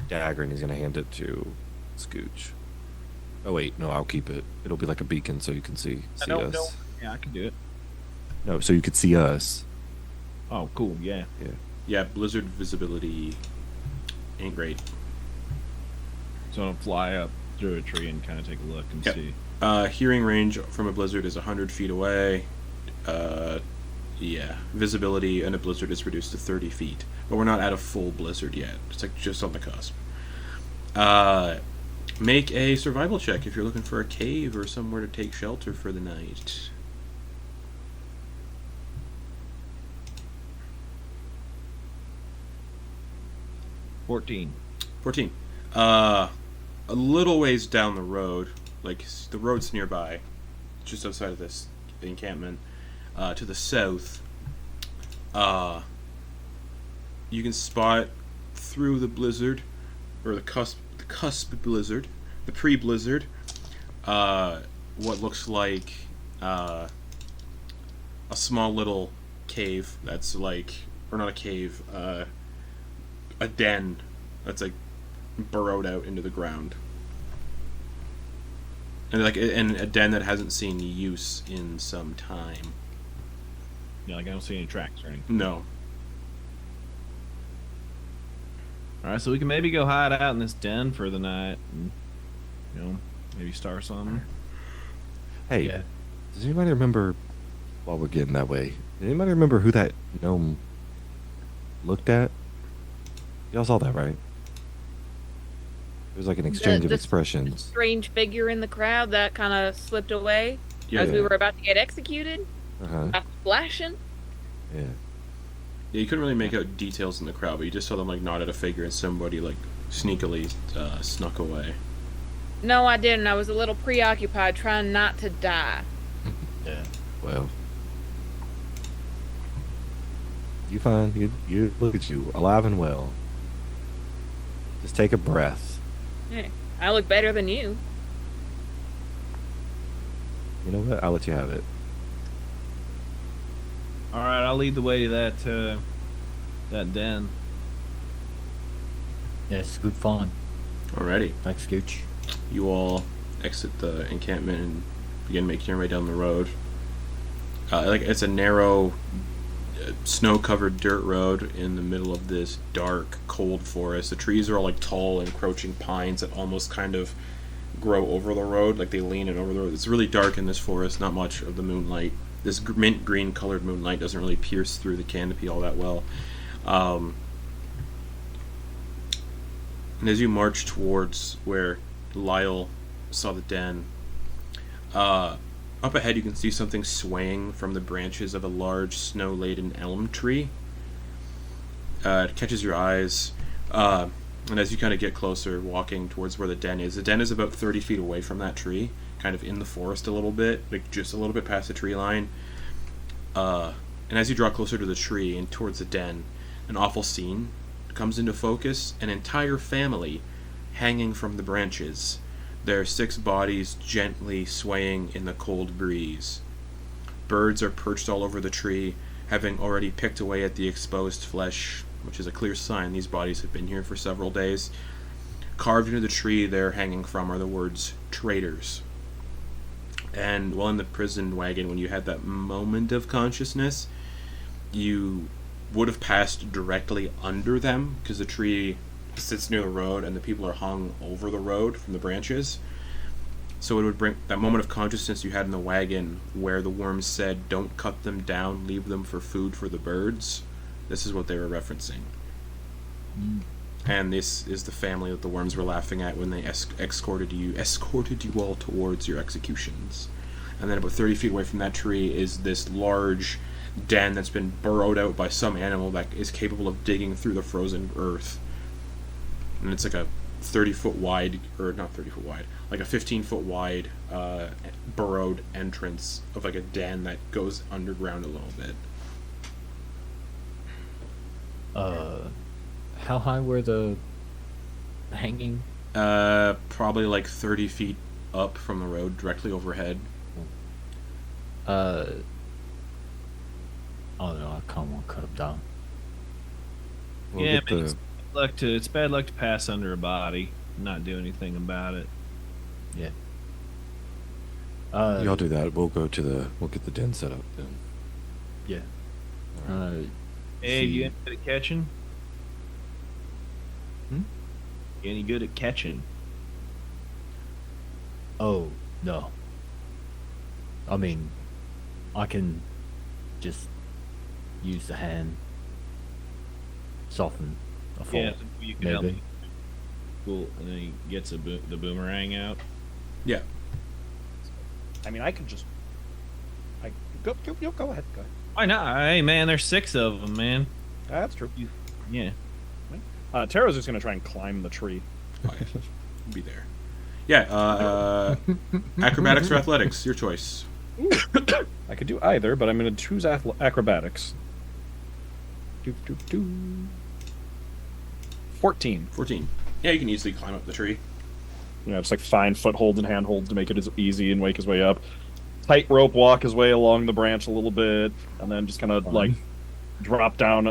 dagger and he's gonna hand it to Scooch. Oh wait, no, I'll keep it. It'll be like a beacon so you can see us. Yeah, I can do it. No, so you could see us. Oh, cool. Yeah. Yeah, blizzard visibility ain't great. So I'll fly up through a tree and kind of take a look and Yep. see. Hearing range from a blizzard is 100 feet away. Yeah, visibility in a blizzard is reduced to 30 feet. But we're not at a full blizzard yet. It's like just on the cusp. Make a survival check if you're looking for a cave or somewhere to take shelter for the night. 14. 14. A little ways down the road, like the road's nearby, just outside of this encampment, to the south, you can spot through the blizzard, or the cusp blizzard, the pre-blizzard, what looks like a small little cave that's like, or not a cave, a den that's like burrowed out into the ground, and like in a den that hasn't seen use in some time. Yeah, like I don't see any tracks or anything. No. All right, so we can maybe go hide out in this den for the night, and maybe start something. Hey, Yeah. does anybody remember, while we're getting that way, does anybody remember who that gnome looked at? Y'all saw that, right? It was like an exchange of The expressions. strange figure in the crowd that kind of slipped away Yeah. as we were about to get executed. Uh-huh. Flashing. Yeah. Yeah, you couldn't really make out details in the crowd, but you just saw them like nod at a figure and somebody like sneakily snuck away. No, I didn't. I was a little preoccupied trying not to die. Yeah. Well, you fine. You look at you, alive and well. Just take a breath. Hey, I look better than you. You know what? I'll let you have it. All right, I'll lead the way to that den. Yeah, Scoot falling. Alrighty. Like Scooch. You all exit the encampment and begin making your way down the road. Like it's a narrow snow-covered dirt road in the middle of this dark, cold forest. The trees are all like tall, encroaching pines that almost kind of grow over the road, like they lean in over the road. It's really dark in this forest. Not much of the moonlight. This mint green colored moonlight doesn't really pierce through the canopy all that well. And as you march towards where Lyle saw the den, up ahead you can see something swaying from the branches of a large snow-laden elm tree. It catches your eyes, and as you kind of get closer, walking towards where the den is about 30 feet away from that tree, kind of in the forest a little bit, like just a little bit past the tree line. And as you draw closer to the tree and towards the den, an awful scene comes into focus. An entire family hanging from the branches, their 6 bodies gently swaying in the cold breeze. Birds are perched all over the tree, having already picked away at the exposed flesh, which is a clear sign these bodies have been here for several days. Carved into the tree they're hanging from are the words traitors. And while in the prison wagon, when you had that moment of consciousness, you would have passed directly under them, because the tree sits near the road and the people are hung over the road from the branches. So it would bring that moment of consciousness you had in the wagon where the worms said, "Don't cut them down, leave them for food for the birds." This is what they were referencing. And this is the family that the worms were laughing at when they escorted you all towards your executions. And then about 30 feet away from that tree is this large den that's been burrowed out by some animal that is capable of digging through the frozen earth. And it's like a 30-foot wide, or not 30-foot wide, like a 15-foot wide burrowed entrance of like a den that goes underground a little bit. How high were the hanging? Probably like 30 feet up from the road, directly overhead. Oh no, I can't want to cut them down. We'll yeah, get but the- it's bad luck to pass under a body and not do anything about it. Yeah. y'all do that. We'll get the den set up then. Yeah. Hey, you any good at catching? Hmm? You any good at catching? Oh no. I mean, I can just use the hand, soften a fall. Yeah, you can help maybe. me. Cool. And then he gets the boomerang out. Yeah. I mean, I could just. Go ahead. Why not? Hey, man, there's 6 of them, man. That's true. Yeah. Tero's just gonna try and climb the tree. Be there. Yeah, acrobatics or athletics, your choice. I could do either, but I'm gonna choose acrobatics. 14. 14. Yeah, you can easily climb up the tree. You know, just like find footholds and handholds to make it as easy and wake his way up. Tightrope walk his way along the branch a little bit, and then just kind of like drop down,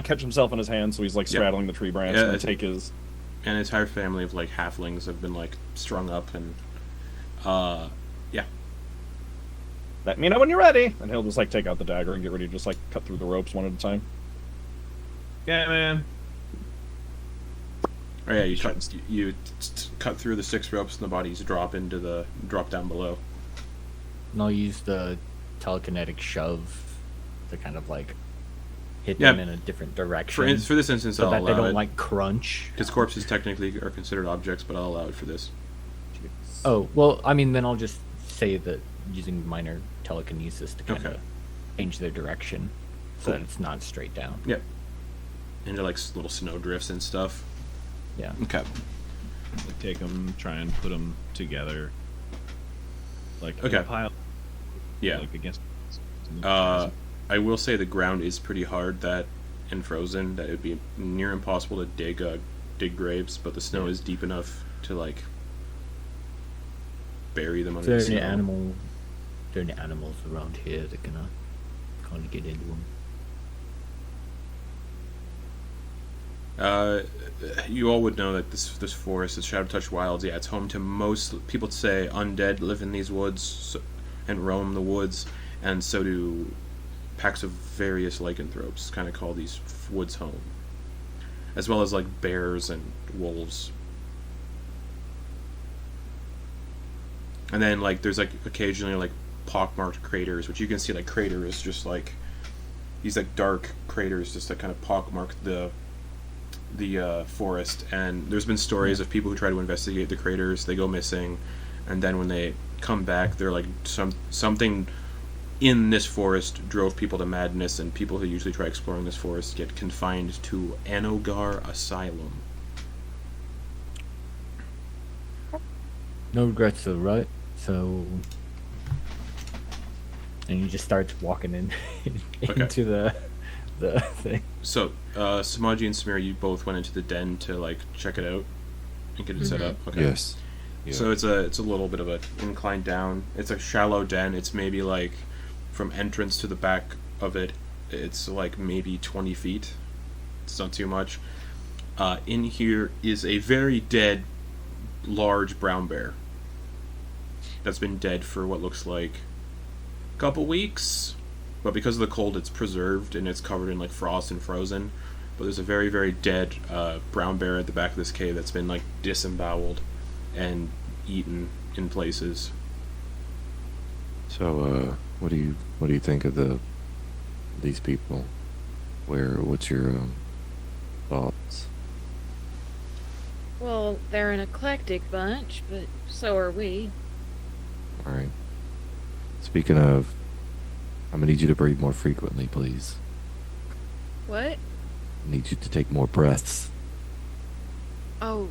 catch himself in his hand, so he's like straddling the tree branch, and then take his. An entire family of like halflings have been like strung up, and yeah. Let me know when you're ready, and he'll just like take out the dagger and get ready to just like cut through the ropes one at a time. Yeah, man. Oh yeah, you cut through the 6 ropes, and the bodies drop down below. And I'll use the telekinetic shove to kind of like hit them in a different direction. For this instance, so I'll that allow they don't it. like crunch. Because corpses technically are considered objects, but I'll allow it for this. Oh well, I mean, then I'll just say that using minor telekinesis to kind of change their direction, so that it's not straight down. Yep. Into like little snow drifts and stuff. Yeah. Okay. Take them, try and put them together. Like in Okay. a pile. Yeah. Like against. I will say the ground is pretty hard and frozen that it would be near impossible to dig graves, but the snow is deep enough to like bury them under Is the there any snow. animals around here that can kind of get into them? You all would know that this forest, the Shadow Touch Wilds, it's home to most people say undead live in these woods and roam the woods, and so do packs of various lycanthropes kind of call these woods home, as well as like bears and wolves. And then like there's like occasionally like pockmarked craters, which you can see like craters just like these like dark craters just like kind of pockmark the forest. And there's been stories of people who try to investigate the craters, they go missing, and then when they come back, they're like something in this forest drove people to madness, and people who usually try exploring this forest get confined to Anogar Asylum. No regrets though, right? So, and he just starts walking in into the thing. So, Sumaji and Samira, you both went into the den to like check it out and get it set up. Okay. Yes. Yeah. So it's a little bit of an incline down. It's a shallow den. It's maybe like from entrance to the back of it, it's like maybe 20 feet. It's not too much. In here is a very dead, large brown bear that's been dead for what looks like a couple weeks. But because of the cold, it's preserved and it's covered in like frost and frozen. But there's a very, very dead brown bear at the back of this cave that's been like disemboweled and eaten in places. So, what do you think of these people? What's your thoughts? Well, they're an eclectic bunch, but so are we. All right. Speaking of, I'm gonna need you to breathe more frequently, please. What? I need you to take more breaths. Oh,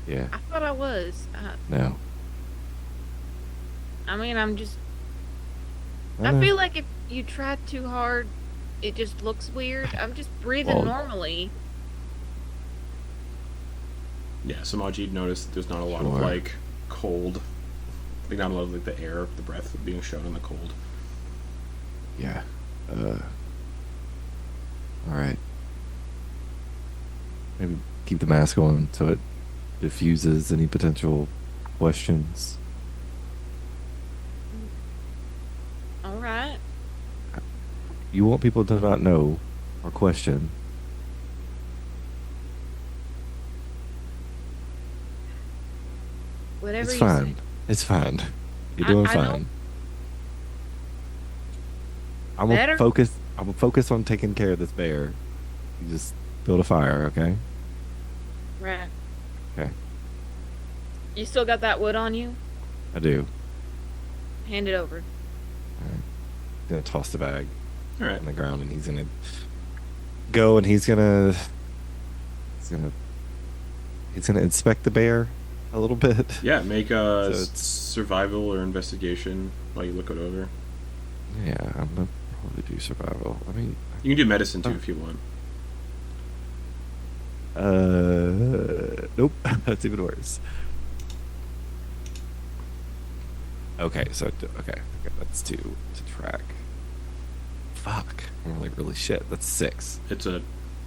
Yeah. I thought I was. No. I mean, I feel like if you try too hard, it just looks weird. I'm just breathing Well- normally. Yeah, Sumaji noticed there's not a lot of Sure. like cold, like not a lot of like the air, the breath being shown in the cold. Yeah. All right. Maybe keep the mask on so it diffuses any potential questions. All right. You want people to not know or question. Whatever It's you fine. say. It's fine. You're doing I don't- fine. I'm gonna Better? focus. I'm gonna focus on taking care of this bear. You just build a fire, okay? Right. Okay. You still got that wood on you? I do. Hand it over. He's gonna toss the bag All right. on the ground, and he's gonna go, and he's gonna inspect the bear a little bit. Yeah, make a So it's- survival or investigation while you look it over. Yeah, I'm gonna probably do survival. I mean, You can do medicine too if you want. nope. That's even worse. Okay, so okay, that's 2 to track. Fuck, I'm like really shit. That's 6. It's a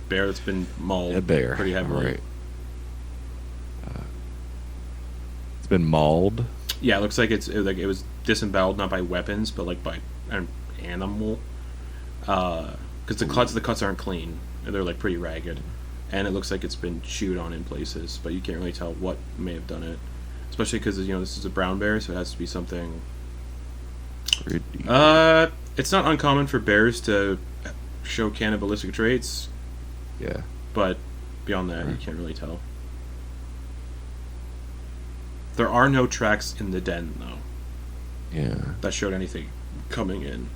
bear that's been mauled A bear. pretty heavily. Alright. It's been mauled. Yeah, it looks like it was disemboweled not by weapons but like by an animal. Because the cuts aren't clean. They're like pretty ragged, and it looks like it's been chewed on in places, but you can't really tell what may have done it. Especially because this is a brown bear, so it has to be something. Pretty. It's not uncommon for bears to show cannibalistic traits, Yeah. but beyond that, you Right. can't really tell. There are no tracks in the den, though, Yeah. that showed anything coming in.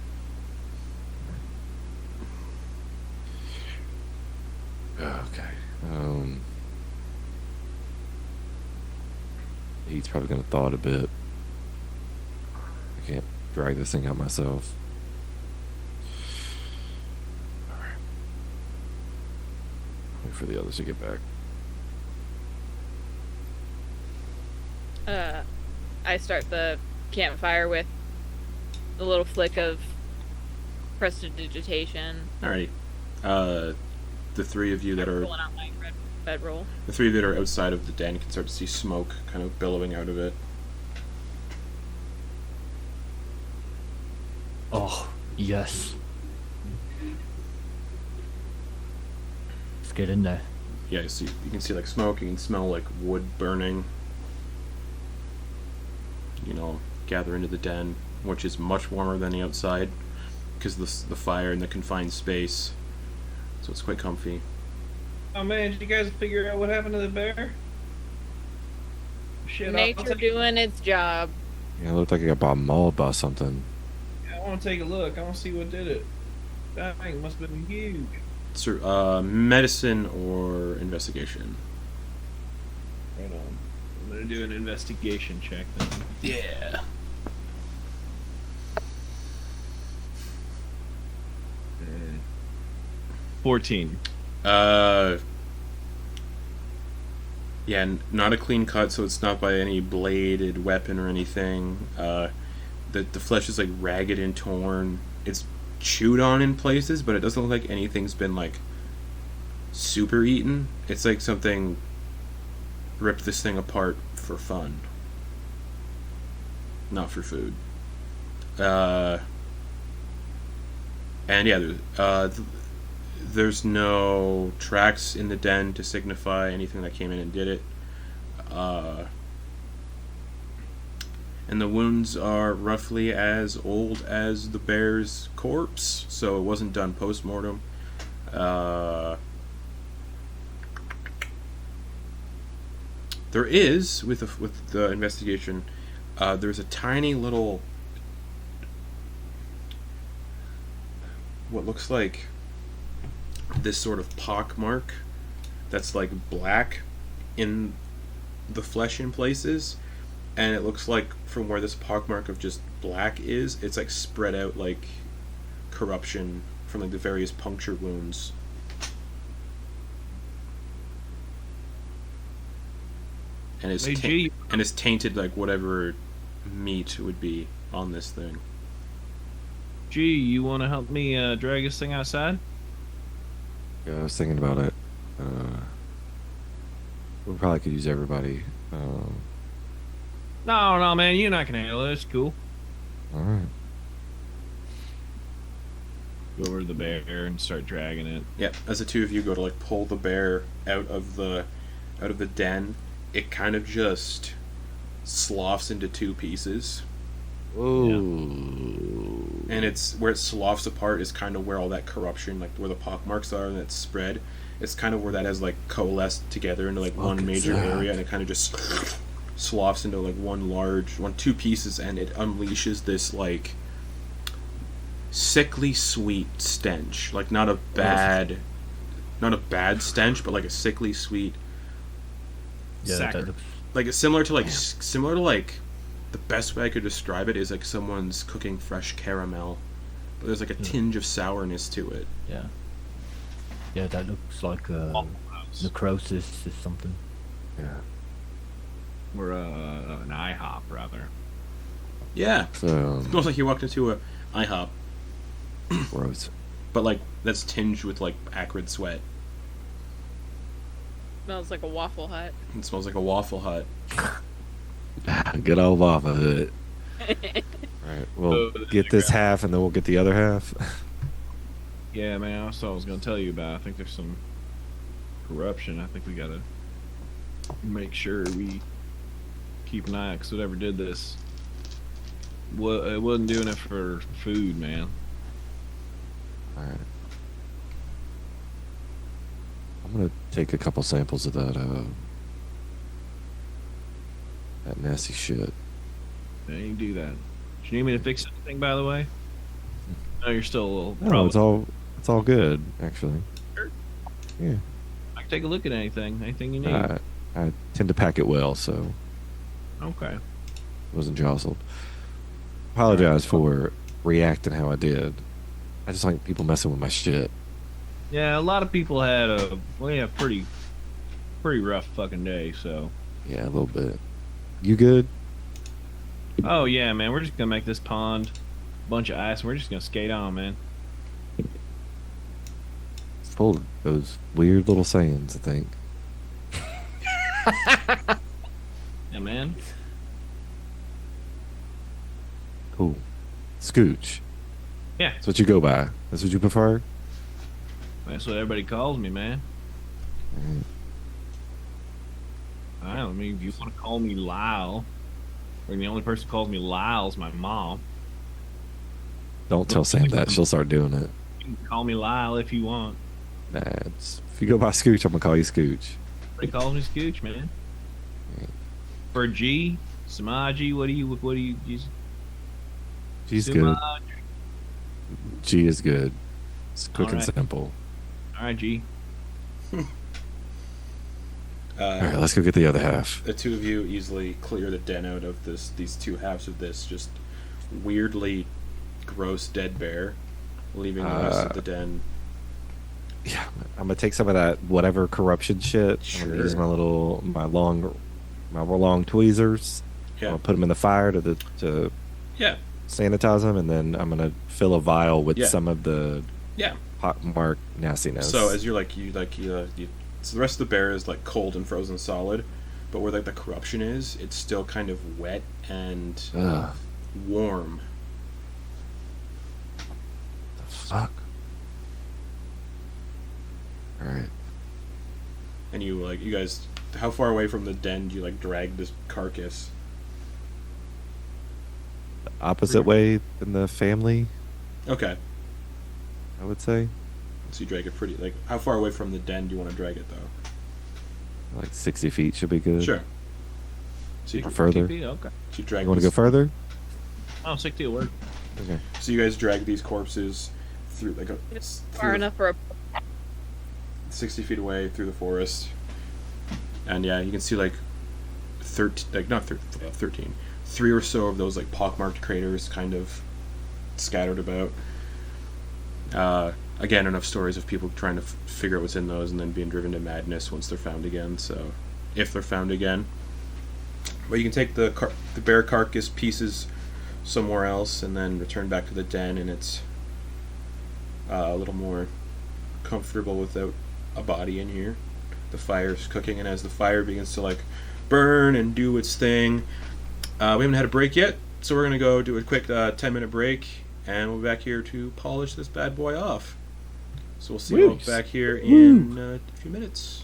Okay. He's probably gonna thaw it a bit. I can't drag this thing out myself. Alright. Wait for the others to get back. I start the campfire with a little flick of prestidigitation. Alrighty. The three of you that are Pulling out my red bedroll. outside of the den can start to see smoke kind of billowing out of it. Oh, yes. get in there. Yeah, you can see like smoke. You can smell like wood burning. You know, gather into the den, which is much warmer than the outside because the fire and the confined space. So it's quite comfy. Oh man, did you guys figure out what happened to the bear? Shit, Nature doing its job. Yeah, it looked like it got mauled by something. I want to take a look. I want to see what did it. That thing must have been huge. Medicine or investigation? Right on. I'm gonna do an investigation check then. Yeah. 14. Yeah, not a clean cut, so it's not by any bladed weapon or anything. The flesh is like ragged and torn. It's chewed on in places, but it doesn't look like anything's been like super eaten. It's like something ripped this thing apart for fun, not for food. And yeah, there's no tracks in the den to signify anything that came in and did it. And the wounds are roughly as old as the bear's corpse, so it wasn't done post-mortem. There is, with the investigation, there's a tiny little, what looks like this sort of pock mark that's like black in the flesh in places, and it looks like from where this pock mark of just black is, it's like spread out like corruption from like the various puncture wounds. And it's tainted like whatever meat would be on this thing. Gee, you want to help me drag this thing outside? Yeah, I was thinking about it. We probably could use everybody. No, man, you're not gonna handle it. It's cool. All right. Go over to the bear and start dragging it. Yeah, as the two of you go to like pull the bear out of the den, it kind of just sloughs into two pieces. Ooh. And it's where it sloughs apart is kind of where all that corruption, like where the pockmarks are and it's spread. It's kind of where that has like coalesced together into like one major area, and it kind of just sloughs into like two pieces, and it unleashes this like sickly sweet stench. Like not a bad stench, but like a sickly sweet. Yeah, that looks... Like it's similar to like the best way I could describe it is like someone's cooking fresh caramel, but there's like a tinge of sourness to it. Yeah. Yeah, that looks like necrosis or something. Yeah. Or an IHOP, rather. Yeah. So, It's almost like you walked into a IHOP, gross. but like that's tinged with like acrid sweat. Smells like a Waffle Hut. It smells like a Waffle Hut. Good old Lava Hut. Alright, we'll get this half and then we'll get the other half. Yeah, man, that's what I was gonna tell you about. I think there's some corruption. I think we gotta make sure we keep an eye out, because whatever did this, it wasn't doing it for food, man. Alright. I'm gonna take a couple samples of that nasty shit. Yeah, you can do that. Do you need me to fix anything, by the way? No, you're still a little... No, it's all good, actually. Sure. Yeah. I can take a look at anything you need. I tend to pack it well, so Okay. wasn't jostled. Apologize for reacting how I did. I just like people messing with my shit. Yeah, a lot of people had a pretty rough fucking day, so... Yeah, a little bit. You good? Oh, yeah, man, we're just gonna make this pond a bunch of ice, and we're just gonna skate on, man. It's full of those weird little sayings, I think. Yeah, man. Cool. Scooch. Yeah. That's what you go by. That's what you prefer? That's what everybody calls me, man. I mean, if you want to call me Lyle, I mean, the only person who calls me Lyle is my mom. Don't tell Sam that. She'll start doing it. You can call me Lyle if you want. Nah, if you go by Scooch, I'm gonna call you Scooch. Everybody calls me Scooch, man. For G, Sumaji, what do you use? G's good. G is good. It's quick and simple. All right, G. All right, let's go get the other half. The two of you easily clear the den out of these two halves of this just weirdly gross dead bear, leaving the rest of the den. Yeah, I'm gonna take some of that whatever corruption shit. I'm gonna use my long tweezers. Yeah. I'll put them in the fire to Yeah. sanitize them, and then I'm gonna fill a vial with Yeah. some of the Yeah. pockmark nastiness. So as you're so the rest of the bear is like cold and frozen solid, but where like the corruption is, it's still kind of wet and Ugh. warm. The fuck. All right. And you guys, how far away from the den do you drag this carcass? The opposite way than the family, Okay. I would say. So you drag it pretty how far away from the den do you want to drag it though? Like 60 feet should be good. Sure. So you, Or further. TP? Okay. so you drag You want to go this- further? Oh, 60 will work. Okay. So you guys drag these corpses through Far enough for a 60 feet away through the forest, and yeah, you can see 13, 3 or so of those pockmarked craters kind of scattered about. Again, enough stories of people trying to figure out what's in those and then being driven to madness once they're found again. So, if they're found again, but you can take the bear carcass pieces somewhere else and then return back to the den, and it's a little more comfortable without a body in here. The fire's cooking, and as the fire begins to burn and do its thing, we haven't had a break yet, so we're gonna go do a quick 10-minute break, and we'll be back here to polish this bad boy off. So we'll see you all back here in a few minutes.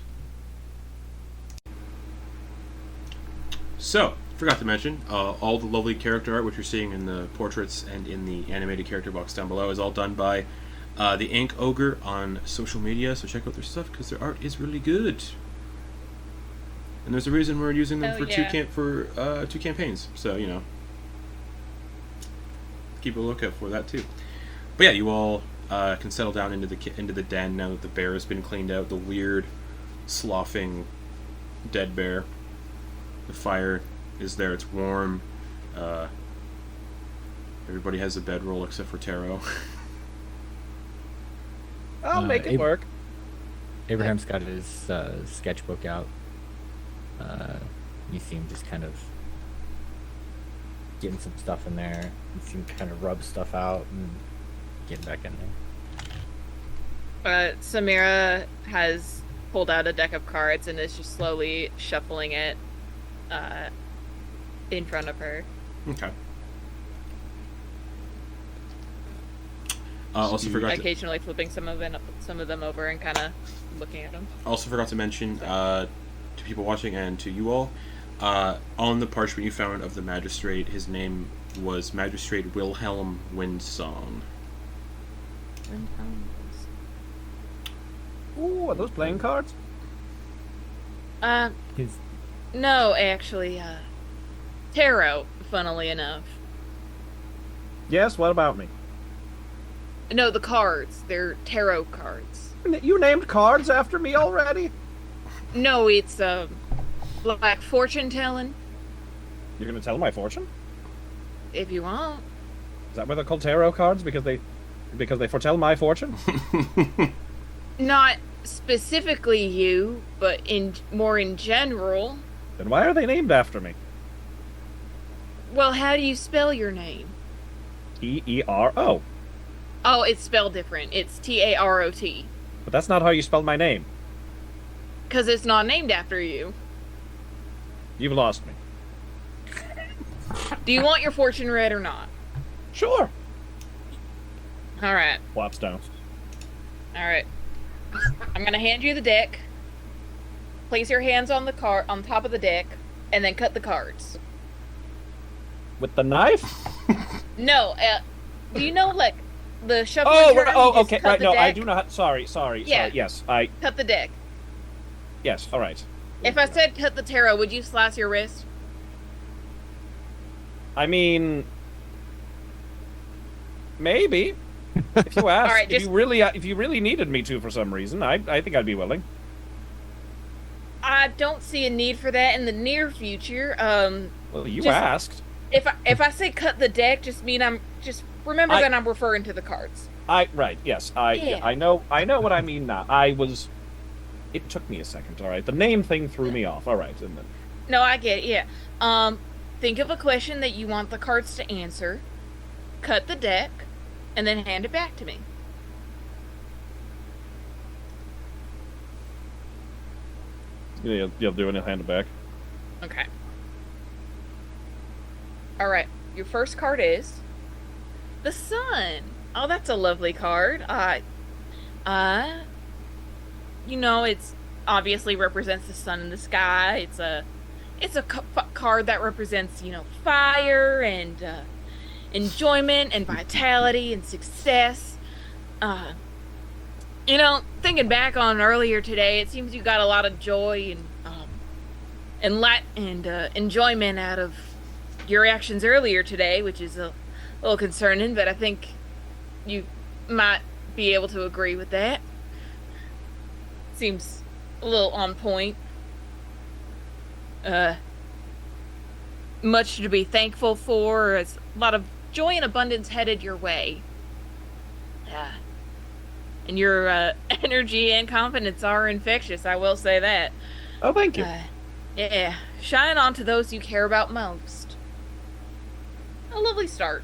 So, forgot to mention, all the lovely character art which you're seeing in the portraits and in the animated character box down below is all done by the Ink Ogre on social media, so check out their stuff because their art is really good. And there's a reason we're using them Oh, yeah. for two campaigns, so keep a lookout for that too. But yeah, you all can settle down into the den now that the bear has been cleaned out. The weird, sloughing, dead bear. The fire is there. It's warm. Everybody has a bedroll except for Tero. I'll make it work. Abraham's got his sketchbook out. You see him just kind of getting some stuff in there. You see him kind of rub stuff out and getting back in there. Samira has pulled out a deck of cards and is just slowly shuffling it in front of her. Okay. Also forgot to, Occasionally flipping some of them over and kind of looking at them. also forgot to mention to people watching and to you all, on the parchment you found of the magistrate, his name was Magistrate Wilhelm Windsong. Ooh, are those playing cards? His No, actually, Tero, funnily enough. Yes, what about me? No, the cards. They're tarot cards. You named cards after me already? No, it's, like fortune telling, You're gonna tell my fortune? if you want. Is that why they're called tarot cards? Because they foretell my fortune? Not specifically you, but more in general. Then why are they named after me? Well, how do you spell your name? T-E-R-O. Oh, it's spelled different. It's Tarot. But that's not how you spell my name. Because it's not named after you. You've lost me. Do you want your fortune read or not? Sure. Alright. Plops down. Alright. I'm gonna hand you the deck. place your hands on the card on top of the deck, and then cut the cards. With the knife? No, do you know like the shuffle? Oh, turn, you oh, just okay, cut right. the No, I deck? do not. Sorry. Yeah. Yes, I. Cut the deck. Yes, all right. If I said cut the tarot, would you slice your wrist? I mean, maybe. If you asked, right, if you really needed me to for some reason, I think I'd be willing. I don't see a need for that in the near future. Well, you Just- asked. If I say cut the deck, just remember I- that I'm referring to the cards. Yes, Yeah. I know what I mean now. It took me a second. All right, the name thing threw me off. All right, and then, No, I get it. Yeah. Think of a question that you want the cards to answer. Cut the deck, and then hand it back to me. you'll do it and hand it back. Okay. All right. Your first card is the Sun. Oh, that's a lovely card. It's obviously represents the sun in the sky. It's a card that represents, fire and enjoyment and vitality and success. Thinking back on earlier today, it seems you got a lot of joy and enjoyment out of your actions earlier today, which is a little concerning, but I think you might be able to agree with that. Seems a little on point. Much to be thankful for. It's a lot of joy and abundance headed your way. And your energy and confidence are infectious, I will say that. Oh, thank you. Yeah, shine on to those you care about most. A lovely start.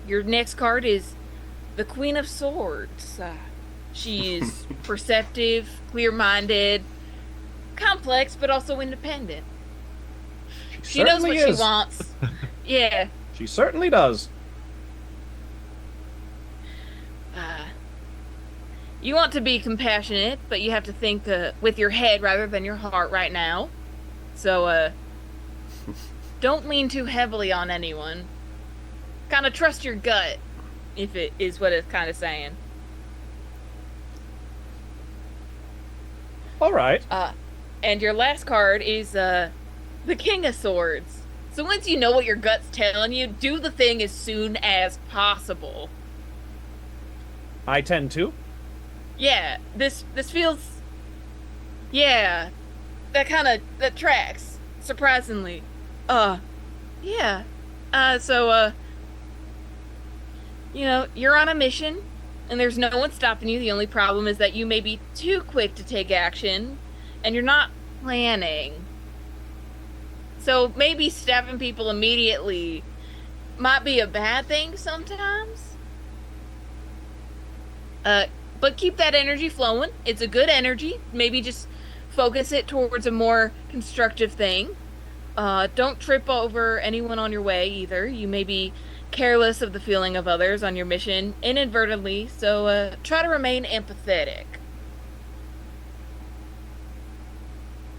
Your next card is the Queen of Swords. She is perceptive, clear-minded, complex, but also independent. She knows what she wants. Yeah. She certainly does. You want to be compassionate, but you have to think with your head rather than your heart right now. So, don't lean too heavily on anyone. Kind of trust your gut, if it is what it's kind of saying. All right. And your last card is the King of Swords. So once you know what your gut's telling you, do the thing as soon as possible. I tend to. Yeah, this feels... Yeah, that tracks, surprisingly. Yeah. You're on a mission, and there's no one stopping you. The only problem is that you may be too quick to take action, and you're not planning. So maybe stabbing people immediately might be a bad thing sometimes. But keep that energy flowing. It's a good energy. Maybe just focus it towards a more constructive thing. Don't trip over anyone on your way either. You may be careless of the feeling of others on your mission inadvertently, so try to remain empathetic.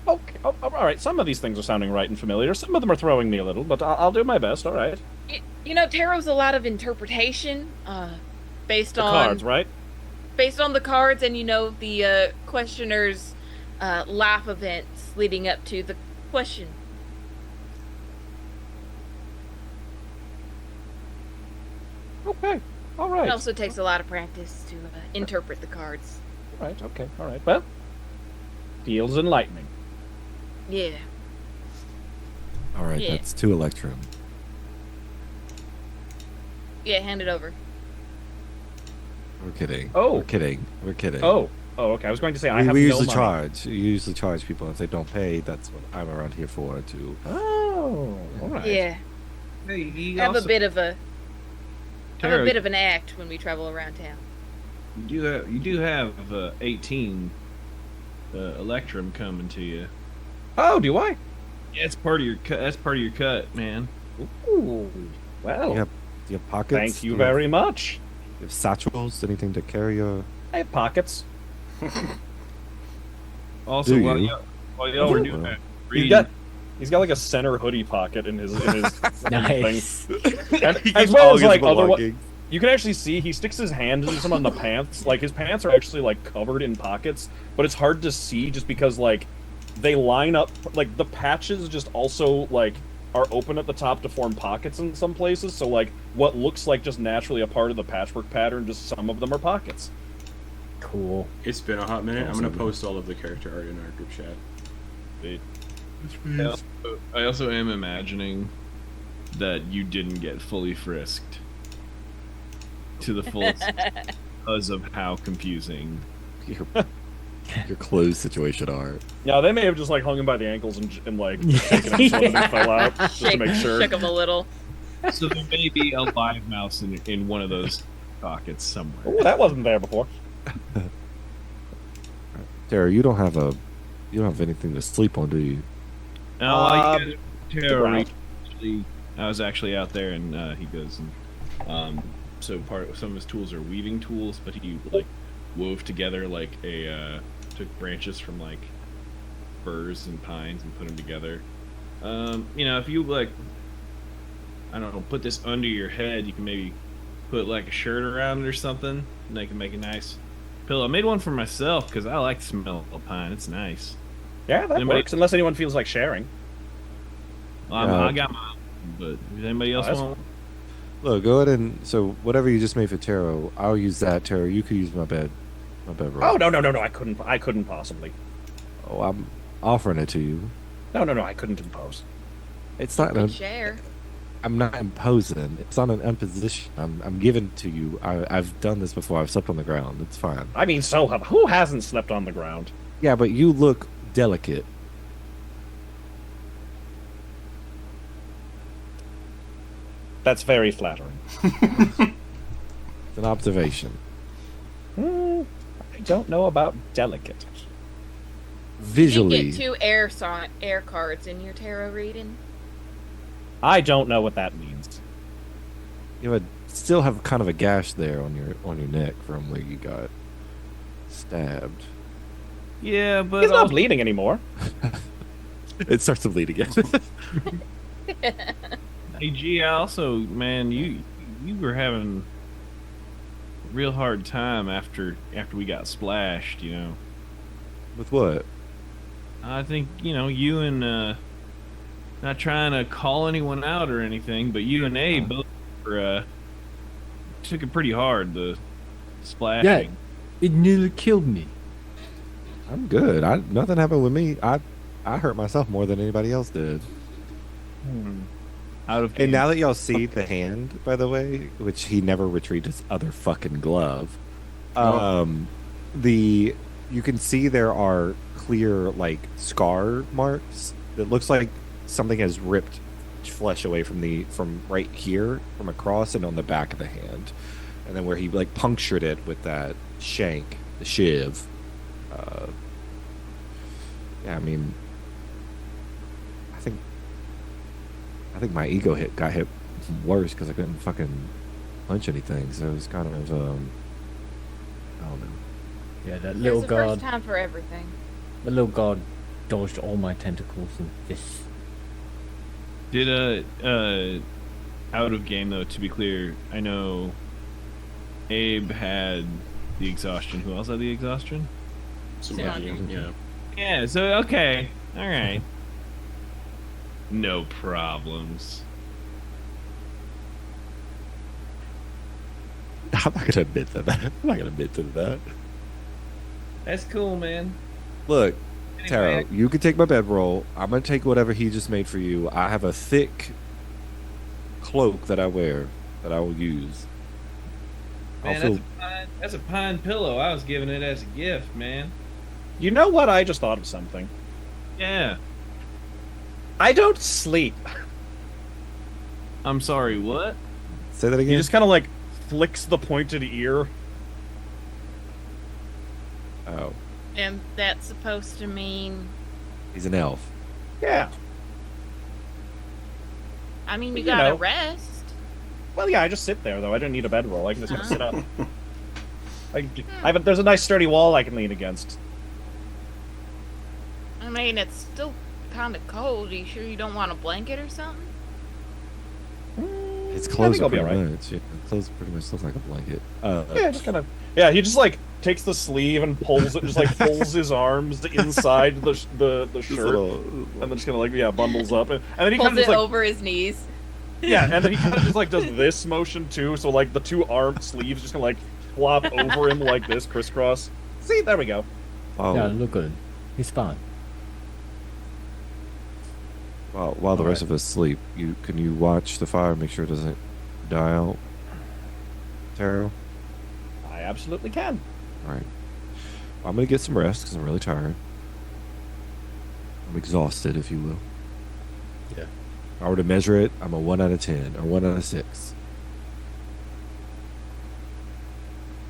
Okay, all right. Some of these things are sounding right and familiar. Some of them are throwing me a little, but I'll do my best. All right. Taro's a lot of interpretation, based The on cards, right? based on the cards and the questioner's life events leading up to the question. Okay. All right. It also takes a lot of practice to interpret the cards. All right. Okay. All right. Well, feels enlightening. Yeah. All right, Yeah. that's 2 Electrum. Yeah, hand it over. We're kidding. Oh. We're kidding. We're kidding. Oh. Okay. I was going to say I we, have we no usually money. charge. You usually charge people if they don't pay. That's what I'm around here for. To Oh. All right. Yeah. Hey, you Have also, a bit of a Tero, an act when we travel around town. you do have 18 Electrum coming to you. Oh, do I? Yeah, it's part of your cut. That's part of your cut, man. Ooh. Well. you have pockets. Thank you Do very much. You have satchels. Anything to carry your? I have pockets. Also, Do while you? y'all were doing that, He's got like a center hoodie pocket in his Nice. thing. And, as well as like other. You can actually see he sticks his hand into some of the pants. Like his pants are actually like covered in pockets, but it's hard to see just because like they line up. Like the patches just also like are open at the top to form pockets in some places. So like what looks like just naturally a part of the patchwork pattern, just some of them are pockets. Cool. It's been a hot minute. I'm gonna post all of the character art in our group chat. I also am imagining that you didn't get fully frisked to the fullest because of how confusing. Your clothes situation are. Yeah, they may have just like hung him by the ankles and like shaken him so that they fell out just to make sure. Shook him a little. So there may be a live mouse in one of those pockets somewhere. Oh, that wasn't there before. Tara, you don't have anything to sleep on, do you? No, Tero, ground. I was actually out there, and he goes and so some of his tools are weaving tools, but he like wove together like took branches from like firs and pines and put them together. If you like, I don't know, put this under your head, you can maybe put like a shirt around it or something, and they can make a nice pillow. I made one for myself because I like the smell of pine. It's nice. Yeah, that works. Unless anyone feels like sharing. I got mine, but does anybody else want? Look, go ahead and so whatever you just made for Tero, I'll use that. Tero, you could use my bedroll. Oh no! I couldn't possibly. Oh, I'm offering it to you. No, I couldn't impose. It's not. Share. I'm not imposing. It's not an imposition. I'm giving it to you. I've done this before. I've slept on the ground. It's fine. I mean, so who hasn't slept on the ground? Yeah, but you look delicate. That's very flattering. It's an observation. I don't know about delicate. Visually, You get 2 air cards in your tarot reading. I don't know what that means. you still have kind of a gash there on your neck from where you got stabbed. Yeah, but He's not bleeding anymore. It starts to bleed again. Hey, G, also, man, you were having a real hard time after we got splashed, you know. With what? I think, you and, not trying to call anyone out or anything, but you and Abe both were, took it pretty hard, the splashing. Yeah, it nearly killed me. I'm good. Nothing happened with me. I hurt myself more than anybody else did. Out of And now that y'all see the hand, by the way, which he never retrieved his other fucking glove, you can see there are clear like scar marks. It looks like something has ripped flesh away from right here, from across, and on the back of the hand, and then where he like punctured it with that shank, the shiv. Yeah, I mean, I think my ego got hit worse because I couldn't fucking punch anything. So it was kind of, I don't know. Yeah, that There's little a god. first time for everything. The little god dodged all my tentacles and fists. Did out of game though, to be clear, I know Abe had the exhaustion. Who else had the exhaustion? Sumaji, yeah. Yeah, so okay. Alright. No problems. I'm not gonna admit to that. That's cool, man. Look, Anyway, Taro, you can take my bedroll. I'm gonna take whatever he just made for you. I have a thick cloak that I wear that I will use. man, that's a pine pillow. I was giving it as a gift, man. You know what? I just thought of something. Yeah. I don't sleep. I'm sorry, what? Say that again. He just kind of like flicks the pointed ear. Oh, And that's supposed to mean... he's an elf. Yeah. I mean, you You gotta know. rest. Well, yeah, I just sit there, though. I don't need a bedroll. I can just kind of sit up. There's a nice sturdy wall I can lean against. I mean, it's still kind of cold. Are you sure you don't want a blanket or something? His I clothes think are I'll be pretty alright. much. Yeah, his clothes pretty much look like a blanket. Yeah, just kind of. Yeah, he just like takes the sleeve and pulls it, just like pulls his arms inside the shirt, and then just kind of like bundles up, and then he Pulls kind of it just like over his knees. yeah, and then he kind of just like does this motion too, so like the two arm sleeves just kind of like flop over him like this, crisscross. See, there we go. Yeah, look good. He's fine. While the rest of us sleep, can you watch the fire, make sure it doesn't die out, Tero? I absolutely can. All right. I'm gonna get some rest because I'm really tired. I'm exhausted, if you will. Yeah. If I were to measure it, I'm a 1 out of 10 or 1 out of 6.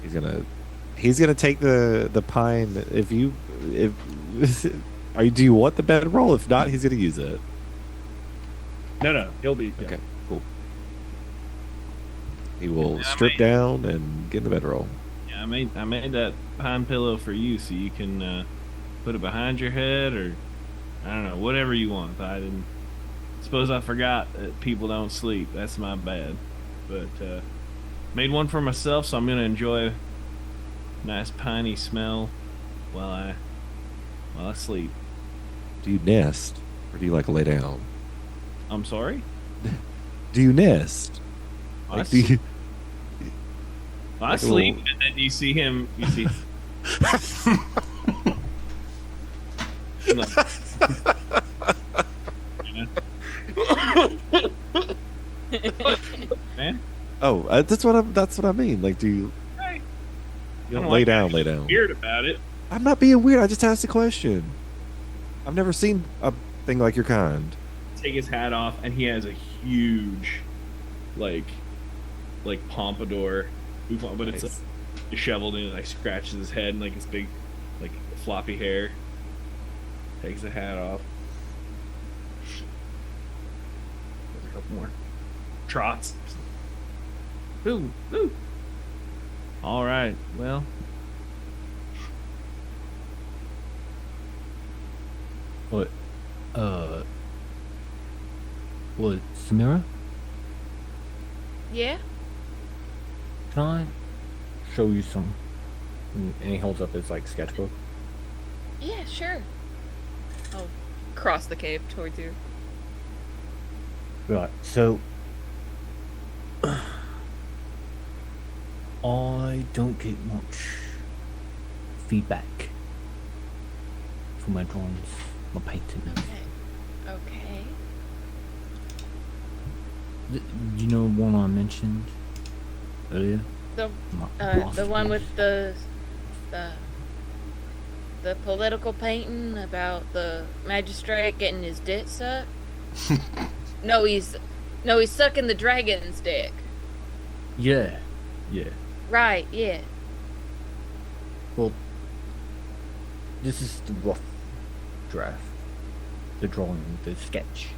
He's gonna take the pine. Do you want the bedroll? If not, he's gonna use it. No, he'll be Okay, cool. He will strip down and get in the bedroll. Yeah, I made that pine pillow for you, so you can put it behind your head, or I don't know, whatever you want. I didn't. Suppose I forgot that people don't sleep. That's my bad. But made one for myself, so I'm gonna enjoy a nice piney smell while I sleep. Do you nest, or do you like lay down? I'm sorry. Do you nest? I Like, do you? I Like a sleep, little- and then you see him. You see. Man, Oh, that's what I mean. Like, do you? Hey. You I don't don't lay like down, that. lay down. weird about it. I'm not being weird. I just asked a question. I've never seen a thing like your kind. Take his hat off, and he has a huge, like pompadour, Bouffant, but it's Nice. disheveled, and he like scratches his head and like his big, like floppy hair. Takes the hat off. Does a couple more trots. Ooh. All right. Well, What? What? Samira? Yeah? Can I show you some? And he holds up his like sketchbook. Yeah, sure. I'll cross the cave towards you. Right. So I don't get much feedback for my drawings, my painting. Okay. You know one I mentioned earlier? The My the one boss with the political painting about the magistrate getting his dick sucked. No, he's sucking the dragon's dick. Yeah. Right, yeah. Well, this is the rough draft. The drawing, the sketch.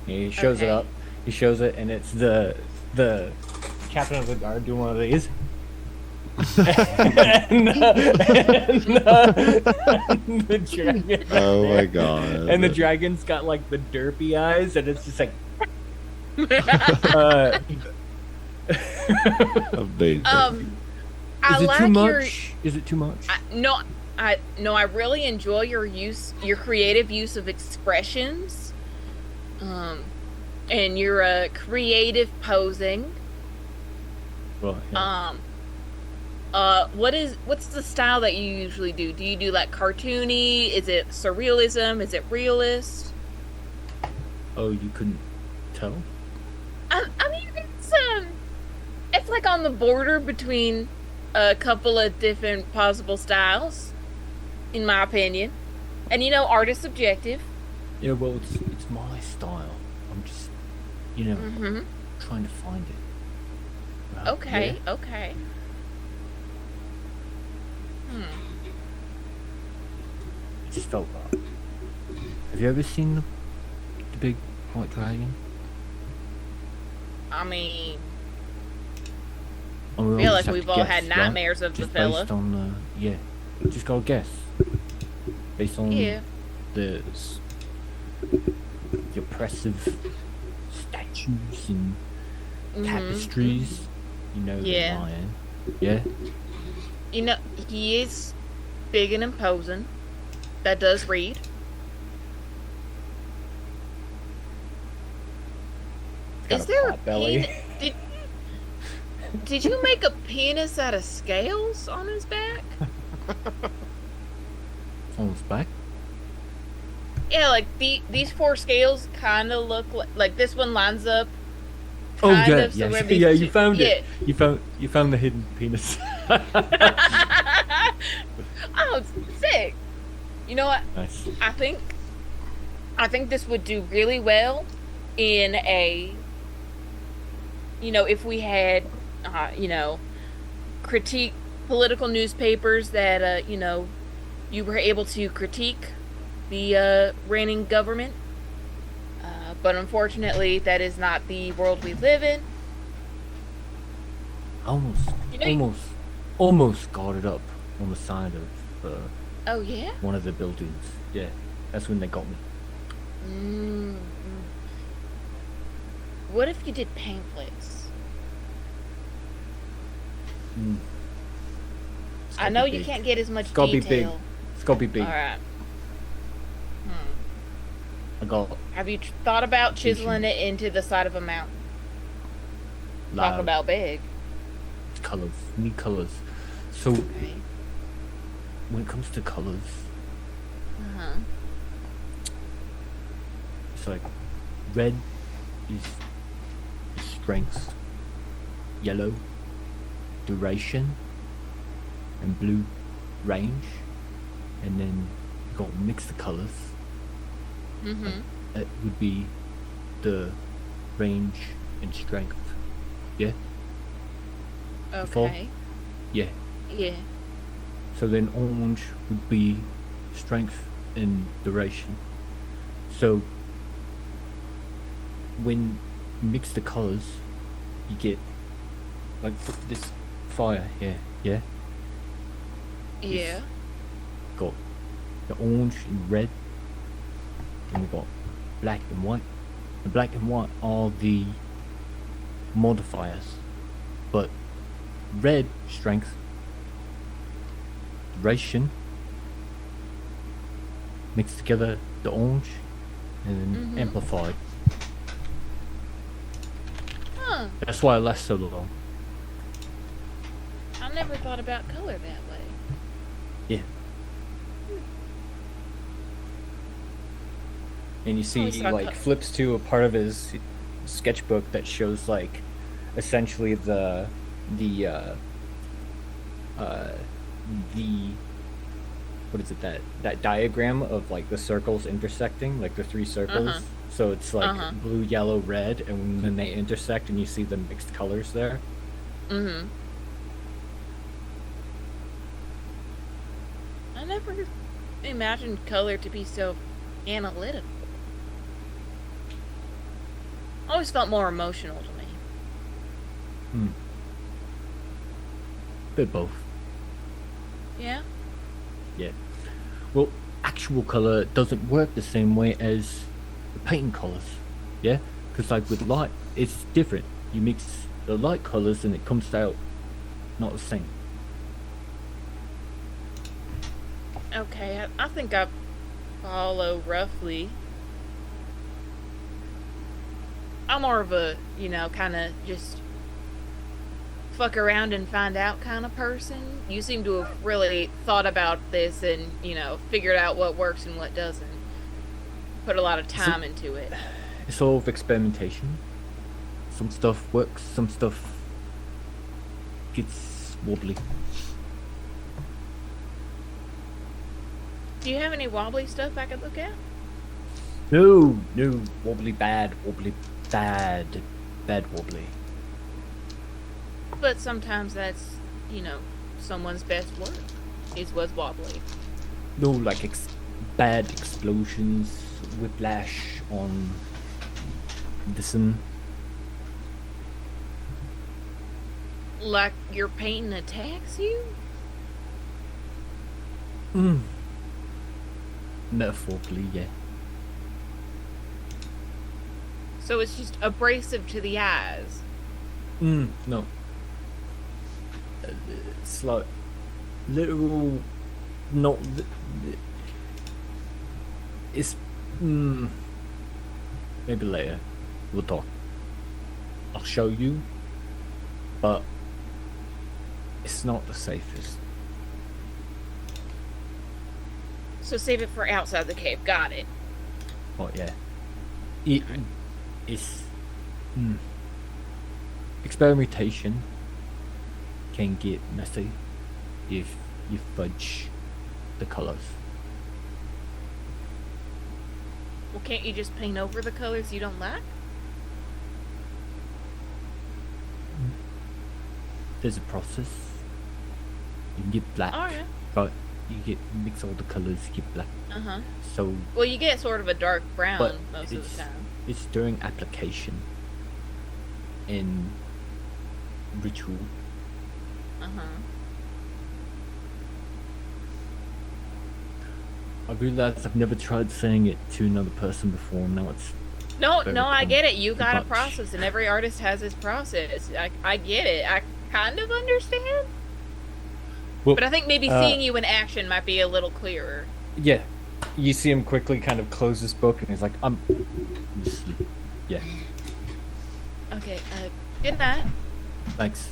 He shows it Okay. up. He shows it, and it's the captain of the guard doing one of these. and the dragon. Oh my there. god. And the dragon's got like the derpy eyes, and it's just like. Amazing. I Is it like too your much? Is it too much? I really enjoy your creative use of expressions, and your creative posing. Well, yeah. What's the style that you usually do? Do you do like cartoony? Is it surrealism? Is it realist? Oh, you couldn't tell? I mean, it's like on the border between a couple of different possible styles, in my opinion. And art is subjective. Yeah, well, it's my style. I'm just, Mm-hmm. trying to find it. Okay, Yeah. okay. It just felt right. Have you ever seen the big white dragon? I mean, And I feel all like just have we've to all guess, had right? nightmares of the Just fella. based on, yeah. Just gotta guess. Based on Yeah. the oppressive statues and tapestries. You know Yeah. the lion. Yeah? You know, he is big and imposing. That does read. Got Is a there a pot belly. Did you make a penis out of scales on his back? On his back? Yeah, like these 4 scales kind of look like this one lines up. Oh kind yeah, of, so where these you two- found yeah. it. You found the hidden penis. Oh, it's sick. You know what? Nice. I think this would do really well in a, if we had, critique political newspapers that, you were able to critique the reigning government. But unfortunately, that is not the world we live in. Almost got it up on the side of Oh, yeah? one of the buildings. Yeah, that's when they got me. Mm. What if you did pamphlets? Mm. It's I gotta know be you big. can't get as much It's gotta be big. detail. It's gotta be big. All right. I got Have you thought about chiseling it into the side of a mountain? Talk loud about big. colors. Need colors. So Okay. when it comes to colors, Uh-huh. it's like red is strength, yellow duration, and blue range, and then you got mix the colors. Mm-hmm. It would be the range and strength. Yeah, Before? Okay. yeah. Yeah. So then orange would be strength and duration. So when you mix the colors, you get like this fire here. Yeah, Yeah. got the orange and red, and we got black and white. The black and white are the modifiers, but red strength, duration, mix together the orange, and then amplified. Huh. That's why it lasts so long. I never thought about color that way. Yeah. And you see, Always he thought like flips to a part of his sketchbook that shows like essentially the what is it, that diagram of like the circles intersecting, like the 3 circles. Uh-huh. So it's like Uh-huh. blue, yellow, red, and then they intersect, and you see the mixed colors there. Mm-hmm. I never imagined color to be so analytical. Always felt more emotional to me. Bit both. Yeah? Yeah. Well, actual color doesn't work the same way as the painting colors. Yeah? Because like with light, it's different. You mix the light colors and it comes out not the same. Okay, I think I follow roughly. I'm more of a, kind of just fuck around and find out kind of person. You seem to have really thought about this and, figured out what works and what doesn't. Put a lot of time into it. It's all of experimentation. Some stuff works, some stuff gets wobbly. Do you have any wobbly stuff I could look at? No, wobbly bad wobbly. But sometimes that's, someone's best work is what's wobbly. No, like bad explosions, whiplash on the sun. Like your painting attacks you? Metaphorically, yeah. So it's just abrasive to the eyes. No. It's like literal. Not. It's. Maybe later. We'll talk. I'll show you. But it's not the safest. So save it for outside the cave. Got it. Oh yeah. It's experimentation can get messy if you fudge the colors. Well, can't you just paint over the colors you don't like? There's a process. You can get black, Alright. but you get mix all the colors, you get black. Uh-huh. So Well, you get sort of a dark brown But most of the time. it's during application and ritual. Uh-huh. I realize I've never tried saying it to another person before. Now it's No, very I get it. You got a much. process, and every artist has his process. I get it. I kind of understand. well, But I think maybe seeing you in action might be a little clearer. yeah. You see him quickly kind of close his book, and he's like, "I'm asleep." Yeah, Okay, good night. thanks.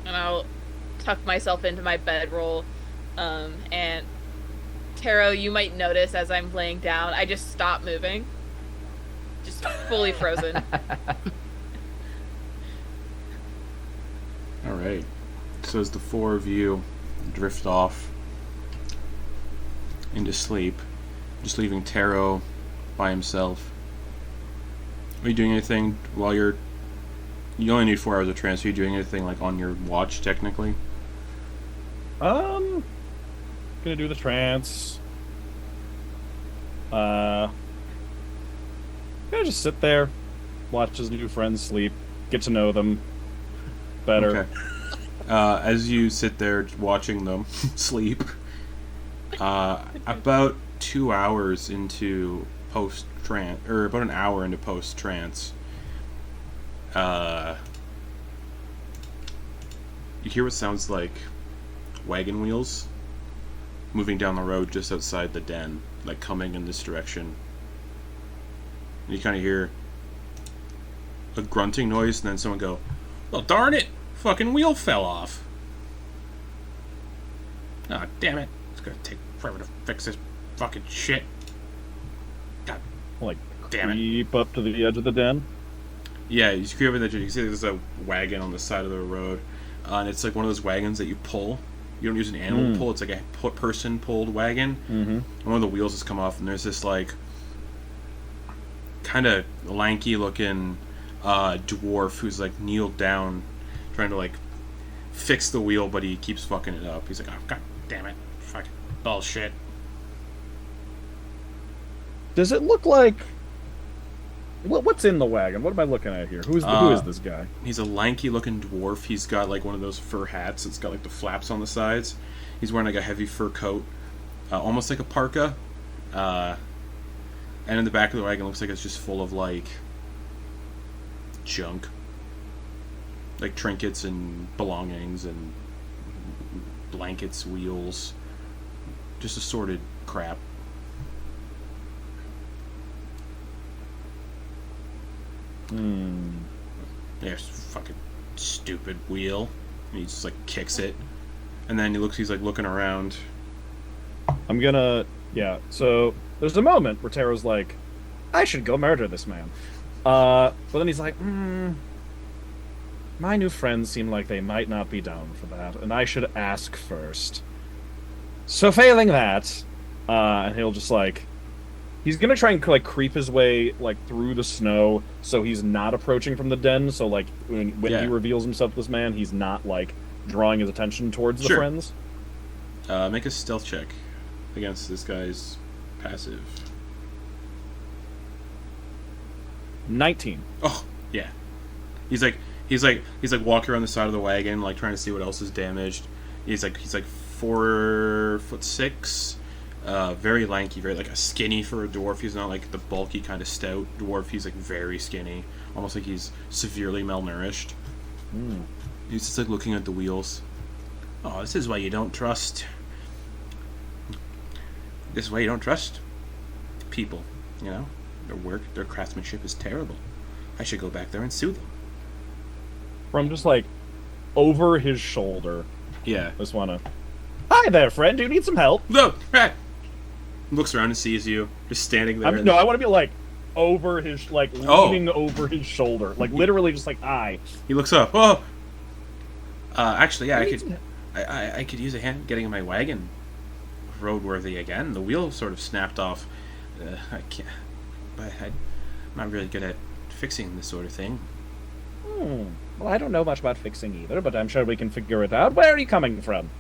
And I'll tuck myself into my bedroll. And Tero, you might notice as I'm laying down, I just stop moving. Just fully frozen. All right. So as the four of you drift off into sleep, just leaving Tero by himself. Are you doing anything while you're... You only need 4 hours of trance. Are you doing anything like on your watch, technically? Gonna do the trance. Gonna just sit there, watch his new friends sleep, get to know them better. Okay. As you sit there watching them sleep, about 2 hours into post-trance, or about an hour into post-trance, you hear what sounds like wagon wheels moving down the road just outside the den, like coming in this direction. And you kind of hear a grunting noise, and then someone go, "Well, darn it! Fucking wheel fell off." Ah, damn it. It's gonna take forever to fix this fucking shit. God Like, damn it. creep up to the edge of the den. Yeah, you creep over the edge, you see there's a wagon on the side of the road. And it's like one of those wagons that you pull. You don't use an animal to pull, it's like a person-pulled wagon. Mm-hmm. One of the wheels has come off, and there's this, like, kind of lanky-looking dwarf who's, like, kneeled down, trying to, like, fix the wheel, but he keeps fucking it up. He's like, "Oh, god damn it. Fucking bullshit." Does it look like... What's in the wagon? What am I looking at here? Who is this guy? He's a lanky-looking dwarf. He's got, like, one of those fur hats. It's got, like, the flaps on the sides. He's wearing, like, a heavy fur coat, almost like a parka. And in the back of the wagon, looks like it's just full of, like, junk. Like, trinkets and belongings and blankets, wheels. Just assorted crap. Yeah, it's fucking stupid wheel. And he just, like, kicks it. And then he's, like, looking around. I'm gonna... Yeah, so there's a moment where Tero's like, I should go murder this man. But then he's like, my new friends seem like they might not be down for that, and I should ask first. So failing that, and he'll just, like... He's gonna try and, like, creep his way, like, through the snow, so he's not approaching from the den, so, like, when he reveals himself to this man, he's not, like, drawing his attention towards the friends. Make a stealth check against this guy's passive. 19. Oh, yeah. He's like, He's like walking around the side of the wagon, like trying to see what else is damaged. He's like 4'6", very lanky, very like a skinny for a dwarf. He's not like the bulky kind of stout dwarf. He's like very skinny, almost like he's severely malnourished. He's just like looking at the wheels. Oh, this is why you don't trust. This is why you don't trust people. You know, their work, their craftsmanship is terrible. I should go back there and sue them. From just like over his shoulder. Yeah. Just wanna. Hi there, friend. Do you need some help? Look, hey. Looks around and sees you just standing there. No, I want to be like over his, like leaning over his shoulder, like literally just like I. He looks up. Oh. Actually, yeah, I could use a hand getting my wagon roadworthy again. The wheel sort of snapped off. I can't. But I'm not really good at fixing this sort of thing. Well, I don't know much about fixing either, but I'm sure we can figure it out. Where are you coming from?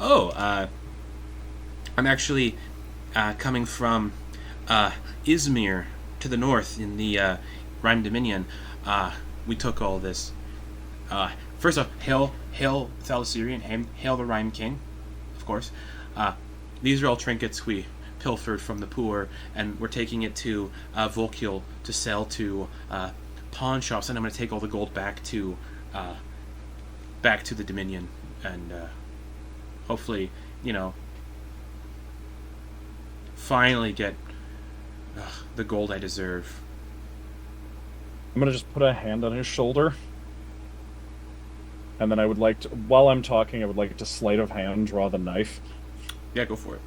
Oh, I'm actually coming from Izmir to the north in the Rime Dominion. We took all this. First off, hail Thalasirion, hail the Rime King, of course. These are all trinkets we pilfered from the poor, and we're taking it to Volkiel to sell to pawn shops, and I'm going to take all the gold back to the Dominion, and hopefully, you know, finally get the gold I deserve. I'm gonna just put a hand on his shoulder, and then I would like to, while I'm talking, I would like to sleight of hand draw the knife. Yeah, go for it.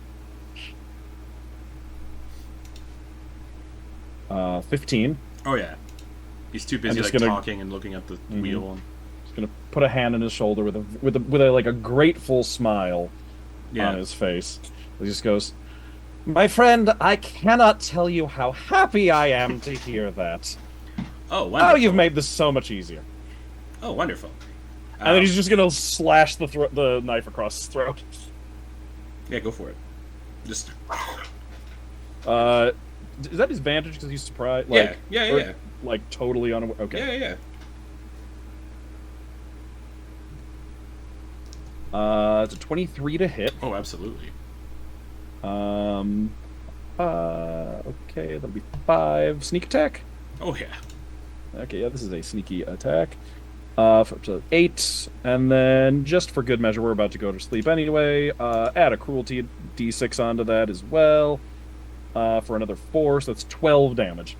15. Oh yeah, he's too busy like talking and looking at the wheel. And... Just gonna put a hand on his shoulder with a like a grateful smile on his face. He just goes, "My friend, I cannot tell you how happy I am to hear that. Oh, wonderful. Oh, you've made this so much easier." Oh, wonderful. And then he's just gonna slash the knife across his throat. Yeah, go for it. Just. Is that his advantage because he's surprised? Like, yeah. Like totally unaware. Okay. Yeah. It's a 23 to hit. Oh, absolutely. Okay, that'll be 5 sneak attack. Oh yeah. Okay, yeah, this is a sneaky attack. So 8, and then just for good measure, we're about to go to sleep anyway. Add a cruelty d6 onto that as well. For another 4, so that's 12 damage.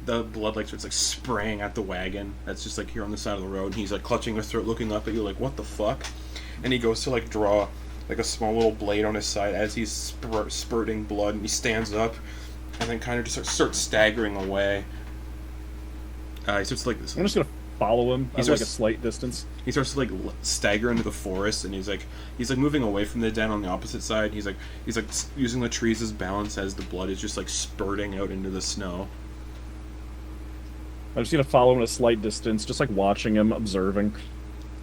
The blood like starts like spraying at the wagon that's just like here on the side of the road, and he's like clutching his throat, looking up at you like, what the fuck? And he goes to like draw like a small little blade on his side as he's spurting blood, and he stands up and then kind of just starts staggering away. He starts like this. I'm just gonna follow him at like a slight distance. He starts to like stagger into the forest, and he's like moving away from the den on the opposite side. He's like using the trees as balance as the blood is just like spurting out into the snow. I'm just gonna follow him at a slight distance, just like watching him, observing.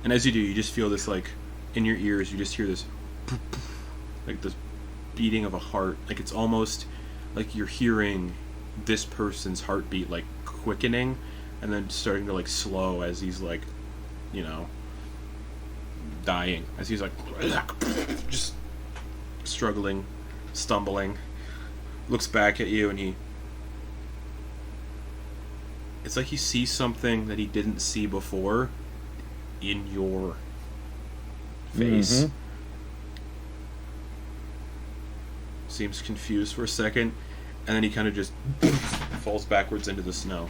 And as you do, you just feel this like in your ears. You just hear this like this beating of a heart. Like it's almost like you're hearing this person's heartbeat like quickening, and then starting to like slow as he's like, you know, dying. As he's like just struggling, stumbling, looks back at you, and it's like he sees something that he didn't see before in your face. Seems confused for a second, and then he kind of just falls backwards into the snow.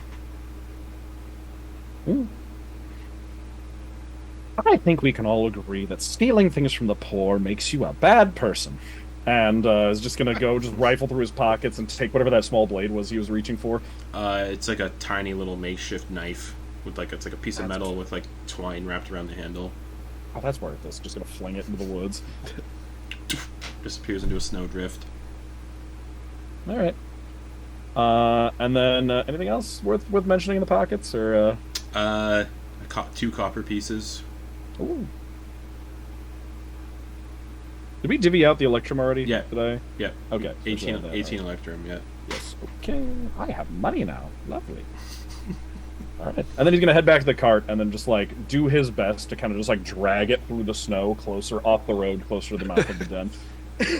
I think we can all agree that stealing things from the poor makes you a bad person. And is just gonna go just rifle through his pockets and take whatever that small blade was he was reaching for. It's like a tiny little makeshift knife with like it's like a piece of metal with like twine wrapped around the handle. Oh, that's worth this. Just gonna fling it into the woods. Disappears into a snowdrift. All right. And then anything else worth mentioning in the pockets, or 2 copper pieces. Ooh. Did we divvy out the Electrum already? Yeah. Today? Yeah. Okay. 18 Electrum, yeah. Yes. Okay. I have money now. Lovely. All right. And then he's gonna head back to the cart and then just like do his best to kind of just like drag it through the snow closer off the road, closer to the mouth of the den.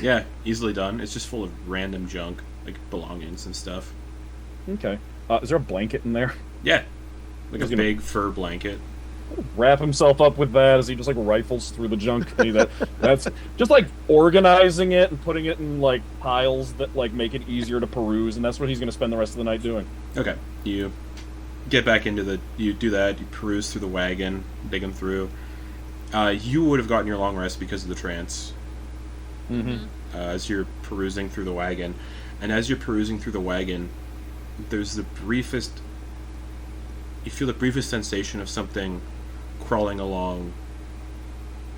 Yeah, easily done. It's just full of random junk, like belongings and stuff. Okay. Is there a blanket in there? Yeah, like He's a gonna- big fur blanket. Wrap himself up with that as he just like rifles through the junk. That's just like organizing it and putting it in like piles that like make it easier to peruse, and that's what he's gonna spend the rest of the night doing. Okay, you get back into you do that, you peruse through the wagon, digging through. You would have gotten your long rest because of the trance. Mm-hmm. As you're perusing through the wagon. And as you're perusing through the wagon, there's the briefest... You feel the briefest sensation of something crawling along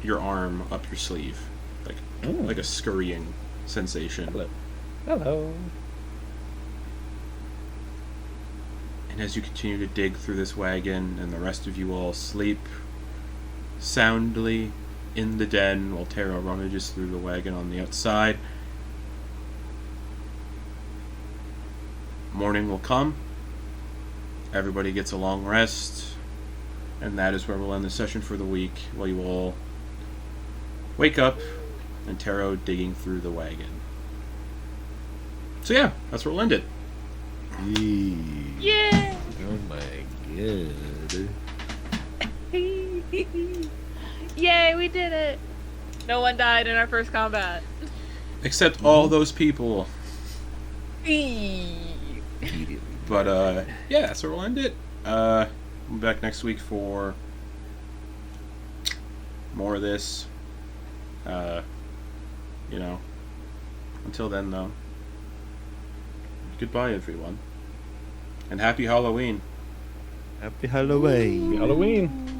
your arm up your sleeve. Like a scurrying sensation. Hello. And as you continue to dig through this wagon, and the rest of you all sleep soundly in the den while Tero rummages through the wagon on the outside, morning will come. Everybody gets a long rest, and that is where we'll end the session for the week, while you all wake up and Tero digging through the wagon. So yeah, that's where we'll end it. Yeah. Oh my god. Yay, we did it. No one died in our first combat. Except all those people. Eee. But yeah, that's where we'll end it. We'll be back next week for more of this. You know. Until then, though. Goodbye, everyone. And happy Halloween. Happy Halloween. Halloween.